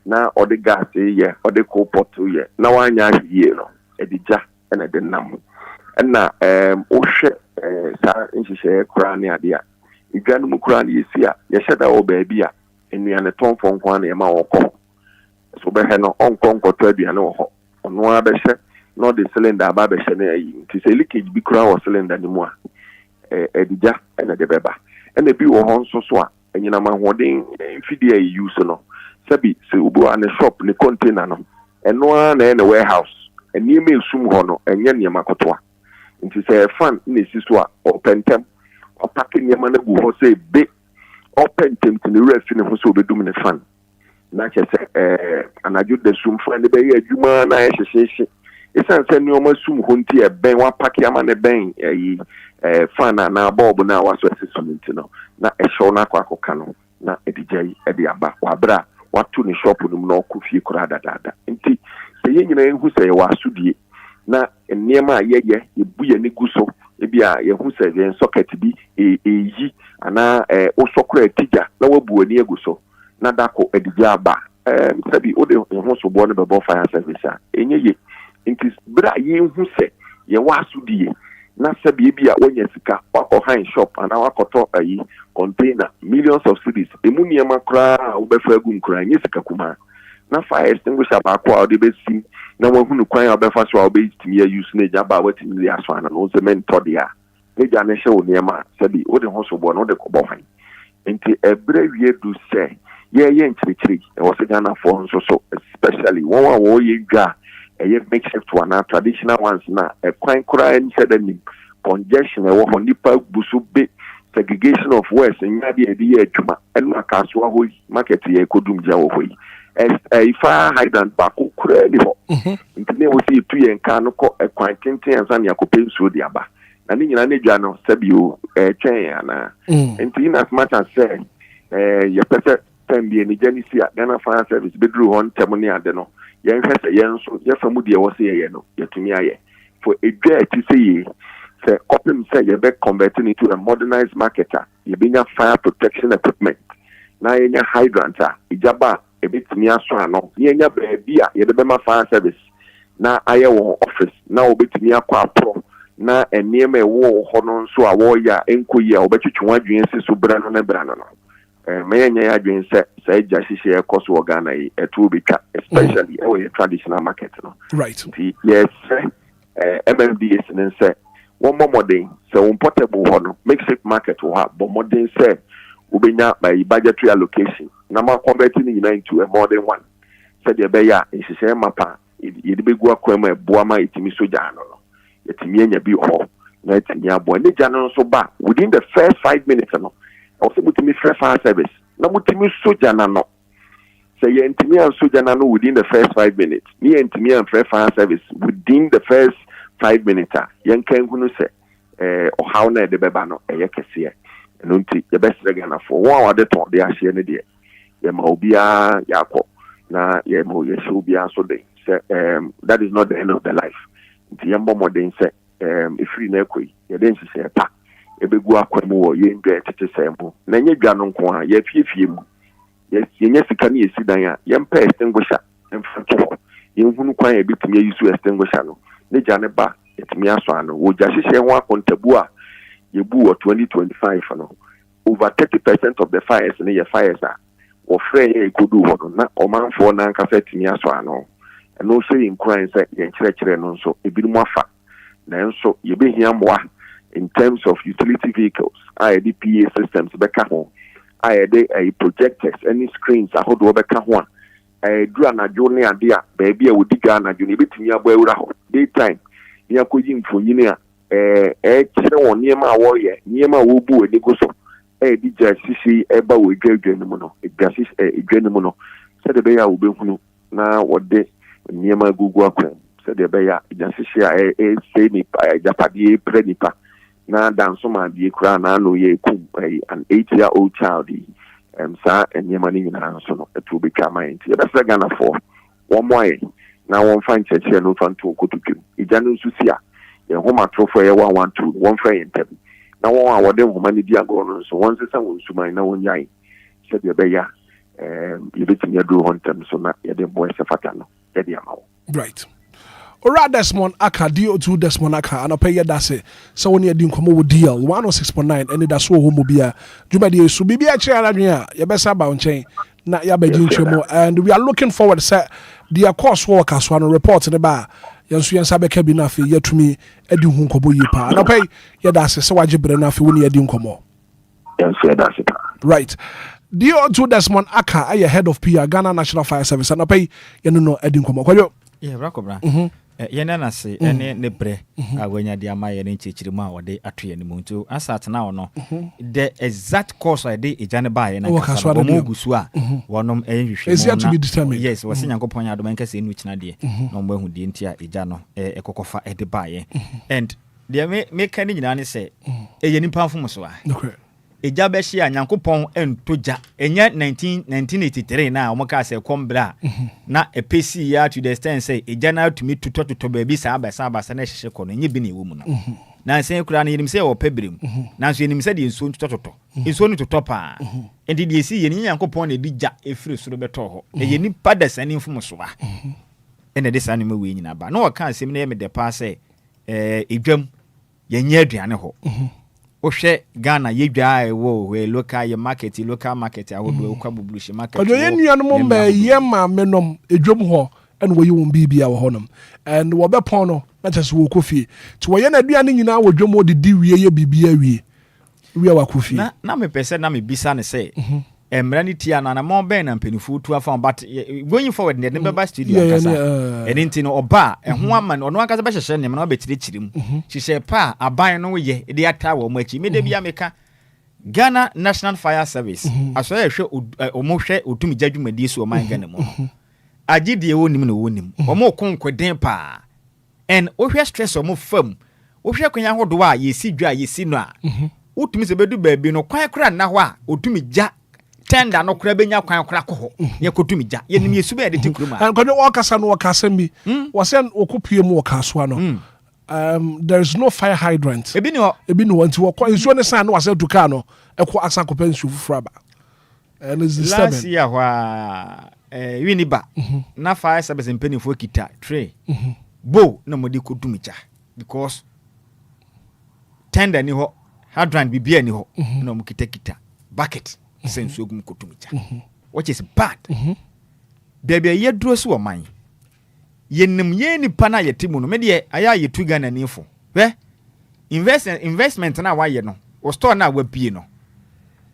na o de gas ye o de coal pot ye na wa anya ahie no edija na de nam na o hwe sa nhihye kura ne ade a iganu mu kura ne yesi a ye hyeda o baabi a enuane tonfo nkwa na e ma wokọ so be he no onkonko to aduane wo ho ono abehye no the cylinder aba behye na yi nti se leakage bi kura wo cylinder ni mu a edija na de beba na bi wo ho nso so a enyina ma hoden fidie yi use no sabi se ubu an shop ne container no eno na warehouse eni me sum ho no enye ne makotoa nti se fan na esi so a opentem opake ne ma na gu ho se be opentem ti ne refi ne ho so obedum ne fan na chese anaju de sum fan ne be ye adwuma na ye hyehyehye esan se ne o ma sum ho nti e ben wa pake ama ne ben yi fan na bulb na wa so esisumenti no na e show na akwa no na edijai edi aba wa bra watu ni shop no na okufie kura dada nti se ye nyina ehu se ye wasudie na nneema ye buye ne guso ebia ye hu se ye socket bi yi ana o sokra tija na wabu ani eguso na dako edija aba sabi o de hu so bo ne bebo fire service a enye ye nti bra ye hu se ye wasudie na sabi ebia wonya sika wako high shop ana wakoto ayi container millions of cedis emu niema kra obefa gu nkra nye sika kuma na fire extinguisher ba kwa de besi na wahunu kwan obefa so obetimi ya use na jaba watimi ya so ana no cement dia ne ja ne hye niema sabi o de hoso bo no de kobo han enti ebre wie du se ye nchirichiri e wo se Ghana for nso so especially one wo ye dwa a makeshift one traditional ones na a kwan kura nsedani congestion e wo ho nipa busu be segregation of waste nyade e di adwuma enu akaso ho market ye kodum ja wo ho e fire hydrant ba ko kura ni ho ntine wo si tu ye nka no ko e kwan tenten ansa ne akopen so di aba na ni nyina ne dwa no sabio twen ana ntine as much as say ye pese tembi ni janisi a Ghana fire service bedru hon temoni ade no yen hwese yen so ye famu de wo se ye no yetumi aye for edwa ti se ye se opim se ye be converting into a modernized marketer ye binya fire protection equipment na yenya hydrant a ijaba e betumi aso ano yenya baabi a ye be ma fire service na aye wo office na obetumi akwa pro na eniema e wo ho no so a wo ya enkoyi a obetwetwe adwen se so bra no na bra no menya ya adwen se say jashishe e koso Ghana yi etu betwa especially e traditional market no right yes MMDS nen say one more modern so portable ho no makeshift market ho ha but modern say ubenya by budgetary allocation na ma converting into a modern one said the beya nhihye mapa yede begu akwama eboa ma etimi soja no etimi anya bi ho na etimi abo ne gya no so ba within the first 5 minutes no also mutimi free fire service na mutimi soja na no say entimi an soja na no within the first 5 minutes ni entimi an free fire service within the first 5 minutes yen kan hunu se o how na de beba no eye kese no nti ye besre Ghana for one wa de ton de ahye ne de ye ma obia yakọ na ye ma ye show obia so de say that is not the end of the life nti ye mbo modern say ifri na ekoi ye de nhihye pa ebegu akwemu wo ye ndwe tete sembo na nye dwa no nko a ye fiefie mu ye nye sika na yesi dan a ye mpa extinguisher emfato ye hunu kwan ye bitumi use extinguisher no ne gya ne ba etumi aso ano wo gya hyehyɛ ho akontabu a ye bu wo 2025 no over 30% of the fires ne ye fires a wo frɛ ye kodu ho no na omanfo na nka fa etumi aso ano no so Enquires ye kyerɛkyerɛ no nso ebinom afa nanso yɛbɛhia mmoa in terms of utility vehicles a yɛde PA systems bɛka ho a yɛde projectors any screens ahodoɔ bɛka ho a duru anadwo ne ade a baabi a wɔdi ga anadwo no yɛbɛtumi abɔ awura hɔ daytime ne akɔyi mfonyini a kyerɛ wɔn nneɛma a wɔyɛ nneɛma a wɔbu wɔ ani gu so di gya sisi ɛba wɔ edwa no mu no edwa no mu no sɛdeɛ ɛbɛyɛ a wɔbɛhunu na wɔde nneɛma agugu akwan sɛdeɛ ɛbɛyɛ a gya sisi a ɛsɛ nipa agyapadeɛ pere nipa na danso ma adeɛ koraa na ano yɛ ekum an 8-year-old child yi saa nneɛma no nyinaa nso no ɛto bɛtwa ama yɛn nti yɛbɛsrɛ Ghanafoɔ wɔn mo ayɛ na wɔmfa nkyɛkyerɛ no mfa nto nkotodwam egya no nso si a yɛn homatorofo ɛyɛ 112 wɔmfa yɛn ntam na wɔn a wɔde nhoma no di agorɔ no nso wɔn nsesa wɔn suman na wɔn nyae sɛdeɛ ɛbɛyɛ yɛbɛtumi aduru hɔ ntam so na yɛde mmoa ɛsɛ fata no yɛde ama wɔn. Right. Ora Desmond Aka, DO2 Desmond Aka, and I pay your dase. So when you're doing come over deal 106.9, and that's what Obia. Jumadi, so be a chair, your best about chain, not your bedroom, and we are looking forward to say the course workers one report in the bar. Yansuyan Sabeka Binafi, yet to me, Edu Hunkobu Yipa, and I pay your dase, so I jibrenafi when you're doing come on. Right. DO2 Desmond Aka, I head of PR, Ghana National Fire Service, and I pay you know Edin Komo. Yeah, Rakobra. Yɛn na se ɛne ne brɛ a wanya de ama yɛn nkyekyirim a wɔde ato yɛn mu nto asat na no the exact course I de egya ne ba yɛn na kasa mo gusu a wɔnom ɛhwehwɛ mu yes wɔse Nyankopɔn ya adom nkase enu kyina de na mo ahu de ntia egya no ɛkɔkɔfa ɛde ba yɛn and de me ka ne nyina ne sɛ ɛyɛ nipa mfom so a Eja beshi a Nyankopɔn entoja enya 1983 na omoka se kombra na epesi ya to the extent say eja na to me tuto baabi sa abasa na hyehye kɔ no nye bi na ewo mu no na nsen kura na yenim se wo pebrem na nso yenim se de nsuo tuto nsuo no tuto pa enti de esi yeni Nyankopɔn na edija efiri soro beto hɔ eye nipa da sani mfom so a ene de sani ma we nyina ba na wɔka asɛm na ye me de pa se edwam yenye aduane hɔ Oshe Ghana yedwa ewo we local market ahodo kwa bubulushi market. Ojo yenuanu mo mba yema menom edwom ho ene wo yewon bibia wo honom and wo bepon no na chese wo kofie ti wo ye na aduane nyina wo dwom wo de di wie ye bibia wie wa kofie na me pese na me bisa ne se emra ni tia na mo ben na mpenifu tu afa but going forward ne beba studio kasa enti no oba ho ama no akasa be hyehye ne na obekirikyirim hyehye pa aban no ye de ata wo machi me de bia meka Ghana National Fire Service aso ya hwe omohwe otumi jadwumadi so o man Ghana mu agide wonim na wonim omo konkoden pa and ohwe stress omo fam ohwe kwanya hodo a yesi dwa yesi no a utumi se bedu baabi no kwan kra na ho a otumi ja tenda no kra benya kwan kra kɔ hɔ ye kotumi ja ye nim yesu be de tikruma and kwanya wakasa no wakasa mi wasen okopie mu wakaso no there is no fire hydrant ebi ni wanti wakɔ nsuo ne san no wase duka no ɛkɔ asa kopɛ nsuo fufura ba and is disturbing last year wa winiba na fire service mpanifo kita tray bo na modi kotumi ja because tenda ni hɔ hydrant bibia ni hɔ na mo kita bucket sensu ogum kotumija which is bad baby ye duro so man yenim ye nipa na yetimu no me de aya yetu Ghana nifo investment na wa ye no o store na wa pie no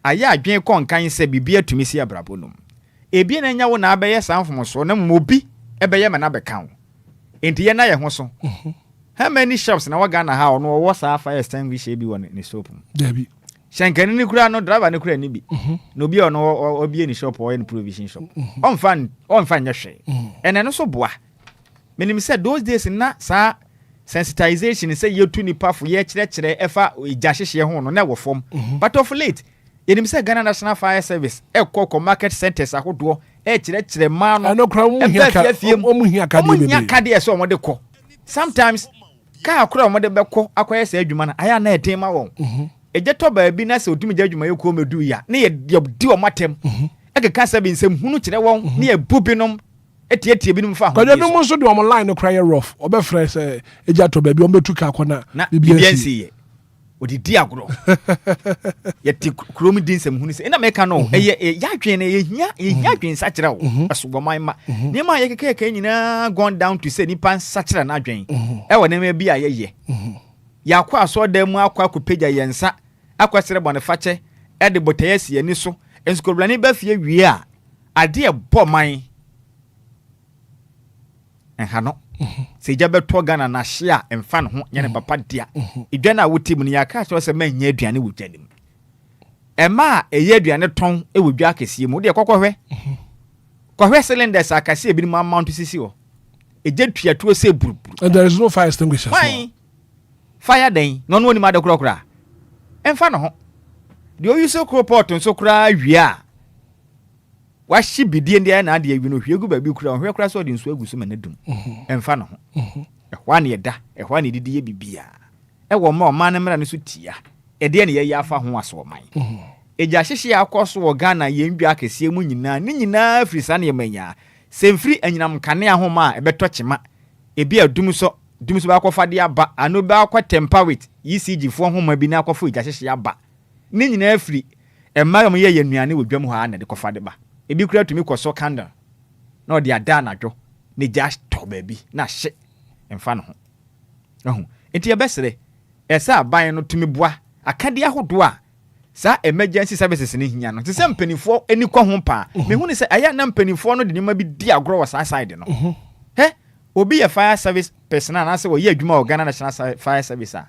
aya adwen kon kan se bibia tumi si abrabo no ebie na nya wo na abaye sanfom so na mobi ebeye ma na beka wo enti ye na ye ho so how many shops na wa Ghana ha ono wo sa fire extinguisher bi won ni soap debi Shankani ni kura no driver ni kura ni bi no bi ono obie ni shop or any provision shop on fan nyehwe ene no so boa menim say those days na sa sensitization say yetu ni pafo ye kire efa ija hyehye ho no na wo fom but of late yenim say Ghana National Fire Service ekoko market centers ahodo kire ma no no kura mu hia kade eso mo de kɔ sometimes ka akura mo de bɛkɔ akoye say adwuma na aya na etema won ejeto baabi na se otumi jadwuma ye ko medu ya na ye di o matem ekeka sabi nsem hunu kire won na ye bubinom etie binom fa ho ko dem mo so de online no cry rough obefre se ejato baabi o metu ka kona bibiansi ye odidi agro yɛte kurom din sɛm hunu sɛ ɛna mɛka no ɛyɛ yɛadwen ne yɛhia adwen sakyerɛ wo ɛsobɔman ma nneɛma a yɛkekeka nyinaa gone down to sɛ nipa nsakyerɛ no adwen ɛwɔ nneɛma bi a yɛyɛ yɛakɔ asɔɔdan mu akɔ akɔpagya yɛn nsa akɔsrɛ bɔne fakyɛ ɛde bɔtɛyɛ si ani so nsukoblane ba fie wie a adeɛ bɔ man ɛha no sɛ gya bɛtɔ Ghana na hye a ɛmfa ne ho nyɛ ne papa dia edwa na wote mu no yɛaka kyerɛ sɛ manya aduane wɔ dwa ne mu ɛma a ɛyɛ aduane tɔn ɛwɔ dwa akɛseɛ mu wodeɛ kɔhwɛ cylinders akɛseɛ bi no mu amount sisi hɔ ɛgya tuatuo sɛ buruburu and there is no fire extinguisher fire den no no ni ma de korokora ɛmfa ne ho deɛ oyi so kropot nso kora wie a wahye bidie ndi na ade awi no hwie gu baabi kura hwie kora so de nso agu so ma nadum ɛmfa ne ho ɛhwa ne yɛda ɛhwa ne didi yɛ bibia ɛwɔ ma ɔman ne mra ne so tia ɛde ne yɛyɛ afa ho aso ɔman ɛgya hyehye akɔso wɔ Ghana yɛndwa akɛseɛ mu nyinaa ne nyinaa firi sa ne yɛmanya sɛmfiri anyinam kanea ho ma ɛbɛtɔ kyema ebi adum so ba akɔfa de aba ano ba akɔ temperate ECG fo ho ma bi na akɔfo ɛgya hyehye aba ne nyinaa firi ɛma yɛ yɛ nnuane wɔ dwam ha na de kɔfa de ba ebi kura tumi kɔsɔ candle na ɔde ada anadwo ne gya tɔ baabi na hye ɛmfa no ho ɛho enti yɛbɛsrɛ ɛsɛ aban no tumi boa akade ahodoɔ a saa emergency services ne hia no te sɛ mpanimfoɔ ani kɔ ho paa mehu ne sɛ ɛyɛ na mpanimfoɔ no de nneɛma bi di agorɔ wɔ saa side no obi yɛ fire service personnel na sɛ wɔyɛ adwuma wɔ Ghana National Fire Service a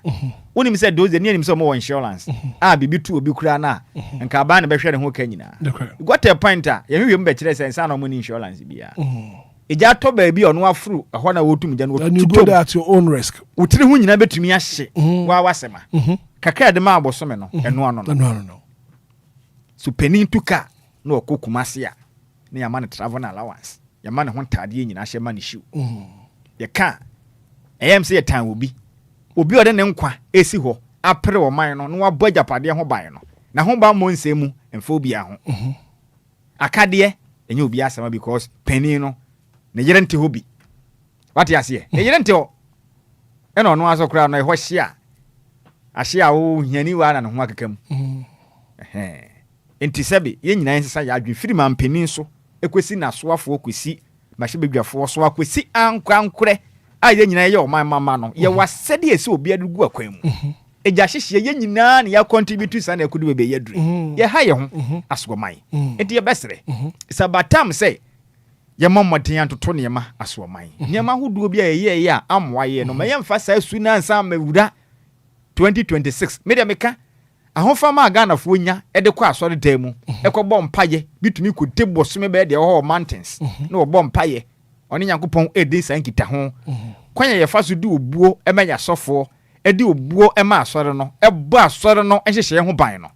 wonim sɛ those ne anim sɛ mo wɔ insurance a bibi tu obi kura na nka ba na bɛhwɛ ne ho ka nyina got a point a yɛhwɛ mu bɛkyerɛ sɛ nsa na mo ni insurance bia ɛgya tɔ baabi ɔno afuru ɛhɔ na wɔtum gya no you go there at your own risk wotire ho nyina bɛtumi ahye wa wasɛma kakra de ma abɔsome no ɛno ano no so penin tuka na ɔkɔ Kumasi a na yɛma no travel allowance yɛma ne ho ntadeɛ nyina hyɛ ma ne shoe yɛka ɛyɛm sɛ yɛtan obi ɔde ne nkwa esi hɔ apere wɔ man no na wabɔ agyapadeɛ ho ban no na ho ba mmɔ nsɛm mu ɛmfa obia ho akadeɛ ɛnyɛ obi asɛma because panin no ne yere nte hɔ bi wate aseɛ ne yere nte hɔ ɛna ɔno aso koraa no ɛhɔ hye a wo hiani wa na ne ho akeka mu enti sɛbe yɛn nyinaa nsesa yɛ adwe firi ma panin so ekosi na soafoɔ kosi mahye bedwafoɔ so akosi ankorɛ a yɛn nyinaa yɛ ɔman mama no yɛ wasɛde esi obi adugu akwan mu ɛgya hyehye yɛn nyinaa ne yɛ contribute sa na akudu bebe yɛ dure yɛ ha yɛ ho asoman enti yɛ bɛsrɛ sabatam sɛ yɛ mmɔden antoto nneɛma asoman nneɛma ahodoɔ bi a yɛyɛ a amoayɛ no ma yɛmfa saa su na nsa mawura 2026 media meka ahofama Ghanafoɔ nya ɛde kɔ asɔre dan mu ɛkɔbɔ mpaye bitumi kɔ tebo some bɛ de ɛwɔ mountains na wɔbɔ mpaye ɔne Nyankopɔn ɛde san kita ho kwanya yɛfa so de obuo ɛma yasɔfoɔ ɛde obuo ɛma asɔre no ɛbɔ asɔre no ɛhyehyɛ ho ban no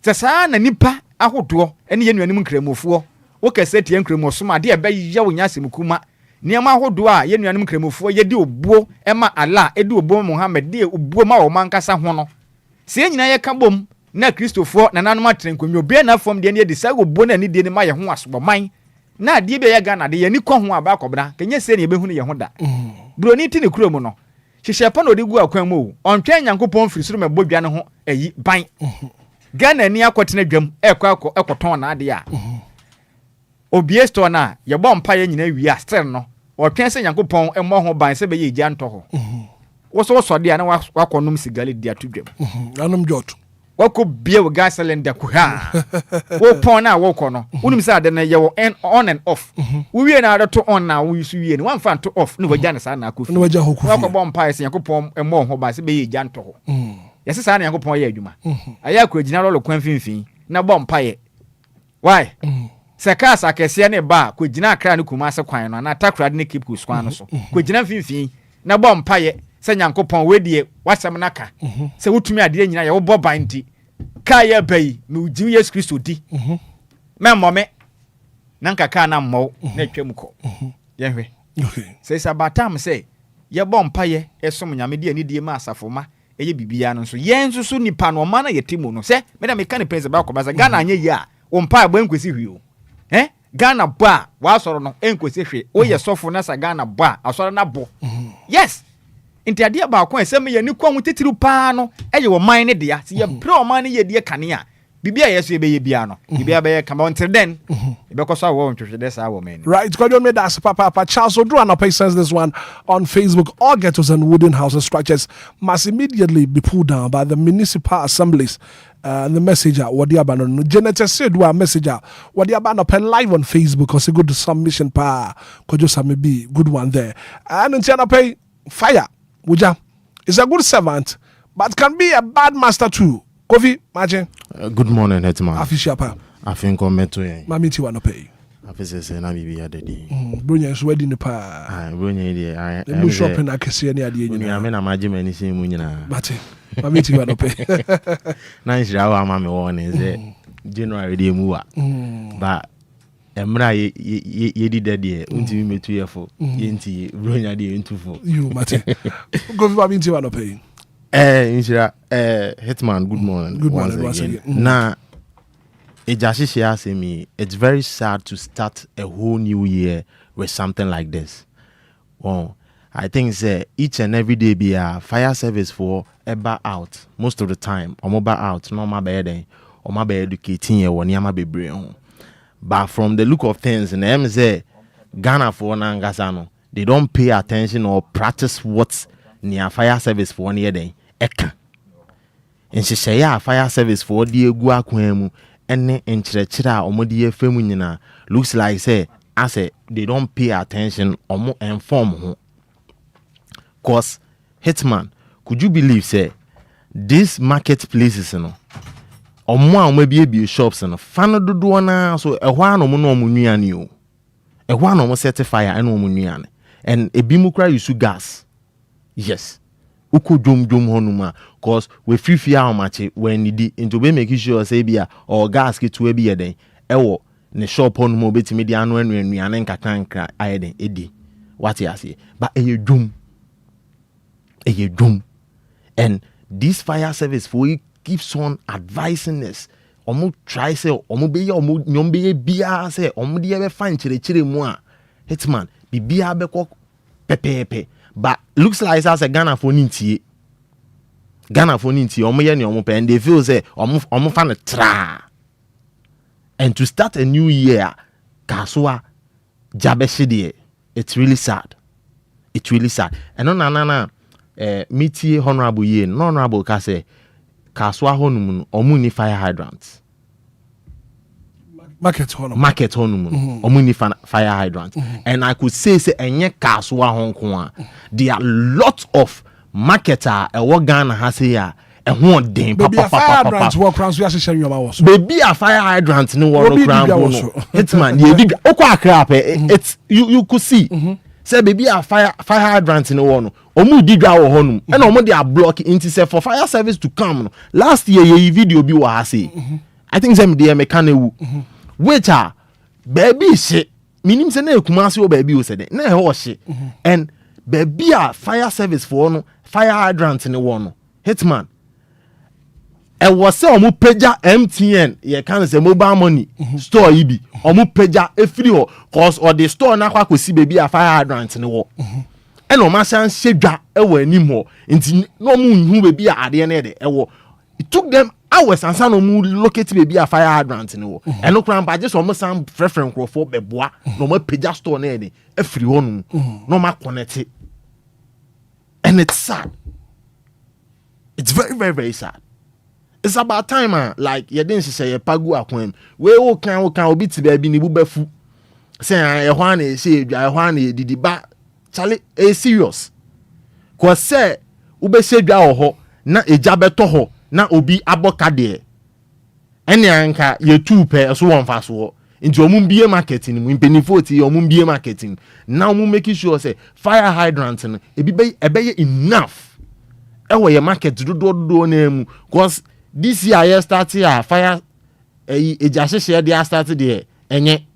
sɛ saa na nipa ahodoɔ ɛne yɛ nuanim nkramofoɔ wokɛsɛ tie nkramosom ade ɛbɛyɛ wo nyasɛm kuma nneɛma ahodoɔ a yɛ nuanim nkramofoɔ yɛde obuo ɛma Allah ɛde obuo Muhammad de obuo ma wɔ mankasa ho no sɛ nyina yɛ ka bom na Kristofoɔ na nanom atrenkonyo bia na fam de ne de sa obuo na ne de ne ma yɛ ho asoboman na ade be yɛ Ghana de yɛ ni kɔ ho aba akɔbra kɛnyɛ sɛ ne yɛbɛhu ne yɛ ho da broni ti ne kuro mu no hyehyɛ pa na odi gu akwan mu ɔntwɛn Nyankopɔn firi soro mɛbɔ dwa ne ho ayi ban Ghana ni akɔtena dwam ɛkɔtɔn na ade a obie store na yɛbɔ mpa yɛ nyina wi a still no ɔtwɛn sɛ Nyankopɔn ɛmmɔ ho ban sɛ bɛyɛ gya ntɔ ho so de ana wakonom sigali dia to dwam anom jot wako bia wo gas cylinder ko ha wo pon na wo kɔ no unim sɛ ade na ye wo on and off wo wie na ade to on na wo yusu wie ni wan fa to off ne wagya ne sa na akofi ne wagya hokufi wako bɔ mpa yɛ Yakopɔn ɛmɔ ho ba sɛ bɛyɛ gya ntɔ ho yɛsɛ sa na Yakopɔn yɛ adwuma aya akɔ gyina lolo kwan finfin na bɔ mpa yɛ why sɛ ka sa kɛseɛ ne ba ko gyina akra ne kuma sɛ kwan no na takra de ne keep ku kwan no so ko gyina finfin na bɔ mpa yɛ sɛ Nyankopɔn wedie wasɛm naka sɛ wotumi ade nyina yɛ wo bɔ ban nti ka yɛ bayi me uji Yesu Kristo di memmɔ na nkaka na mmɔ na atwam kɔ yɛhwɛ sɛ sabatam sɛ yɛbɔ mpaye ɛsom nyame de ani die ma asafo ma ɛyɛ bibia no so yɛn nso so nipa no ɔma na yɛtemu no sɛ meda meka ne prince ba kɔba sɛ Ghana anya yi a wo mpaye bɔ nkwesi hwi o Ghana bɔ a wasɔre no enkwesi hwe wo yɛ sɔfo na sa Ghana bɔ a asɔre na bɔ yes nti ade ba ko ese me ye ni kwa mu titiru pa no eye wo man ne dia se ye pre o man ne ye die kane a bibia yeso ye be ye bia no bibia be ye kama until then e be ko so wo ntwehwe des a wo man right God you made that papa Charles Odru and I sends this one on Facebook. All ghettos and wooden houses structures must immediately be pulled down by the municipal assemblies. The messenger what the abandon Janet said do a messenger what the abandon live on Facebook because a good submission pa could just maybe good one there and in China pay fire Wuja is a good servant but can be a bad master too. Kofi, imagine. Good morning, Hitman. Official pa. I think I'm meant to. Mami ti wanna pay. I say na bibi ya dedi. Bronya is wedding pa. Ah, bronya dey. I am shopping akese ni ade nyina. Ya me na maji mani se mu nyina. Bate. Mami ti wanna pay. Na nshira wa ma me won say January dey mu wa. But emra ye di dade untimi metu yefo. Yenti bronya dey ntufo. You mate. Go fi mami ti wanna pay. Inshira, Hitman, good morning. Good morning once again. Now, it's very sad to start a whole new year with something like this. Well, I think each and every day be a fire service for ever out. Most of the time, or mobile out, no my bed, or my bed educating you when you be brain. But from the look of things, in the Ghana for Nangasano, they don't pay attention or practice what's near fire service for 1 year day. Eka. And she say fire service for the gua kwemu ene enchirechira omodi efemu nyina looks like say I say they don't pay attention or more inform ho. Cause Hitman, could you believe say these marketplaces no omo be shops no fano dodo na so ehwa no mo no mo nuane o ehwa no mo set fire ene mo nuane and ebimu kra use gas. Yes. Uku dum honuma cause we free how much when need into be make sure say bia or gas ke to be den ewo ne shop on mo betimi di anu anuane nkakranka ayeden edi what you say but eye dum and this fire service for keeps on advising us omo try say omo be omo nyom be bia say omo de be fan chire mu a Hitman bibia be ko pepepe. But looks like as a Ghana for ninty. Omo ye ni omo pe and they feel say omo fan tra. And to start a new year, kaswa jabeshide. It's really sad. And no metie honorable ye, no honorable ka say kaswa honum omo ni fire hydrants. Market honum. Omo ni fire hydrants. And I could say enye kaswa honko. There are lots of marketer Ghana has here and den baby a fire hydrant work crowns we are sharing your house. Baby a fire hydrant no one crown. Hitman okwa crap it's you could see. Say baby a fire hydrant no one. Omu didwa wo honum. And omu dey block into say for fire service to come. Last year ye video bi wa say. I think them dey mechanic which are baby shit. Minim say na ekumase o baby o say na e ho shit. And baby a fire service for no fire hydrant in the one Hitman. E was say omu peja MTN ye can say mobile money store ibi omu peja efiri ho cause or the store na kwa kosi baby a fire hydrant in the wall. And o ma san sedwa e wa anim ho nti no mu nhu baby a ade na de e wo it took them hours and san omu locate baby a fire hydrant in the wall. And no kran ba just omu san frefren crofo beboa no ma peja store na de efiri ho no ma connect it. And it's sad. It's very, very, very sad. It's about time, like you didn't say a pagu aquam. We all can be to baby ni bubefu. Say I want to say I want to did ba Charlie a serious. Cause say ube say ho na ejabeto ho na obi abokade. Any anka ye 2 pair so one fast wo. Into omumbie marketing mu benefit omumbie marketing now mu making sure say fire hydrant no ebeye enough ewo ye market do na mu cause this year I started fire ejasheshe dey started there enye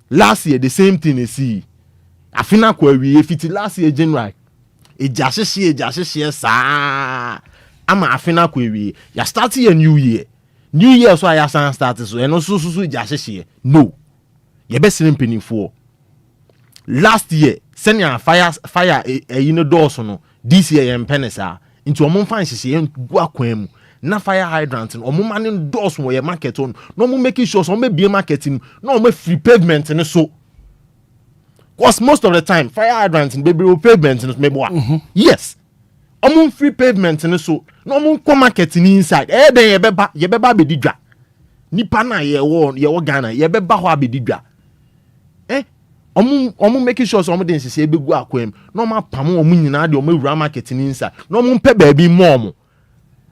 last year the same thing see afina kwa wi fit last year January ejasheshe sa ama afina kwa wi ya start a new year so I san start so and so ejasheshe no ye be slim penny for last year send your fire doors no this year yɛn penisa into ɔmo fan hyehyɛ yɛn gu akwan mu na fire hydrant no ɔmo ma ne endorse wɔ yɛ market on na ɔmo making sure so ɔmo be marketing na ɔmo free pavement ne so because most of the time fire hydrant no be pavement no me boa yes ɔmo free pavement ne so na ɔmo kɔ marketing inside then yɛbɛba abɛdi dwa nipa na yɛwɔ Ghana yɛbɛba hɔ abɛdi dwa Omu making sure so omu den sisi ebe gu akwem na omu apam omu nyina de omu ewura marketing inside na omu mpe baby mom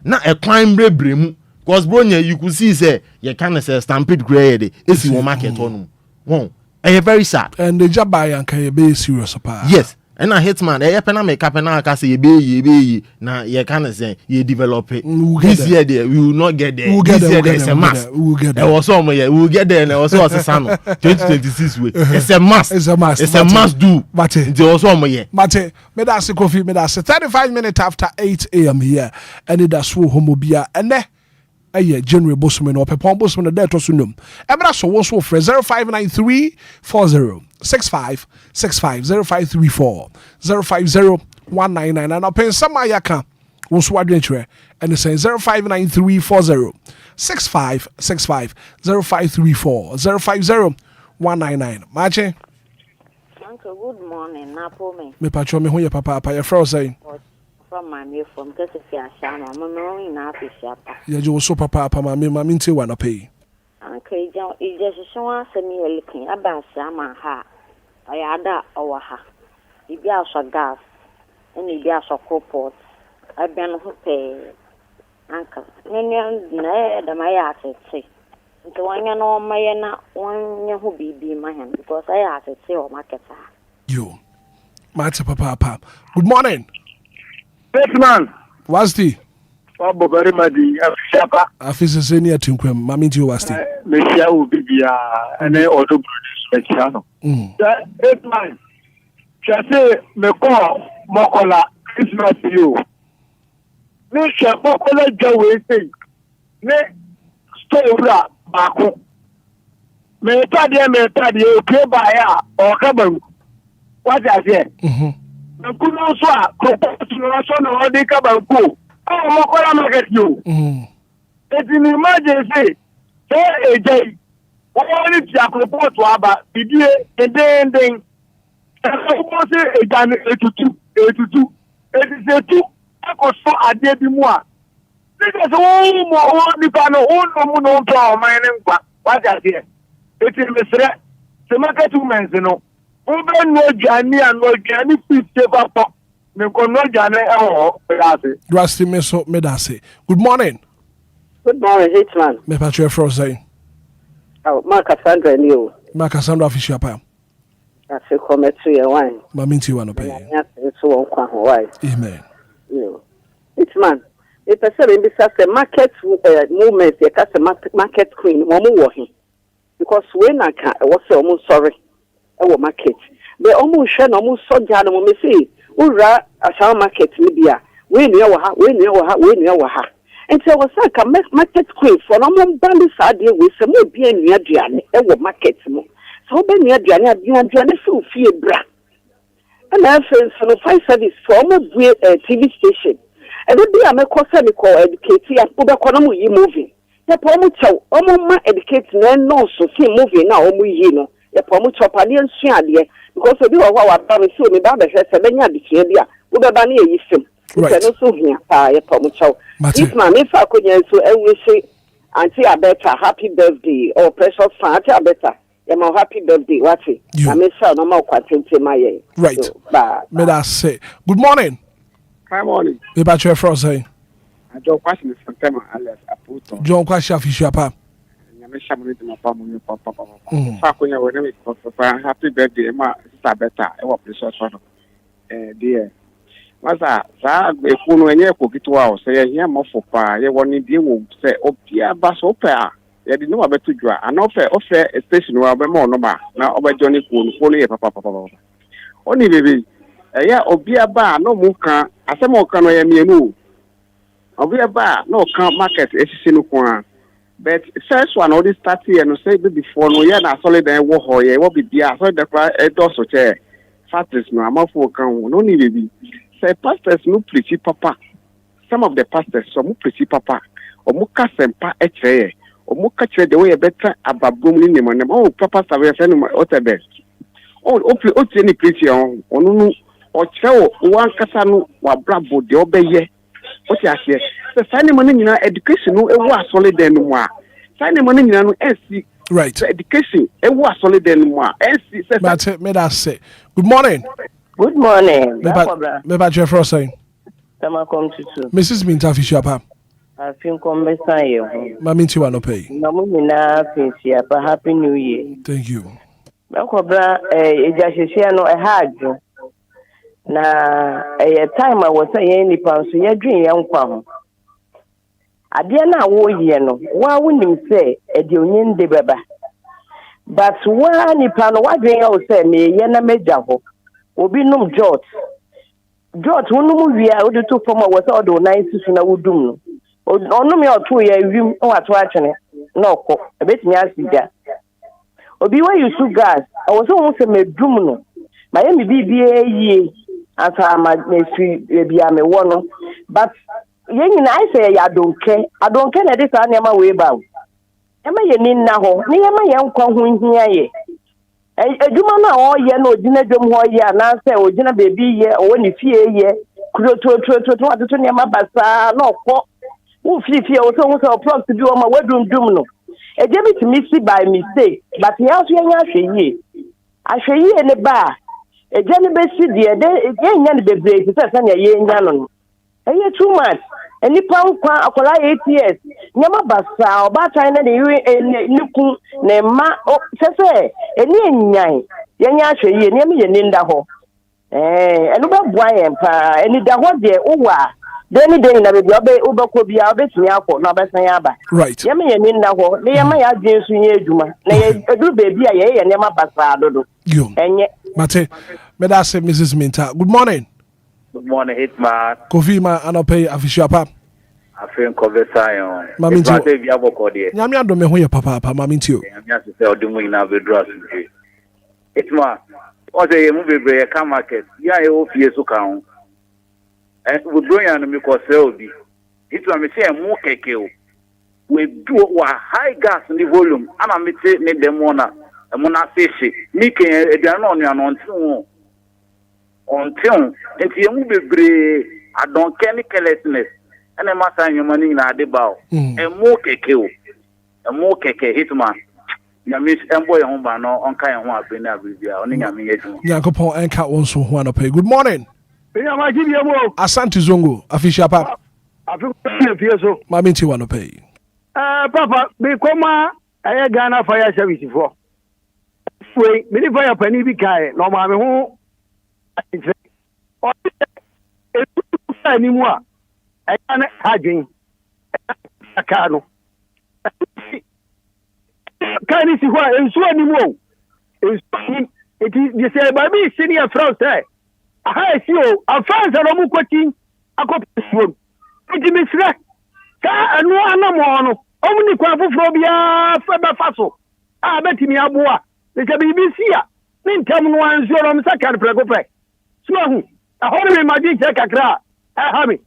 na e kwan brebre mu because bro you could see say you can say stampede grade esi wo market on won e very sad and the job buy and can be serious pa yes and a hitman e pena make up na ka say ye na ye can say ye develop it this year there we will not get there this year there is a mass we will get there was some we will get there and also was sano 2026 way it's a mass it's a mass do but there was some we but me da se coffee me da se 35 minutes after 8 a.m. here Anidaso Wɔhɔ and January Bosman or Pepon Bosman the to sunum. Ebra so was for 0593 40 65 65 0534 050 199 and I'll pay some Mayaka was what venture and it says 0593 40 65 65 0534 050 199. Mache. Uncle, good morning. Napo me patcho me who your papa your fro say. From my me from Kessia Shama, Mamma in Africa. Ya jo so papa mama nti wa na pay. Uncle John is just so answer me looking about Sama ha. I ada our ha. If you are gas and if you are so pot, I been who pay. Uncle, the my say. Until one you know my na one who be my hand because I have to say or market. You. Matcha papa. Good morning. Hitman. What's the? Bobo very madi afishapa. Afisa seni atinkwem mami nti what's the? Mesia ubibia ene auto produce mechiano. Hitman. Chase meko mokola Christmas you. Ne shepo kola jawe say. Ne store bako. Me tadi okay ba ya o kaban. What I say? Kuno so a proportion na odi ka banko o mo ko la market you it in emergency say ejai o ni ti akoport aba bidie ending so say ejan etutu it is a two akoso ade bi mu a this o mo o ni pa no o no mu no to o man nkwa what I say it is mesre se market women no Ube no jani and no jani fit favor pop. Me ko no jani medase. Rusty meso medase. Good morning. Good morning, Hitman. Me patro fro say. Oh, Mark Cassandra and you. Mark Cassandra official pa. I say come to your wine. Mami nti wa no pay. It's so on why. Amen. You. Hitman. If I say in this market movement, you can say market queen, mo wo he. Because when I can was almost sorry. Our market. They almost share almost so jana mo me say, ura asha market libya. We knew ha. And so was like a market queen for no more bandy side with some more being near Diane, our market mo. So be near Diane, feel fear bra. And I feel so fire service for almost TV station. And it be a make call educate and put a column you moving. The pomo chow, almost educate no so see moving now, you know. The promote chopani and shade because we are our parents so me baba say benya dikebia wo beba na yisem so so hia pa ye promote if ma me fa konya so we say auntie abeta happy birthday or precious fan auntie abeta ye ma happy birthday what na me say no ma kwatente ma ye right me that say good morning. Good morning. Me ba che fro say I don't question from time alias aputo John kwasha official pa happy birthday, ma sister better. I want precious one. Dear, Master, if you know any coquito, say here more for pa. You want to deal say Obia bus opera. You didn't know about to draw. And offer a station where be more no ma. Now over Johnny Coon, follow papa. Only baby. Yeah, Obia bar no muka. I say more can I move. Obia bar no can market. It's no one. But first one, all this 30 and say before no year na solid and Wɔhɔ ye what be there so the doors chair factories no am for can no need baby say pastors no preach papa. Some of the pastors some preach papa. Omuka sempa echeye. Omuka chwe the way better ababum ni mo. Oh papa save fe no otebe. Oh o ni preach on onu o chwe o ankasa no wa brabo de obeye. O ti ase. So say money nyina education no e wo solid den mo a. Say money nyina no ensi. Right. So education e wo solid den mo a. Ensi say but me that say. Good morning. Good morning. Me ba Jeff Ross saying. Sama come to Mrs. Minta Fisher pa. I think come besan ye ho. Ma minti wa no pay. Na mo nyina finsia pa happy new year. Thank you. Me kobra eja hwehwe no haadwo. Na time I was saying nipa so ye dwen ye nkwa ho. Ade na wo ye no, wa wonim say e de onyinde beba. But wa nipa no wa dwen ye say me ye na meja ho. Obi num jot wonu wi a odi to fom a wo say odo nine susu na wudum no. Onu me oto ya wim o ato atwene na okọ ebetimi asiga. Obi wa yusu gas, I was so say medum no. Ma ye me bibie yie ata ma mefi bia me wo no. But ye nyina I say ya adonke na dey sa na ma we ba. E ma ye ni na ho, ni ye ma ye nkwa ho hia ye. Ejuma na o ye na odina dwom ho ye na say odina bebi ye o ni fie ye kuro to atoto ne ma basa na okọ wo fie o so props bi o ma wadum no eje bitimi si by mistake but ye also ye ahwe ne ba eje ne be si de ye nya ne bebre se na ye nya no eye too much eni pankwa akola 8 years nyama basa obata na de niku ne ma se eni nyan ye nya ahwe ye ne me ye ne nda ho enu ba bua ye pa eni da ho de uwa Deni na baby obako bia obetumi akọ na obesan aba. Right. Ye me ye ni nda ho, me ye ma ya dwensu nye adwuma. Na ye edu baby a ye ne ma basa dodo. You. Enye. Mate, me da say Mrs. Minta. Good morning. Good morning, Hitman. Kofi ma anopay official pa. Afin conversation. Mami ntio. Mate bia boko de. Nyame ado me ho ye papa mami ntio. Nyame asese odumu ina bedras. Hitman. O say ye mu bebre ye ka market. Ya ye ofie so ka ho. We bring an because Obi. It was me say more keke. We do high gas in the volume. And I say need them mona fish. Me can they are not until and you move be I don't care any carelessness. And I must sign your money in a debao. And more keke. And more keke Hitman. Ya miss emboy home no on kind of one been every year. Only I mean Yakopon and cat wants to want to pay. Good morning. Asante Zongo, official papa. Mami ti wano pay. Papa, me koma aye Ghana Fire Service for. We me fire pani bi kai no ma me ho. Ni mo a aye na hadwen. Aka no. Kan si ho ensu ani mo. Ensu it say ba bi senior fraud say. Aha si o afansa no mu kwati akopisuo. Iti misre ka anu anamo no omni kwa foforo bia fa be faso a betimi aboa se BBC a ni ntam no anzo no msaka prego pre so hu ahore me magi che kakra ha mi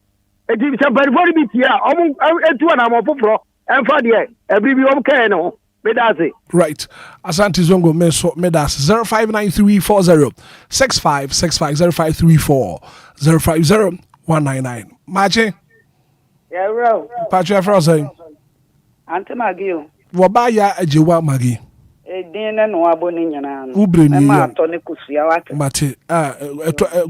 iti se barifori bitia omu etu na mo foforo emfa de ebribi om kan no medase. Right. Asante Zongo meso medas 059340 6565 0534 050 Mache. Yeah, bro. Patrick Frozen. Ante Magio. Wabaya ejewa magi. Dine no aboni nyana no. Ubre ni ma to ne kusua wate. Mate,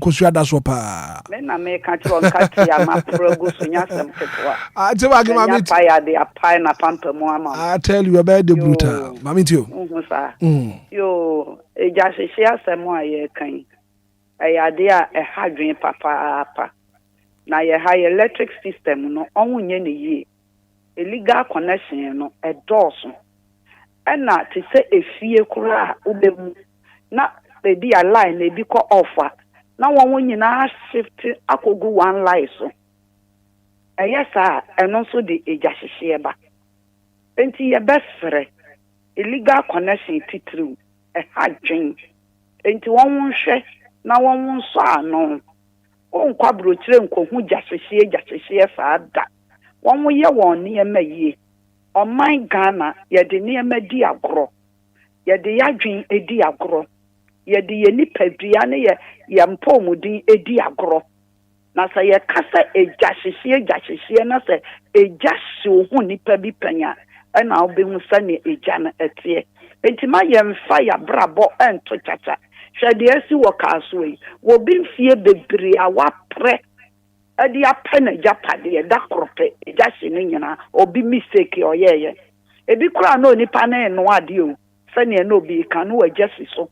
kusua da so pa. Me na me ka tro nka ya ma progu so nya sem ketewa. Ate wagi mami. Pa ya de apai na pampa mu ama. I tell you about the brutal. Mami tio. Sa. Yo, eja hwehwe asem a ye kan. Ayade a hadwen papa. Na ye high electric system no onwunye ne yie. Illegal connection no edoso. Na to say efie kura ubemu na be a line na bi ko offer na won nyina shift akogu one line so eyesa eno so de eja hihye ba enti ye befre illegal connection titru hadwen enti won hwe na won so ano on kwabrochire nkohu gyahyehyie saa da wɔn mo yɛ wɔn nneɛma yie ɔman Ghana yɛde nneɛma di agorɔ yɛde yadwen edi agorɔ yɛde yɛ nipadua ne yɛ mpɔmudin edi agorɔ na sɛ yɛka sɛ gyahyehyie na sɛ egya hyew ho nipa bi panya ɛna wobɛhu sɛ ne egya no ɛteɛ enti ma yɛmfa yɛabrabɔ ɛnto kyakya hwɛ deɛ asi wɔ kaaso yi wɔbi mfie bebree a waprɛ ɛde apɛ na gyapadeɛ da korɔpɛ egya hye no nyinaa obi mistake ɔyɛɛyɛ ebi koraa na onipa no ɛno adeɛ o sɛnea na obi ka no wagya si so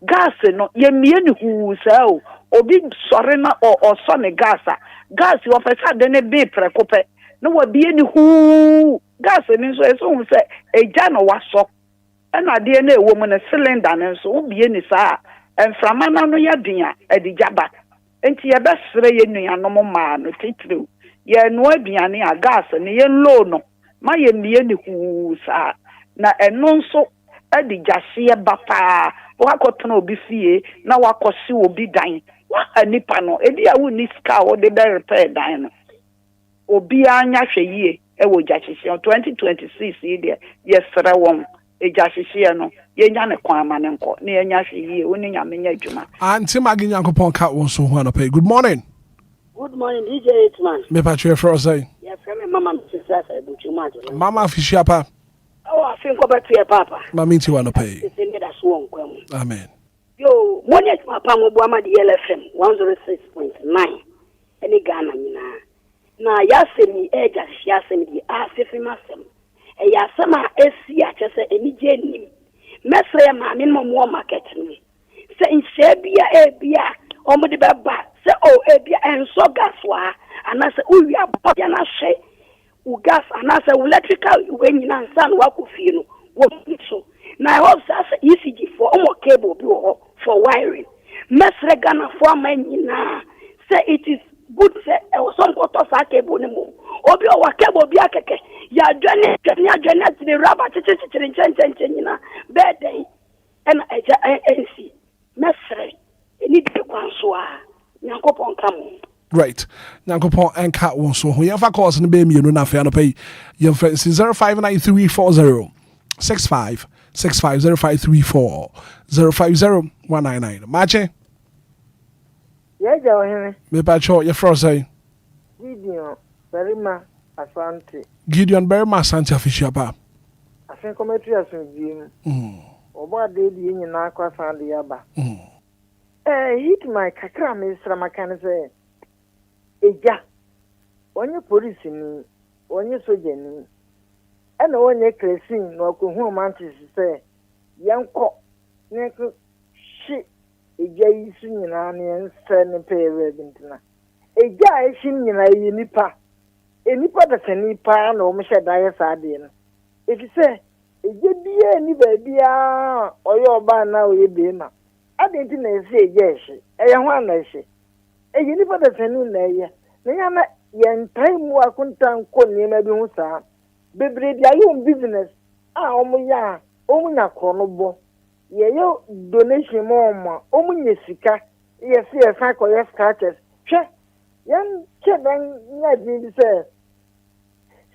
gas no yɛmmie ne huu saa o obi sɔre na ɔsɔ ne gas a gas wɔpɛ sɛ ade ne bee prɛko pɛ na wabie ne huu gas no nso ɛsɛ hu sɛ egya no wasɔ ɛna adeɛ no ɛwɔ mu no cylinder no nso wobie ne saa mframa no yɛ den a ɛde gyaba enti yɛbɛsrɛ yɛ nuanom maa no titiriw yɛnoa aduane a gas no yɛnlow no ma yɛmmie ne huu saa na ɛno nso ɛde gyahyeɛ ba paa wakɔtena obi fie na wakɔsi obi dan waha nipa no ebi a wonni sika a wɔde bɛ repair dan no obiara nya hwɛ yie ɛwɔ gyahyehyɛ 2026 yi deɛ yɛsrɛ wɔn gyahyehyɛ no yɛnya ne kwan ama ne nkɔ na yɛnya hwɛ yie wo ne nyame nya adwuma Auntie Maggie Nyankopɔn ka wɔn so ho anɔpɛ. Good morning. Good morning, DJ Hitman. Me pa tue fro say. Yeah, from Mama Mrs. Sasa Buchuma. Mama Fishia pa. Oh, I think about your papa. Mama nti wanɔpɛ. Amen. Yo, money at my pam Obama DLFM 106.9. Any Ghana nyina. Na yasemi eja yasemi di asefi masem. E yasema esi a chese eni jenim. Mesre ma me mo market ni. Se inse bia omo de beba se o ebia enso gas wa anase uwia bia na hye u gas anase electrical we nyina nsan wa kofie no wo so na I hope say ECG for omo cable bi for wiring. Mesre Ghana for my nyina say it is good say e was on go to sa cable ni mo obi o wa cable bi akeke ya dwane ti the rubber chichi nyina beden and eja NC mesre ni de kwanso a Nyankopon kam. Right. Nyankopon enka won so ho yemfa calls no be mienu na fa no pay yemfa 059340 65 0534 050199 Mache. Yeah, Joe. Me pa cho your fro say. Gideon Berima Asante. Gideon Berima Asante official pa. I think commentary as in Oba de di nyina kwa san de aba. Hitman kakra me sra makane say. Eja. Onye police ni, onye soja ni. Ena onye kresin no akohu mantis say yanko ne ko shi eja yisu nyina ne ense ne pewe bintina. Eja eshi nyina yi nipa. Enipa da tani pa na o mhye dae sa de no. Efi say eja bia ni ba bia oye oba na oye be ma. Adenti na ese eja eshi. Eye ho ana eshi. Eyi nipa da tani na eye. Na ya na yentai mu akunta nko niema bi hu saa. Bebre dia yo business omunya kronobo ye yo donation mo omunya sika ye se ye fa ko ye scratches hwe yan chedan nya bi se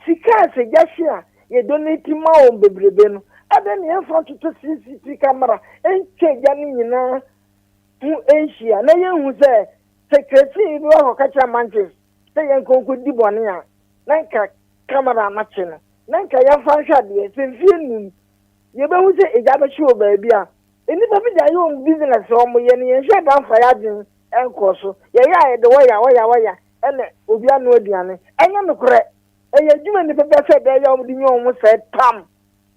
sika se jashia ye donate ma o bebrebe no adan ye front to CCTV camera enche ja ni nyina hu enhia na ye hu se secretary bi wa ko kacha manches se ye nkonko di bone a nanka camera na che no nanka ya fa hwa de senfie num ye be hu se eja be show ba bia eni ba bi da yo business o mo ye ne ye hwa dan fa ya din enko so ye ya de waya ene obi anu aduane enya no kore eye adwuma ni bebe se de ya o di nyo mo se tam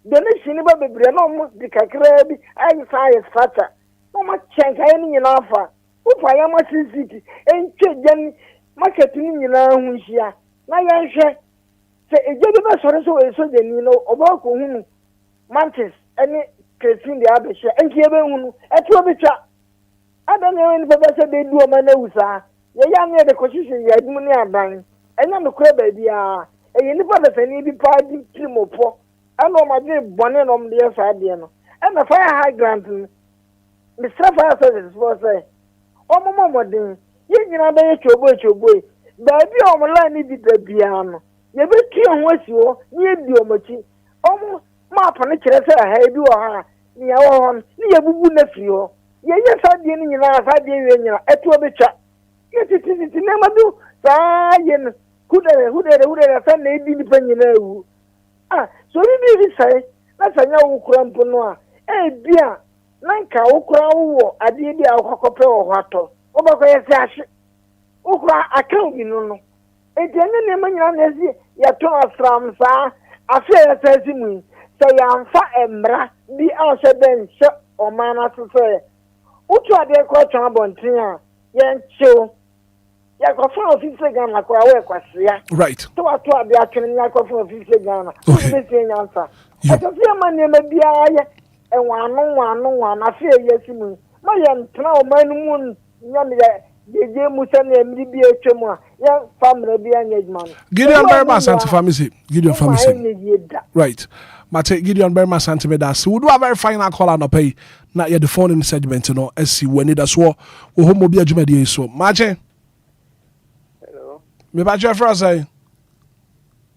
de ne shini ba bebre na mo di kakra bi ayi sa ye fata no ma chenka ye ni nyina afa ufa ya ma city enche jan market ni nyina hu hia na ye hwe se eje bi ba sore so eso de ni no oba ko hunu mantis any creating the abeshe enki ebe hunu eto bi twa adan ye ni bebe se de duo ma na wusa ye ya ne de kosisi ya dum ni adan enya no kura ba bia eye ni pa da sani bi pa di trimopo ana ma de bone no mde ya sa de no na fire high grant ni Mr. Fire Services for say omomo modin Ye nyina be chobo. Baby online bi da bia no. Ye be tue ho asi ho, ye di omachi. Omo map no kire se ha bi wo ha. Ni ya wo hon, ni ye bubu na firi ho. Ye sadie ni nyina sadie we nyina eto betwa. Ye titi na madu sa ye no. Hudere fa na edi ni pa nyina ewu. So bi say na sanya wo kura mpo no a bia na nka wo kura wo ade bi akwakope wo hato obako yesi ahye wo kura account bi no ejene ne manyina na ezi ya to asram sa afi yesi mu say amfa emra bi ahye ben hye o mana so say utu ade ko twan bonten a ye nchew ya ko fa ofisi Ghana ko awe kwasia right to ade atwene ya ko fa ofisi Ghana o be se nyansa atofia mane ma bia ya enwanu na fe yesi mu ma ye ntra o manu mu nyame ye musa na emri bi etwemu a ya family bi anya adwuma no Gideon Berma Santa Family Gideon family right Mate Gideon Berma Santa Meda so we do a very final call and pay na ye the phone in segment no esi we need as wo homo bi adwuma die so mache hello me ba je for say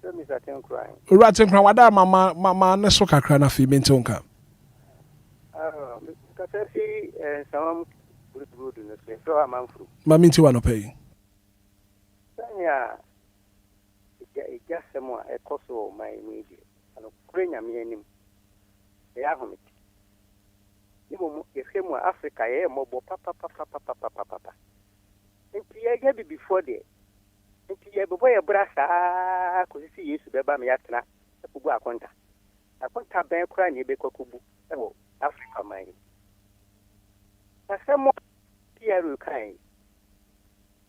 Mr. Enquires. Curating wada mama ne so kakra na fi menti onka. Because some good no say so am fru. Ma menti wa no pay. Sanya just some e koso my media. Ano krenya me anim. E ahomit. Ibo e femu Africa e mobo papa. Enti ye be before there. Nti ye bebo ye brasa ko sisi Yesu beba me yatena ebugu akonta ben kura ni be kwakubu ewo Africa man asemo pieru kai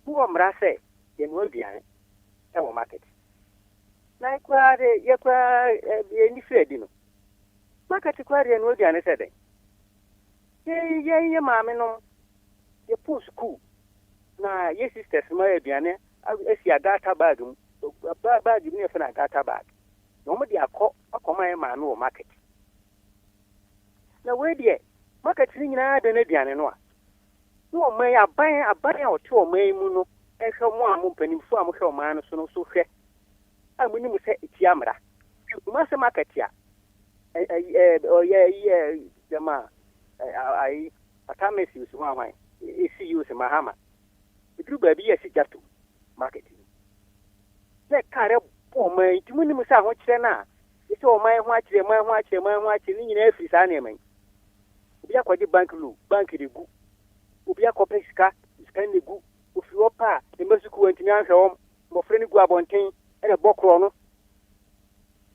buo mrase ye no aduane ewo market na kwa de ye kwa ni fredi no market kwa de no aduane sede ye maame no ye post school na ye sisters ma aduane esi a data bag bag ni efe na data bag no mo dia akoma ma no market na we die market ni nyina de na duane no a no man aban o te o man mu no ehwe mo am mpanimfo am hwe o man no so no so hwe amuni mu se eti amra ma se market ya jama ai atamesi usu hwan esi use mahama idru ba bi esi jato market le kare bo man tumi ni musa ho kire na ese o man ho akire ni nyina afiri sa na man obi akwaje bank regu obi akopɛ sika ne gu ofiri opa e mesuku antimi anhwɛ wom mofre ni gu abonten ene bokro no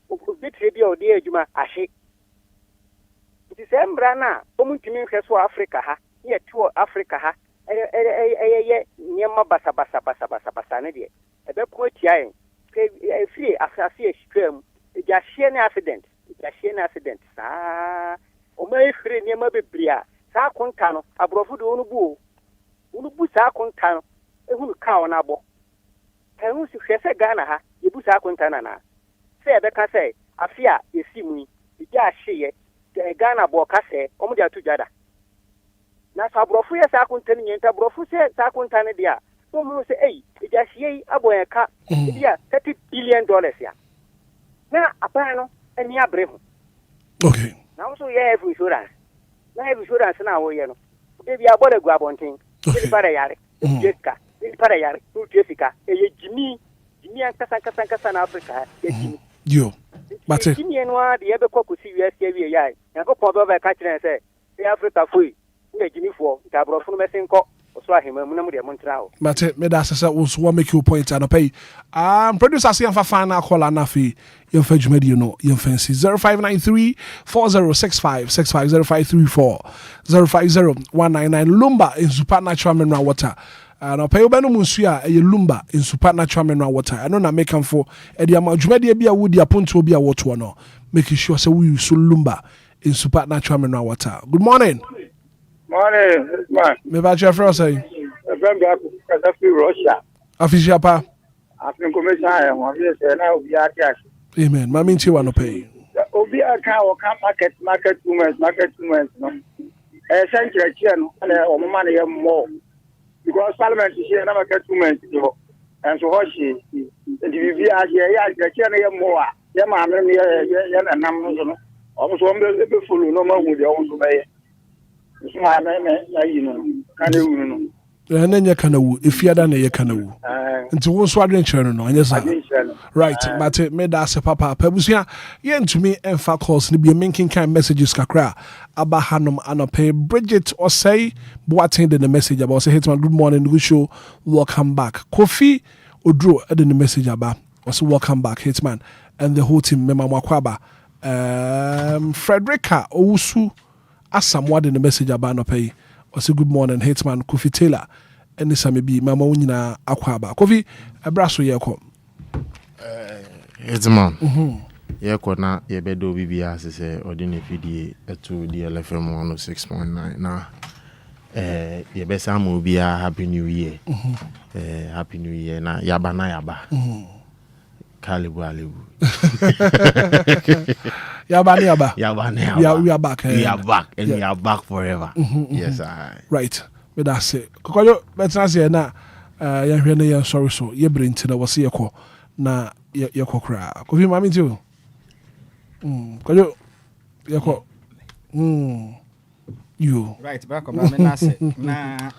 obi tre bi o de adwuma ahye nti se mbra na omuntimi nhwɛ so Africa ha ye tuo Africa ha ye nyema basa ne de ebe ko tia yen free afase stream ja hye na accident saa o mai free nyema bebria saa konta no abrofo de onu bu saa konta no ehunu ka ona abo ehunu si hwese Ghana ha yebu saa konta na se ebe ka se afia esimu ja hye Ghana bo ka se omu de atu jada na sabrofo ye saa konta ni nyenta brofo se saa konta ne dia so mu se ja hye aboye ka dia $30 billion ya na apa no eni abre ho okay na so ye insurance na insurance na wo ye no de bia bole gu abonten de para yare jeska de para yare tu jessica ye jimi an kasa na Africa ye jimi yo bate jimi no a de ye be kokosi US ye wie yai na ko po be ka kire se Africa foi ye jimi fo ta brofo no mesenko so ahema mu na mu de mo ntra o bate me da sasa wo so make you point and pay producer say fa final call na fi you fa dwumadi no you fancy 0593 4065 0534 050199 Lumba in supernatural mineral water no pay obenu munsu a e Lumba in supernatural mineral water I know na make am for e dia ma dwumadi bia wo dia ponto bia woto no make sure say we use Lumba in supernatural mineral water. Good morning. Morning, man. Me ba je fro say. Remember because Russia. Official pa. Afin commission I want to say na Obia cash. Amen. Ma minti wa no pay. Obia can o can market women no. Century no na o mama na ye more. because Parliament is here, never get 2 months, and so what she, the VVR, yeah, more, yeah, mamma, yeah, and I'm almost 1 million people, no more with your own way. You know, kind of. And then you can know if you're done, you can know. And to one swaddling channel, no, yes, right. But it made us a papa. Pebusia, yen to me, and for calls, be making kind messages, Kakra, Abba Hanum, and pay Bridget or say, Boating the message about say, Hitman, good morning, good show, welcome back. Kofi, or Drew, adding the message about, also welcome back, Hitman, and the whole team, Mema Wakwaba, Frederica, Osu, as someone in the message about no pay. Also good morning, Hitman, Kofi Taylor, and this may be Mama Unina Aquaba. Kofi, a brasso yako. Hitman. Yako na yebedo BBA se ordinary PD to DLFM 106.9. Now, yebesamu Obia Happy New Year. Happy New Year. Na yaba na yaba. Kalibu alibu. Yaba. We are back. We are back, and we are back forever. Yes, right. But that's it. Kokoyo, better say na. You're sorry so. You bring to the was your call. Na your cry. Kofi mami too. Kokoyo, your call. You. Right. Back on my na.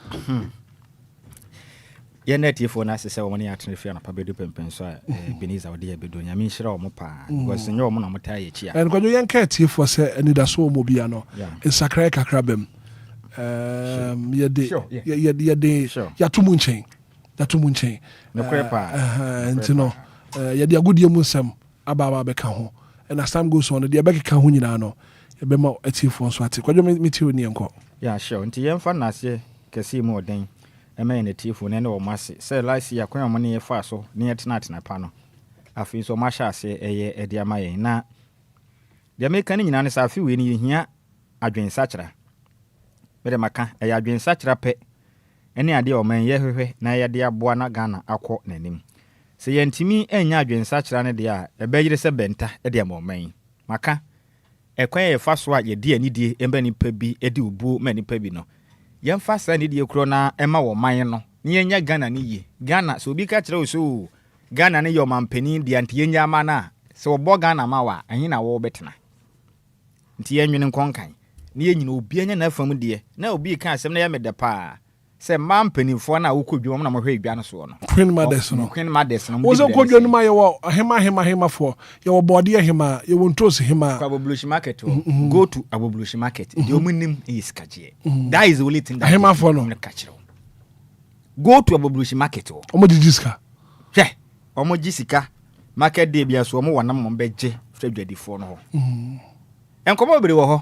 Ye net ye for na se woni atene fia na pabedu pempen so Beniza odi ebedo nya me nhira o mo pa because nyo mo na mo ta ye chia and kwanyo yen ka tie for se Anidaso Obia no insakrai kakra bem ye de ya tumu nchen no kwepa ntino ye de agudie mu nsem aba be ka ho and as time goes on de be ka ho nyina no ye be ma atie for so ate kwanyo me tie oni enko yeah sure nti ye mfa na se kesi mo den eme ne tifu ne o mase say last year kwan amane fa so ne yetena pa no afi so masha ase eye ede amaye na de meka ne nyina ne sa afi we ne yehia adwen sachra bere maka eye adwen sachra pe ene ade o man ye hwehwe na ye de aboa na Ghana akọ nanim se ye ntimi enya adwen sachra ne de a ebeyire se benta ede amoman maka ekwan ye fa so a ye de anidie emba nipa bi ede ubuo ma nipa bi no yemfa sa ne die kro na ema wo man no ne yenya Ghana ne ye Ghana so obi ka kire o so Ghana ne yo mampani de ante yenya ma na se obo Ghana ma wa anyi na wo betena nti yenwene nkonkan ne yenyina obi anya na afam de na obi ka asem na ya mede pa se mampani fo na wo kodwo na mo hwe edwa no so no Queen Mothers no wo so kodwo no ma ye wo hema fo ye wo body hema ye wo ntos hema kwa Aboblushi market go to Aboblushi market the omunim is kaje that is the only thing that hema fo no go to Aboblushi market omo dijiska omo jisika market day bia so omo wanam mo beje fredwadi fo no ho enkomo bere wo ho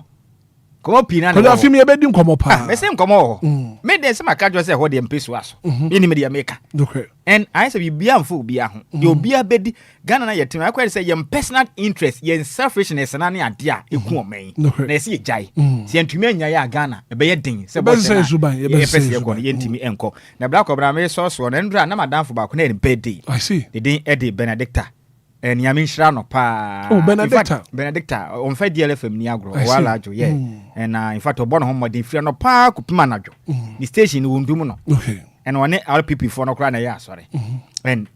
komo pina na ko afimi e bedi nkomo pa me se nkomo ho me de se makajo se ho de mpesu aso ni me de make and I say bia mfo bia ho de obia bedi Ghana na yetim akwa say yem personal interest yen selfishness na ne ade a eku oman na se jai se ntumi anya ya Ghana e be ye den se bo se ye ko ye ntimi enko na black obra me so na ndra na madamfo ba ko na birthday I see the den Eddie Benedicta and Yamin Shrano pa Benedicta on Fed DLFM ni agro wala ajo and in fact obono ho modin free no pa kupima najo the station wundum no and one RPP for no kra na ya sorry and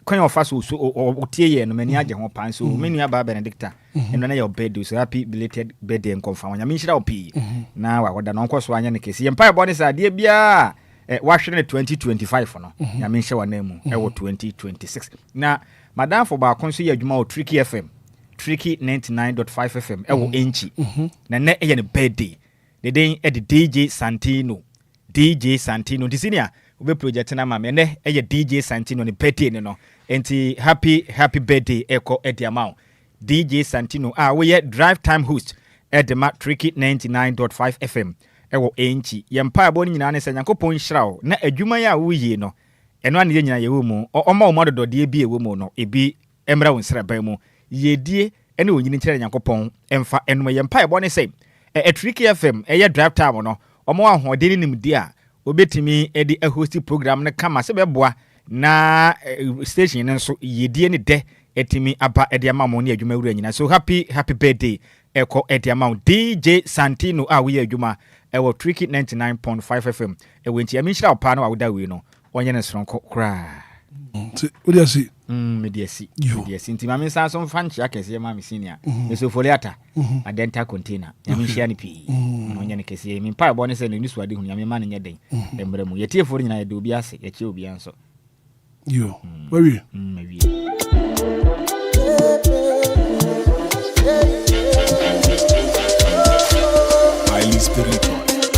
kwen of us so otie ye no mani age ho pan so menu aba Benedicta and na your birthday so happy belated birthday and confirm Yamin Shra opi na wa woda no nkoso anya ne kesi empire body sa de bia wahwe 2025 no Yamin Shra wanamu e wo 2026 na Madam for ba konso ye adwuma o Tricky FM Tricky 99.5 FM e wo enchi na ne ye ne birthday the den e the DJ Santino disinia we project na mama ne e ye DJ Santino ne birthday ne no enti happy birthday eko e di amount DJ Santino we ye drive time host at the Tricky 99.5 FM e wo enchi ye mpa abo ni nyina ne se Nyankopon hyirawo na adwuma ya wo yie no eno ane ye nyina ye wo mu oma wo mododo de bi e wo mu no ebi emra won sra ban mu yedie ene onyini kire Nyankopon emfa eno ye mpa ebo ne say Tricky FM ye drive time no omo ahode ni nimdi a obetimi edi a host program ne kama se beboa na station ne nso yedie ne de etimi aba edi amamo ne adwuma wura nyina so happy birthday Echo at the amount DJ Santino we adwuma ewo Tricky 99.5 FM ewo nti emi hira opa na wa da we no onye ne sronko kra what do you see mediasi nti ma me san so mfa nchia kese ma me senior mesofoliata adenta container emi hia ne pi onye ne kese mi pa bo ne se ne nisu ade hu ya me ma ne nye den emre mu yetie fori nyina de obi ase ye che obi anso yo where you highly spiritual.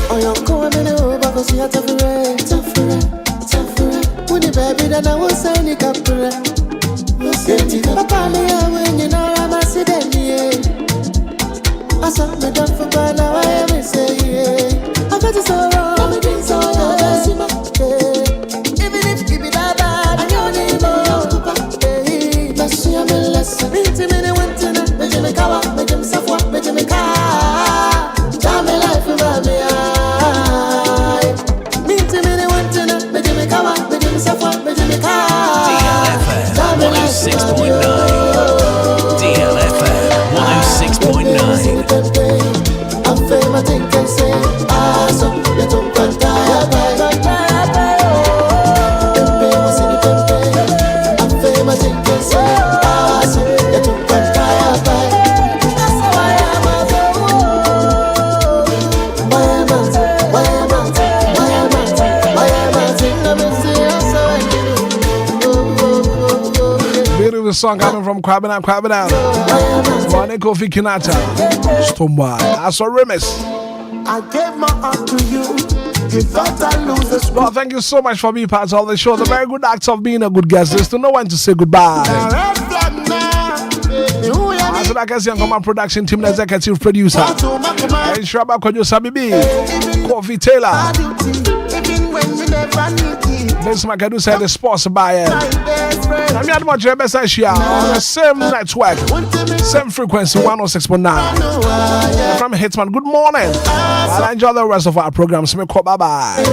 Oh, you're coming over because you have to be When you baby, then I was saying, Capra. Papa, when you know I'm a city. I saw me done for by now, I am saying, I got it so wrong. I'm doing so even if you be that bad, I don't need more. Let's see, I'm a lesson. 20 minutes went to the Majamica, Majamica, Majamica. Jam me life about me. Meet me in the winter, make me come up, make me suffer, make me come. DLFM 106.9. DLFM 106.9. I'm famous, I think I say, so you don't want to I'm famous, I think I say, so you don't want to Beautiful song coming from Crabbing Out. Morning Kofi Kinata. Stomba. I saw Remis. I gave my heart to you. You thought I lose this. Well, thank you so much for being part of the show. The very good act of being a good guest is to know when to say goodbye. As an Akasian Command production team, executive producer, and Shraba Kojo Bibi, Kofi Taylor. This Macadu said the sports buyer. I'm not much on the same network, same frequency 106.9. From Hitman, good morning. I'll enjoy the rest of our programs. Bye bye.